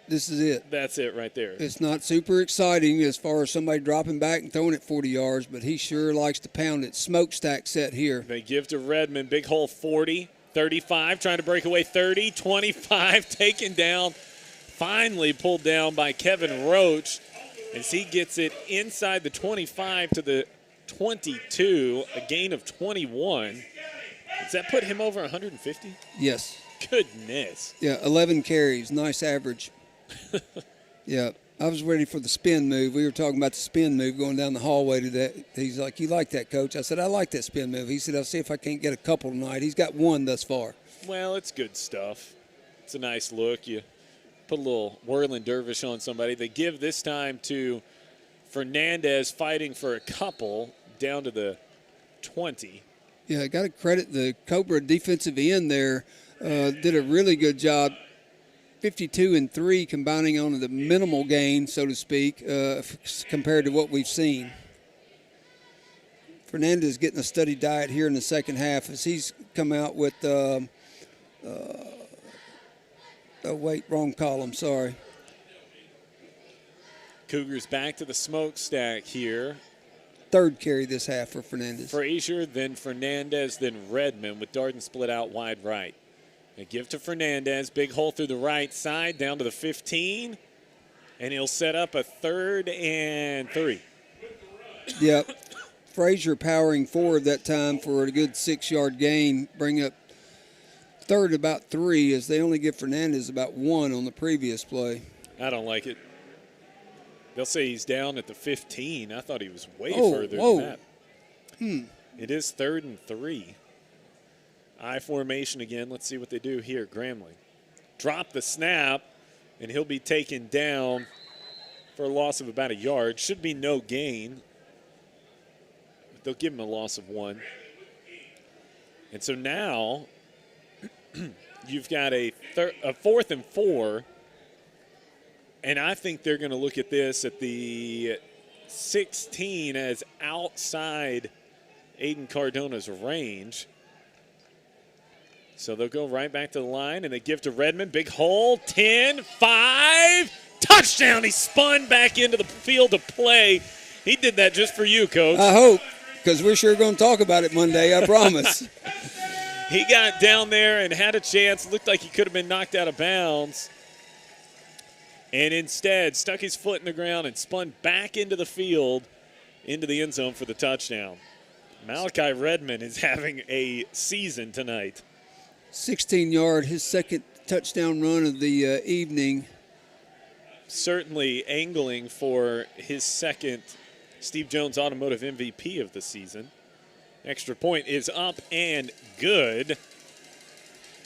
this is it. That's it right there. It's not super exciting as far as somebody dropping back and throwing it 40 yards, but he sure likes to pound it. Smokestack set here. They give to Redmond. Big hole 40, 35, trying to break away 30, 25, taken down. Finally pulled down by Kevin Roach as he gets it inside the 25 to the 22, a gain of 21. Does that put him over 150? Yes. Goodness. Yeah, 11 carries. Nice average. Yeah, I was ready for the spin move. We were talking about the spin move going down the hallway today. He's like, you like that, Coach? I said, I like that spin move. He said, I'll see if I can't get a couple tonight. He's got 1 thus far. Well, it's good stuff. It's a nice look. You put a little whirling dervish on somebody. They give this time to Fernandez fighting for a couple down to the 20. Yeah, I got to credit the Cobra defensive end there. Did a really good job. 52 and 3 combining on the minimal gain, so to speak, compared to what we've seen. Fernandez getting a steady diet here in the second half as he's come out with oh, wait, wrong column, sorry. Cougars back to the smokestack here. 3rd carry this half for Fernandez. Frazier, then Fernandez, then Redmond with Darden split out wide right. They give to Fernandez. Big hole through the right side down to the 15. And he'll set up a 3rd and 3. Yep. Frazier powering forward that time for a good 6-yard gain. Bring up 3rd about 3 as they only give Fernandez about 1 on the previous play. I don't like it. They'll say he's down at the 15. I thought he was way further than that. It is 3rd and 3. I formation again. Let's see what they do here. Grambling. Drop the snap, and he'll be taken down for a loss of about a yard. Should be no gain. But they'll give him a loss of 1. And so now you've got a 4th and 4, and I think they're going to look at this at the 16 as outside Aiden Cardona's range. So they'll go right back to the line, and they give to Redmond. Big hole, 10, 5, touchdown. He spun back into the field of play. He did that just for you, Coach. I hope, because we're sure going to talk about it Monday, I promise. He got down there and had a chance. Looked like he could have been knocked out of bounds. And instead stuck his foot in the ground and spun back into the field, into the end zone for the touchdown. Malachi Redmond is having a season tonight. 16-yard, his second touchdown run of the evening. Certainly angling for his second Steve Jones Automotive MVP of the season. Extra point is up and good.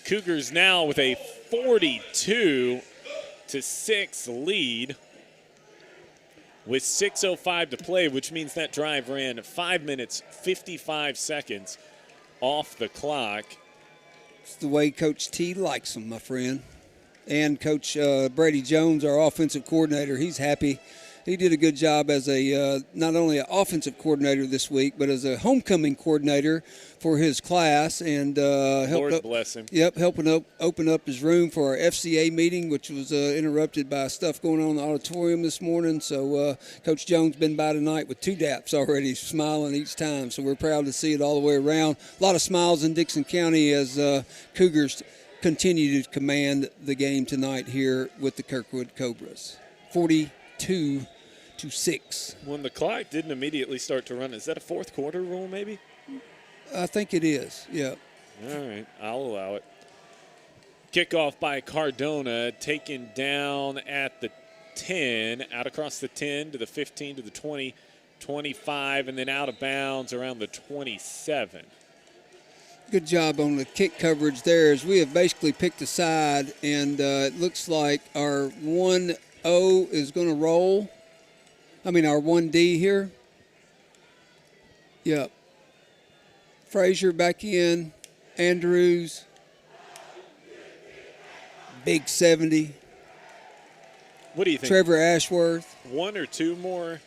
Cougars now with a 42-6 lead with 6:05 to play, which means that drive ran 5 minutes, 55 seconds off the clock. It's the way Coach T likes them, my friend. And Coach Brady Jones, our offensive coordinator, he's happy. He did a good job as a not only an offensive coordinator this week, but as a homecoming coordinator for his class, and Lord bless him. Yep, helping open up his room for our FCA meeting, which was interrupted by stuff going on in the auditorium this morning. So Coach Jones been by tonight with 2 daps already, smiling each time. So we're proud to see it all the way around. A lot of smiles in Dixon County as Cougars continue to command the game tonight here with the Kirkwood Cobras. 42-6. When the clock didn't immediately start to run, is that a fourth quarter rule maybe? I think it is, yeah. All right, I'll allow it. Kickoff by Cardona, taken down at the 10, out across the 10 to the 15 to the 20, 25, and then out of bounds around the 27. Good job on the kick coverage there, as we have basically picked a side, and it looks like our 1-0 is going to roll. Our 1D here. Yep. Frazier back in. Andrews. Big 70. What do you think? Trevor Ashworth. 1 or 2 more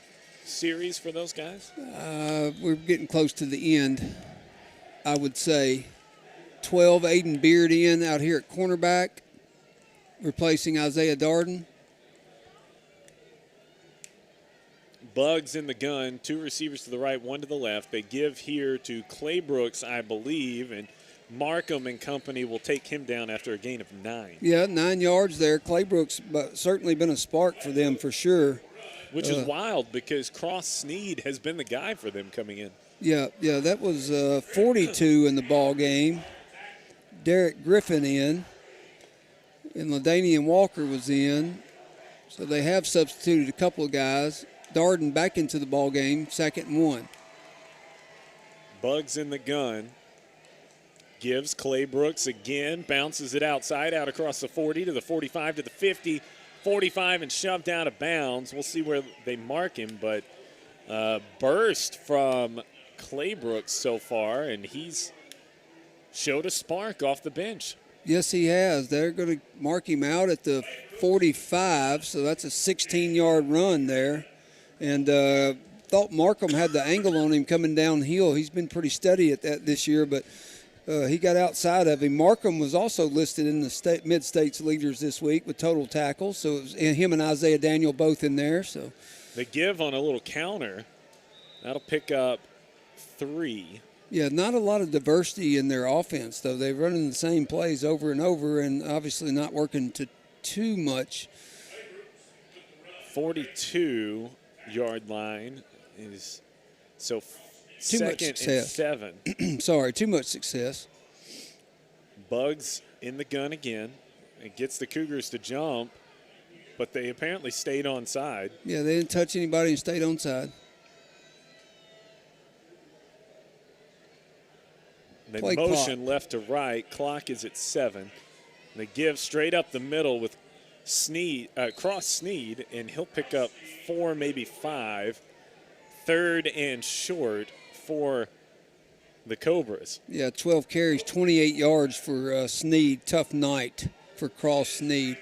series for those guys? We're getting close to the end, I would say. 12, Aiden Beard in out here at cornerback, replacing Isaiah Darden. Bugs in the gun, 2 receivers to the right, 1 to the left. They give here to Clay Brooks, I believe, and Markham and company will take him down after a gain of 9. Yeah, 9 yards there. Clay Brooks certainly been a spark for them for sure. Which is wild because Cross Sneed has been the guy for them coming in. Yeah, that was 42 in the ball game. Derek Griffin in, and LaDainian Walker was in. So they have substituted a couple of guys. Darden back into the ball game, 2nd and 1. Bugs in the gun. Gives Clay Brooks again, bounces it outside, out across the 40 to the 45 to the 50, 45 and shoved out of bounds. We'll see where they mark him, but burst from Clay Brooks so far, and he's showed a spark off the bench. Yes, he has. They're going to mark him out at the 45, so that's a 16-yard run there. And thought Markham had the angle on him coming downhill. He's been pretty steady at that this year, but he got outside of him. Markham was also listed in the mid-states leaders this week with total tackles, so it was him and Isaiah Daniel both in there. So they give on a little counter. That'll pick up 3. Yeah, not a lot of diversity in their offense, though. They're running the same plays over and over and obviously not working to too much. 42-yard line is so too much 2nd success. and 7. Sorry, too much success. Bugs in the gun again. It gets the Cougars to jump, but they apparently stayed onside. Yeah, they didn't touch anybody and stayed onside. They Play motion clock. left to right. Clock is at 7. They give straight up the middle with Sneed, Cross Sneed, and he'll pick up 4, maybe 5. 3rd and short for the Cobras. Yeah, 12 carries, 28 yards for Sneed. Tough night for Cross Sneed.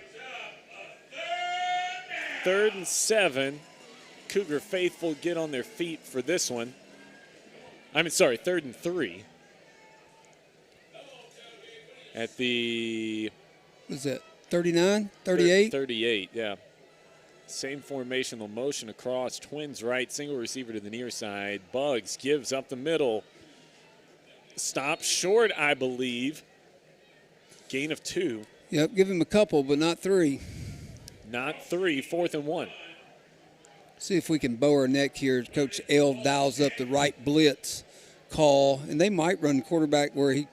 3rd and 7. Cougar faithful get on their feet for this one. 3rd and 3. At the... Was that 39, 38? 38, yeah. Same formation, the motion across. Twins right, single receiver to the near side. Bugs gives up the middle. Stop short, I believe. Gain of 2. Yep, give him a couple, but not 3. Not 3, 4th and 1. See if we can bow our neck here. Coach L dials up the right blitz call, and they might run quarterback where he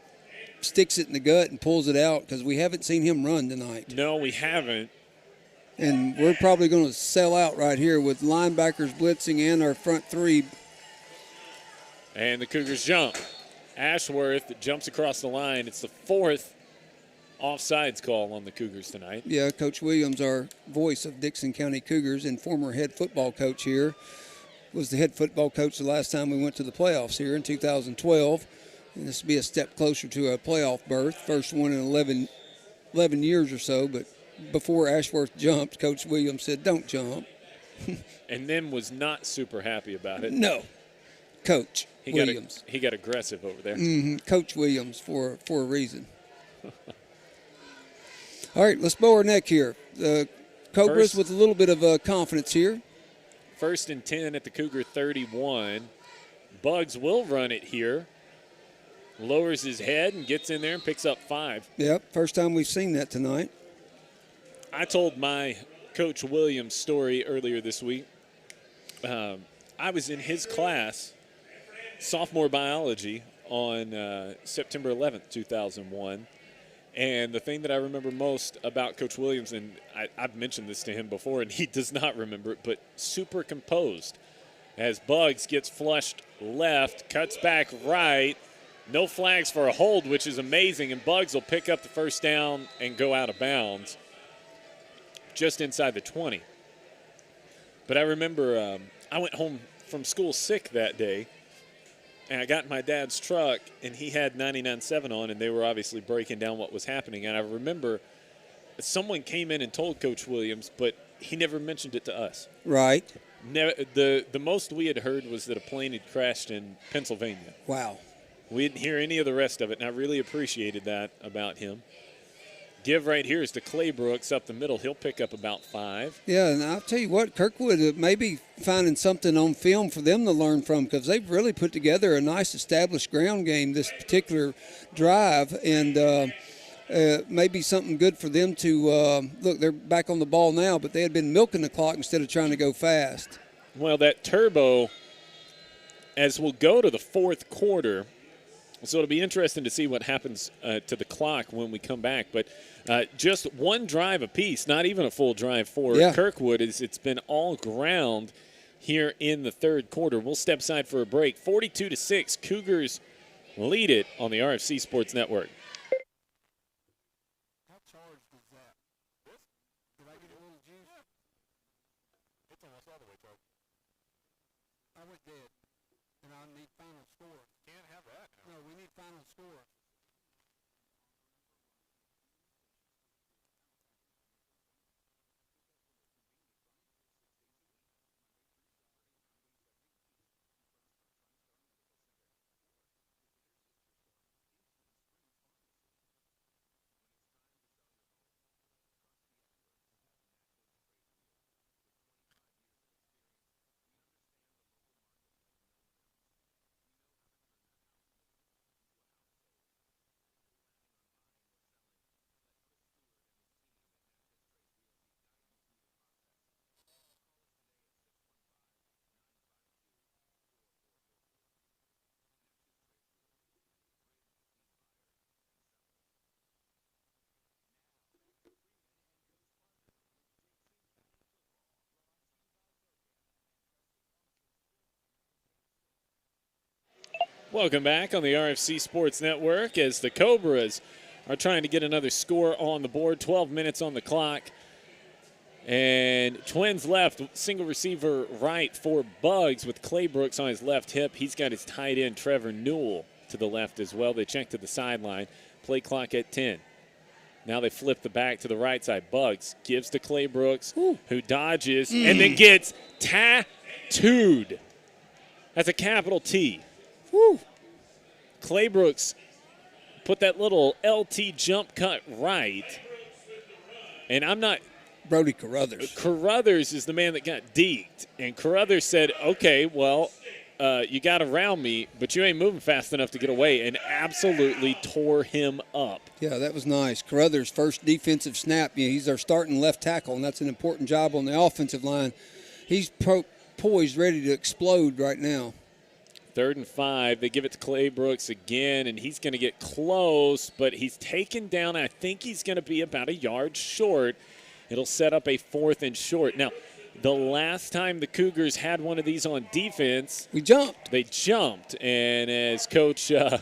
sticks it in the gut and pulls it out because we haven't seen him run tonight. No, we haven't. And we're probably going to sell out right here with linebackers blitzing and our front 3. And the Cougars jump. Ashworth jumps across the line. It's the 4th offsides call on the Cougars tonight. Yeah, Coach Williams, our voice of Dixon County Cougars and former head football coach here, was the head football coach the last time we went to the playoffs here in 2012. And this will be a step closer to a playoff berth, first one in 11 years or so. But before Ashworth jumped, Coach Williams said, "Don't jump." And then was not super happy about it. No, Coach Williams. He got aggressive over there. Coach Williams for a reason. All right, let's bow our neck here. The Cobras with a little bit of confidence here. 1st and 10 at the Cougar 31. Bugs will run it here. Lowers his head and gets in there and picks up 5. Yep, first time we've seen that tonight. I told my Coach Williams story earlier this week. I was in his class, sophomore biology, on September 11th, 2001. And the thing that I remember most about Coach Williams, and I've mentioned this to him before, and he does not remember it, but super composed. As Bugs gets flushed left, cuts back right, no flags for a hold, which is amazing, and Bugs will pick up the first down and go out of bounds just inside the 20. But I remember I went home from school sick that day, and I got in my dad's truck, and he had 99.7 on, and they were obviously breaking down what was happening. And I remember someone came in and told Coach Williams, but he never mentioned it to us. Right. The most we had heard was that a plane had crashed in Pennsylvania. Wow. We didn't hear any of the rest of it, and I really appreciated that about him. Give right here is to Claybrooks up the middle. He'll pick up about 5. Yeah, and I'll tell you what, Kirkwood may be finding something on film for them to learn from because they've really put together a nice established ground game this particular drive, and maybe something good for them to look, they're back on the ball now, but they had been milking the clock instead of trying to go fast. Well, that turbo, as we'll go to the 4th quarter, so it'll be interesting to see what happens to the clock when we come back. But just one drive apiece, not even a full drive for Kirkwood. It's been all ground here in the 3rd quarter. We'll step aside for a break. 42-6, Cougars lead it on the RFC Sports Network. How charged is that? This? Did I get a little juice? Yeah. It's almost all the way charged. I went dead, and I need final score. Can't have that now. No, we need final score. Welcome back on the RFC Sports Network as the Cobras are trying to get another score on the board. 12 minutes on the clock. And Twins left, single receiver right for Bugs with Claybrooks on his left hip. He's got his tight end, Trevor Newell, to the left as well. They check to the sideline. Play clock at 10. Now they flip the back to the right side. Bugs gives to Clay Brooks, who dodges and then gets tattooed. That's a capital T. Woo. Clay Brooks put that little LT jump cut right. And I'm not – Brody Carruthers. Carruthers is the man that got deked. And Carruthers said, okay, well, you got around me, but you ain't moving fast enough to get away, and absolutely tore him up. Yeah, that was nice. Carruthers' first defensive snap. Yeah, he's our starting left tackle, and that's an important job on the offensive line. He's poised, ready to explode right now. 3rd and 5. They give it to Clay Brooks again, and he's going to get close, but he's taken down. I think he's going to be about a yard short. It'll set up a 4th and short. Now, the last time the Cougars had one of these on defense, we jumped. They jumped, and as Coach, I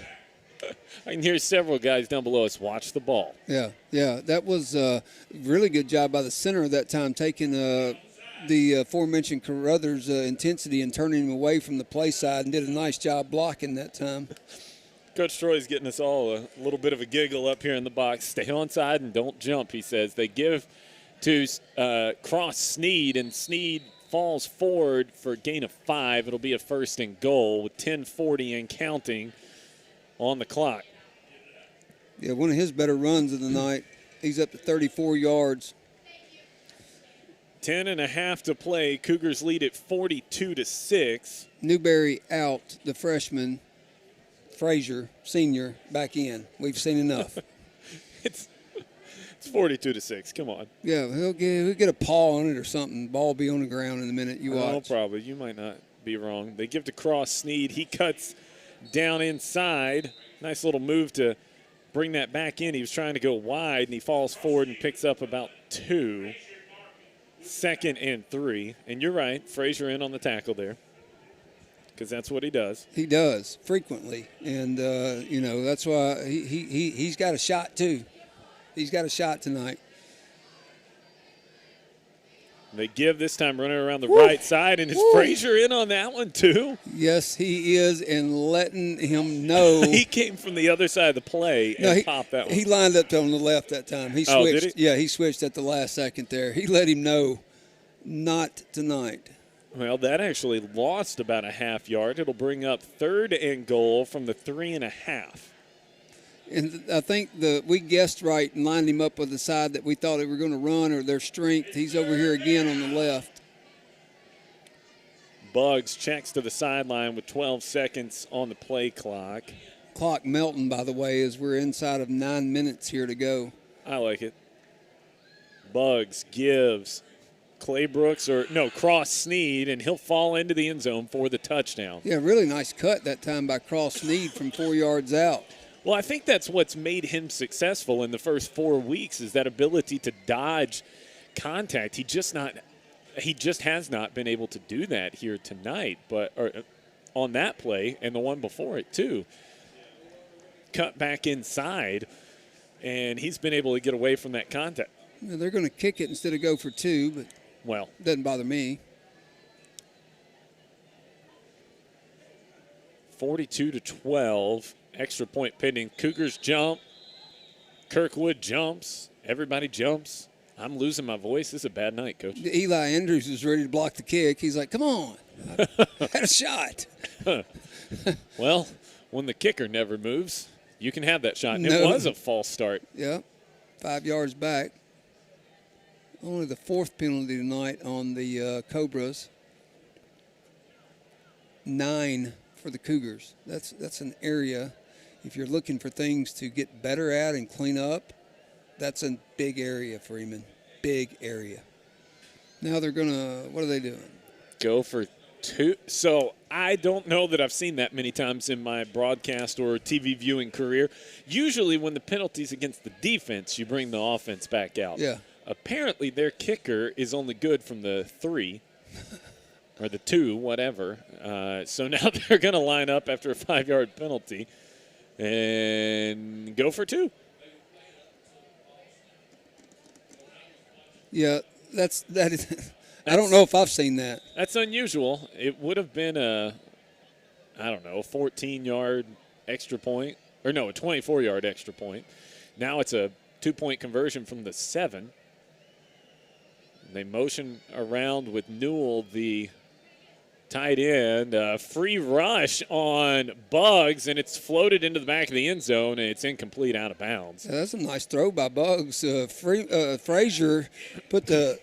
can hear several guys down below us, watch the ball. Yeah, that was a really good job by the center that time, taking the aforementioned Carruthers' intensity and turning him away from the play side, and did a nice job blocking that time. Coach Troy's getting us all a little bit of a giggle up here in the box. Stay on side and don't jump, he says. They give to cross Sneed, and Sneed falls forward for a gain of 5. It'll be a 1st and goal with 10:40 and counting on the clock. Yeah, one of his better runs of the night. He's up to 34 yards. 10.5 to play. Cougars lead at 42-6. Newberry out, the freshman. Frazier, senior, back in. We've seen enough. It's 42-6. Come on. Yeah, he'll get a paw on it or something. Ball will be on the ground in a minute. You watch. Oh, probably. You might not be wrong. They give to Cross Sneed. He cuts down inside. Nice little move to bring that back in. He was trying to go wide, and he falls forward and picks up about 2. 2nd and 3. And you're right, Frazier in on the tackle there, because that's what he does. He does frequently, and that's why he's got a shot too. He's got a shot tonight. They give this time running around the right side, and is Frazier in on that one too? Yes, he is, and letting him know. He came from the other side of the play and popped that one. He lined up on the left that time. He switched. Oh, did he? Yeah, he switched at the last second there. He let him know, not tonight. Well, that actually lost about a half yard. It'll bring up 3rd and goal from the 3.5. And I think we guessed right and lined him up with the side that we thought they were going to run or their strength. He's over here again on the left. Bugs checks to the sideline with 12 seconds on the play clock. Clock melting, by the way, as we're inside of 9 minutes here to go. I like it. Bugs gives Clay Brooks, Cross Sneed, and he'll fall into the end zone for the touchdown. Yeah, really nice cut that time by Cross Sneed from 4 yards out. Well, I think that's what's made him successful in the first 4 weeks, is that ability to dodge contact. He just has not been able to do that here tonight, or on that play and the one before it too. Cut back inside, and he's been able to get away from that contact. Yeah, they're going to kick it instead of go for 2, but it doesn't bother me. 42-12. Extra point pending. Cougars jump. Kirkwood jumps. Everybody jumps. I'm losing my voice. This is a bad night, Coach. Eli Andrews is ready to block the kick. He's like, come on. I had a shot. Well, when the kicker never moves, you can have that shot. And No. It was a false start. Yeah, 5 yards back. Only the 4th penalty tonight on the Cobras. 9 for the Cougars. That's an area, if you're looking for things to get better at and clean up, that's a big area, Freeman. Big area. Now they're going to, what are they doing? Go for 2. So I don't know that I've seen that many times in my broadcast or TV viewing career. Usually when the penalty's against the defense, you bring the offense back out. Yeah. Apparently their kicker is only good from the 3 or the 2, whatever. So now they're going to line up after a 5-yard penalty and go for 2. Yeah, that is. I don't know if I've seen that. That's unusual. It would have been a 14-yard extra point, or no, a 24-yard extra point. Now it's a 2-point conversion from the 7. They motion around with Newell, the tight end. Free rush on Buggs, and it's floated into the back of the end zone, and it's incomplete, out of bounds. Yeah, that's a nice throw by Buggs. Frazier put the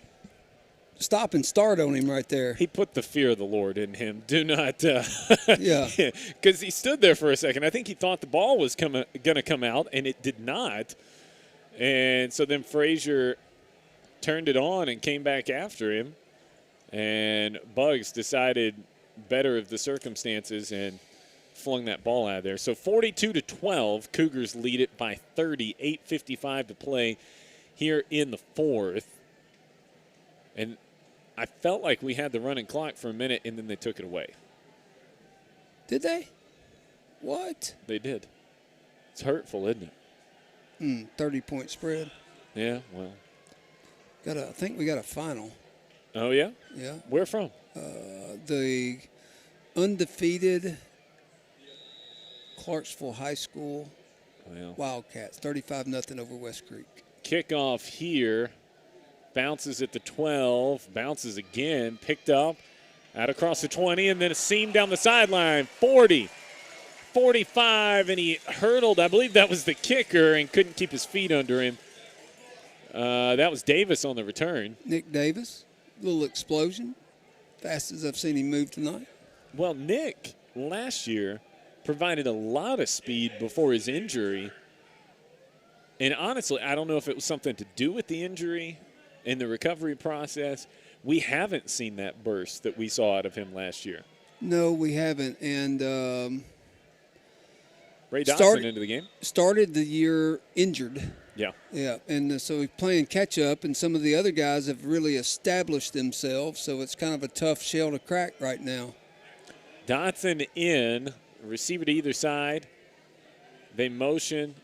stop and start on him right there. He put the fear of the Lord in him. Do not. Yeah. Because he stood there for a second. I think he thought the ball was going to come out, and it did not. And so then Frazier turned it on and came back after him. And Buggs decided better of the circumstances and flung that ball out of there. So 42-12, Cougars lead it by 30, 8:55 to play here in the fourth. And I felt like we had the running clock for a minute, and then they took it away. Did they? What? They did. It's hurtful, isn't it? 30-point spread. Yeah, well. I think we got a final. Oh, yeah? Yeah. Where from? The undefeated Clarksville High School Wildcats, 35-0 over West Creek. Kickoff here. Bounces at the 12. Bounces again. Picked up. Out across the 20. And then a seam down the sideline. 40. 45. And he hurdled. I believe that was the kicker and couldn't keep his feet under him. That was Davis on the return. Nick Davis. Little explosion. Fastest I've seen him move tonight. Well, Nick last year provided a lot of speed before his injury. And honestly, I don't know if it was something to do with the injury in the recovery process. We haven't seen that burst that we saw out of him last year. No, we haven't. And Ray Dodson into the game. Started the year injured. Yeah. Yeah, and so he's playing catch-up, and some of the other guys have really established themselves, so it's kind of a tough shell to crack right now. Dodson in, receiver to either side. They motion,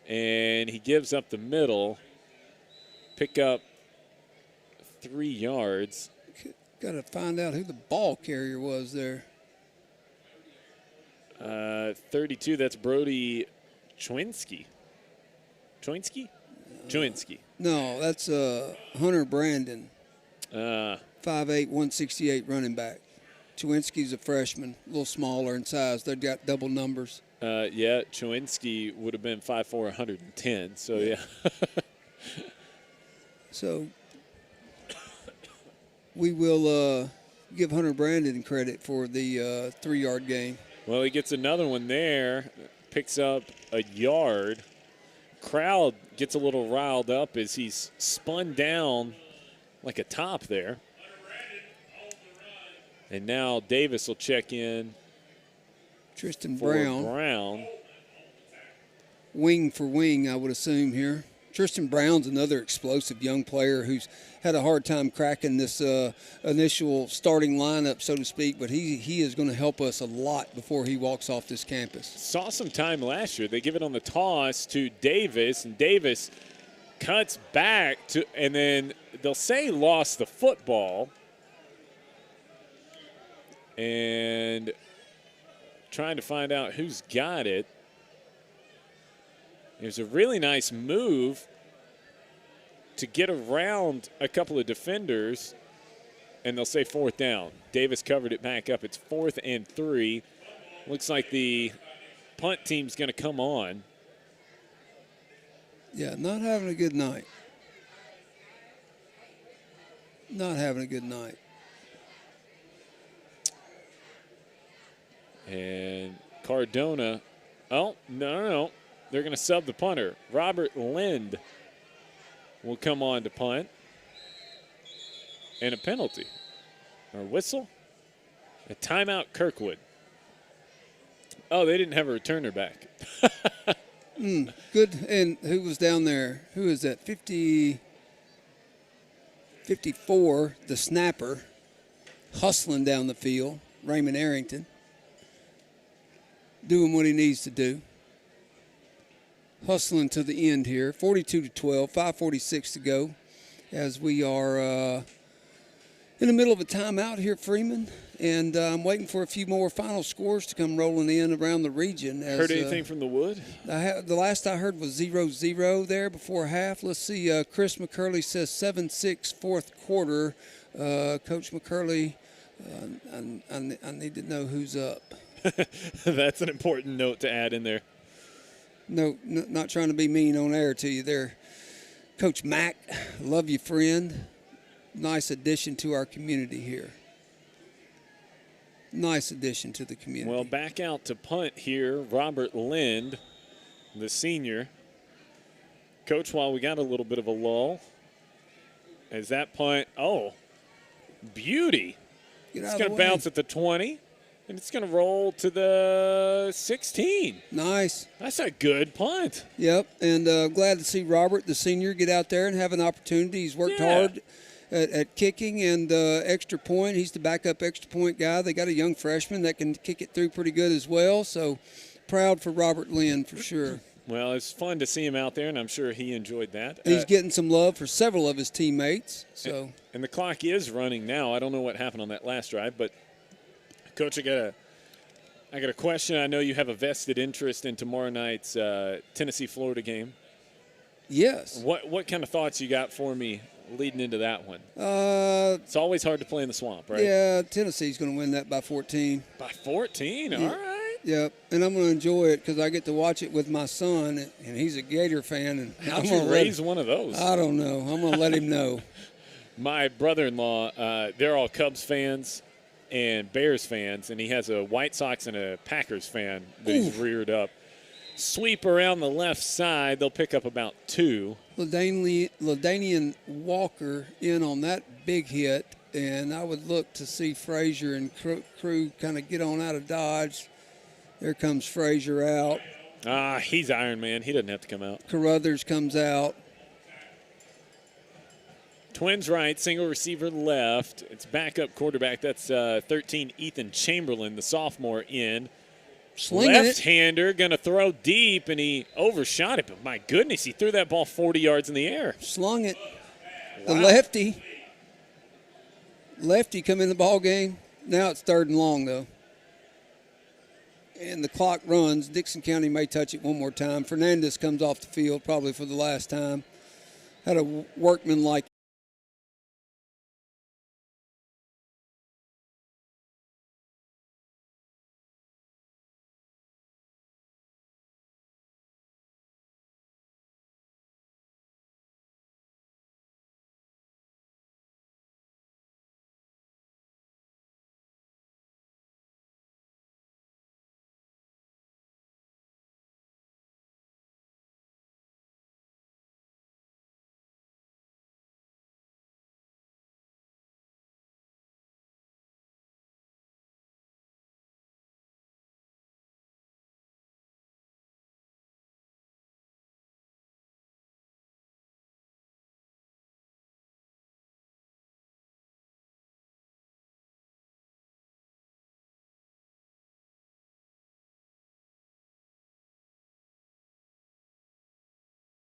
and he gives up the middle. Pick up 3 yards. Got to find out who the ball carrier was there. 32, that's Brody Chwinski. Chwinski. No, that's Hunter Brandon. 5'8", 168 running back. Chwinski's a freshman, a little smaller in size. They've got double numbers. Yeah, Chwinski would have been 5'4", 110. So, yeah. So we will give Hunter Brandon credit for the 3-yard gain. Well, he gets another one there, picks up a yard. Crowd gets a little riled up as he's spun down like a top there. And now Davis will check in. Tristan for Brown. Wing for wing, I would assume here. Tristan Brown's another explosive young player who's had a hard time cracking this initial starting lineup, so to speak, but he is going to help us a lot before he walks off this campus. Saw some time last year. They give it on the toss to Davis, and Davis cuts back to, and then they'll say lost the football. And trying to find out who's got it. It was a really nice move to get around a couple of defenders, and they'll say 4th down. Davis covered it back up. It's 4th and 3. Looks like the punt team's going to come on. Yeah, not having a good night. Not having a good night. And Cardona, oh, no. They're going to sub the punter. Robert Lind will come on to punt. And a penalty. Or a whistle. A timeout, Kirkwood. Oh, they didn't have a returner back. Good. And who was down there? Who is that? 54, the snapper, hustling down the field. Raymond Arrington. Doing what he needs to do. Hustling to the end here. 42-12, 5:46 to go as we are in the middle of a timeout here, Freeman, and I'm waiting for a few more final scores to come rolling in around the region. Heard anything from the Wood? The last I heard was 0-0 there before half. Let's see. Chris McCurley says 7-6 fourth quarter. Coach McCurley, I need to know who's up. That's an important note to add in there. No, not trying to be mean on air to you there. Coach Mack, love you, friend. Nice addition to our community here. Nice addition to the community. Well, back out to punt here, Robert Lind, the senior. Coach, while we got a little bit of a lull, as that punt, beauty. It's going to bounce at the 20, and it's going to roll to the 16. Nice. That's a good punt. Yep, and glad to see Robert, the senior, get out there and have an opportunity. He's worked hard at kicking and extra point. He's the backup extra point guy. They got a young freshman that can kick it through pretty good as well. So proud for Robert Lynn for sure. Well, it's fun to see him out there, and I'm sure he enjoyed that. He's getting some love for several of his teammates. So and the clock is running now. I don't know what happened on that last drive, but Coach, I got a question. I know you have a vested interest in tomorrow night's Tennessee-Florida game. Yes. What kind of thoughts you got for me leading into that one? It's always hard to play in the swamp, right? Yeah, Tennessee's going to win that by 14. By 14? All right. Yep, and I'm going to enjoy it because I get to watch it with my son, and he's a Gator fan. And how'd you raise one of those? I don't know. I'm going to let him know. My brother-in-law, they're all Cubs fans and Bears fans, and he has a White Sox and a Packers fan that he's reared up. Sweep around the left side, they'll pick up about 2. LaDainian Walker in on that big hit, and I would look to see Frazier and crew kind of get on out of Dodge. There comes Frazier out. He's Iron Man. He doesn't have to come out. Carruthers comes out. Twins right, single receiver left. It's backup quarterback. That's 13, Ethan Chamberlain, the sophomore in. Left-hander going to throw deep, and he overshot it. But, my goodness, he threw that ball 40 yards in the air. Slung it. Wow. The lefty come in the ball game. Now it's 3rd and long, though. And the clock runs. Dixon County may touch it one more time. Fernandez comes off the field probably for the last time. Had a workmanlike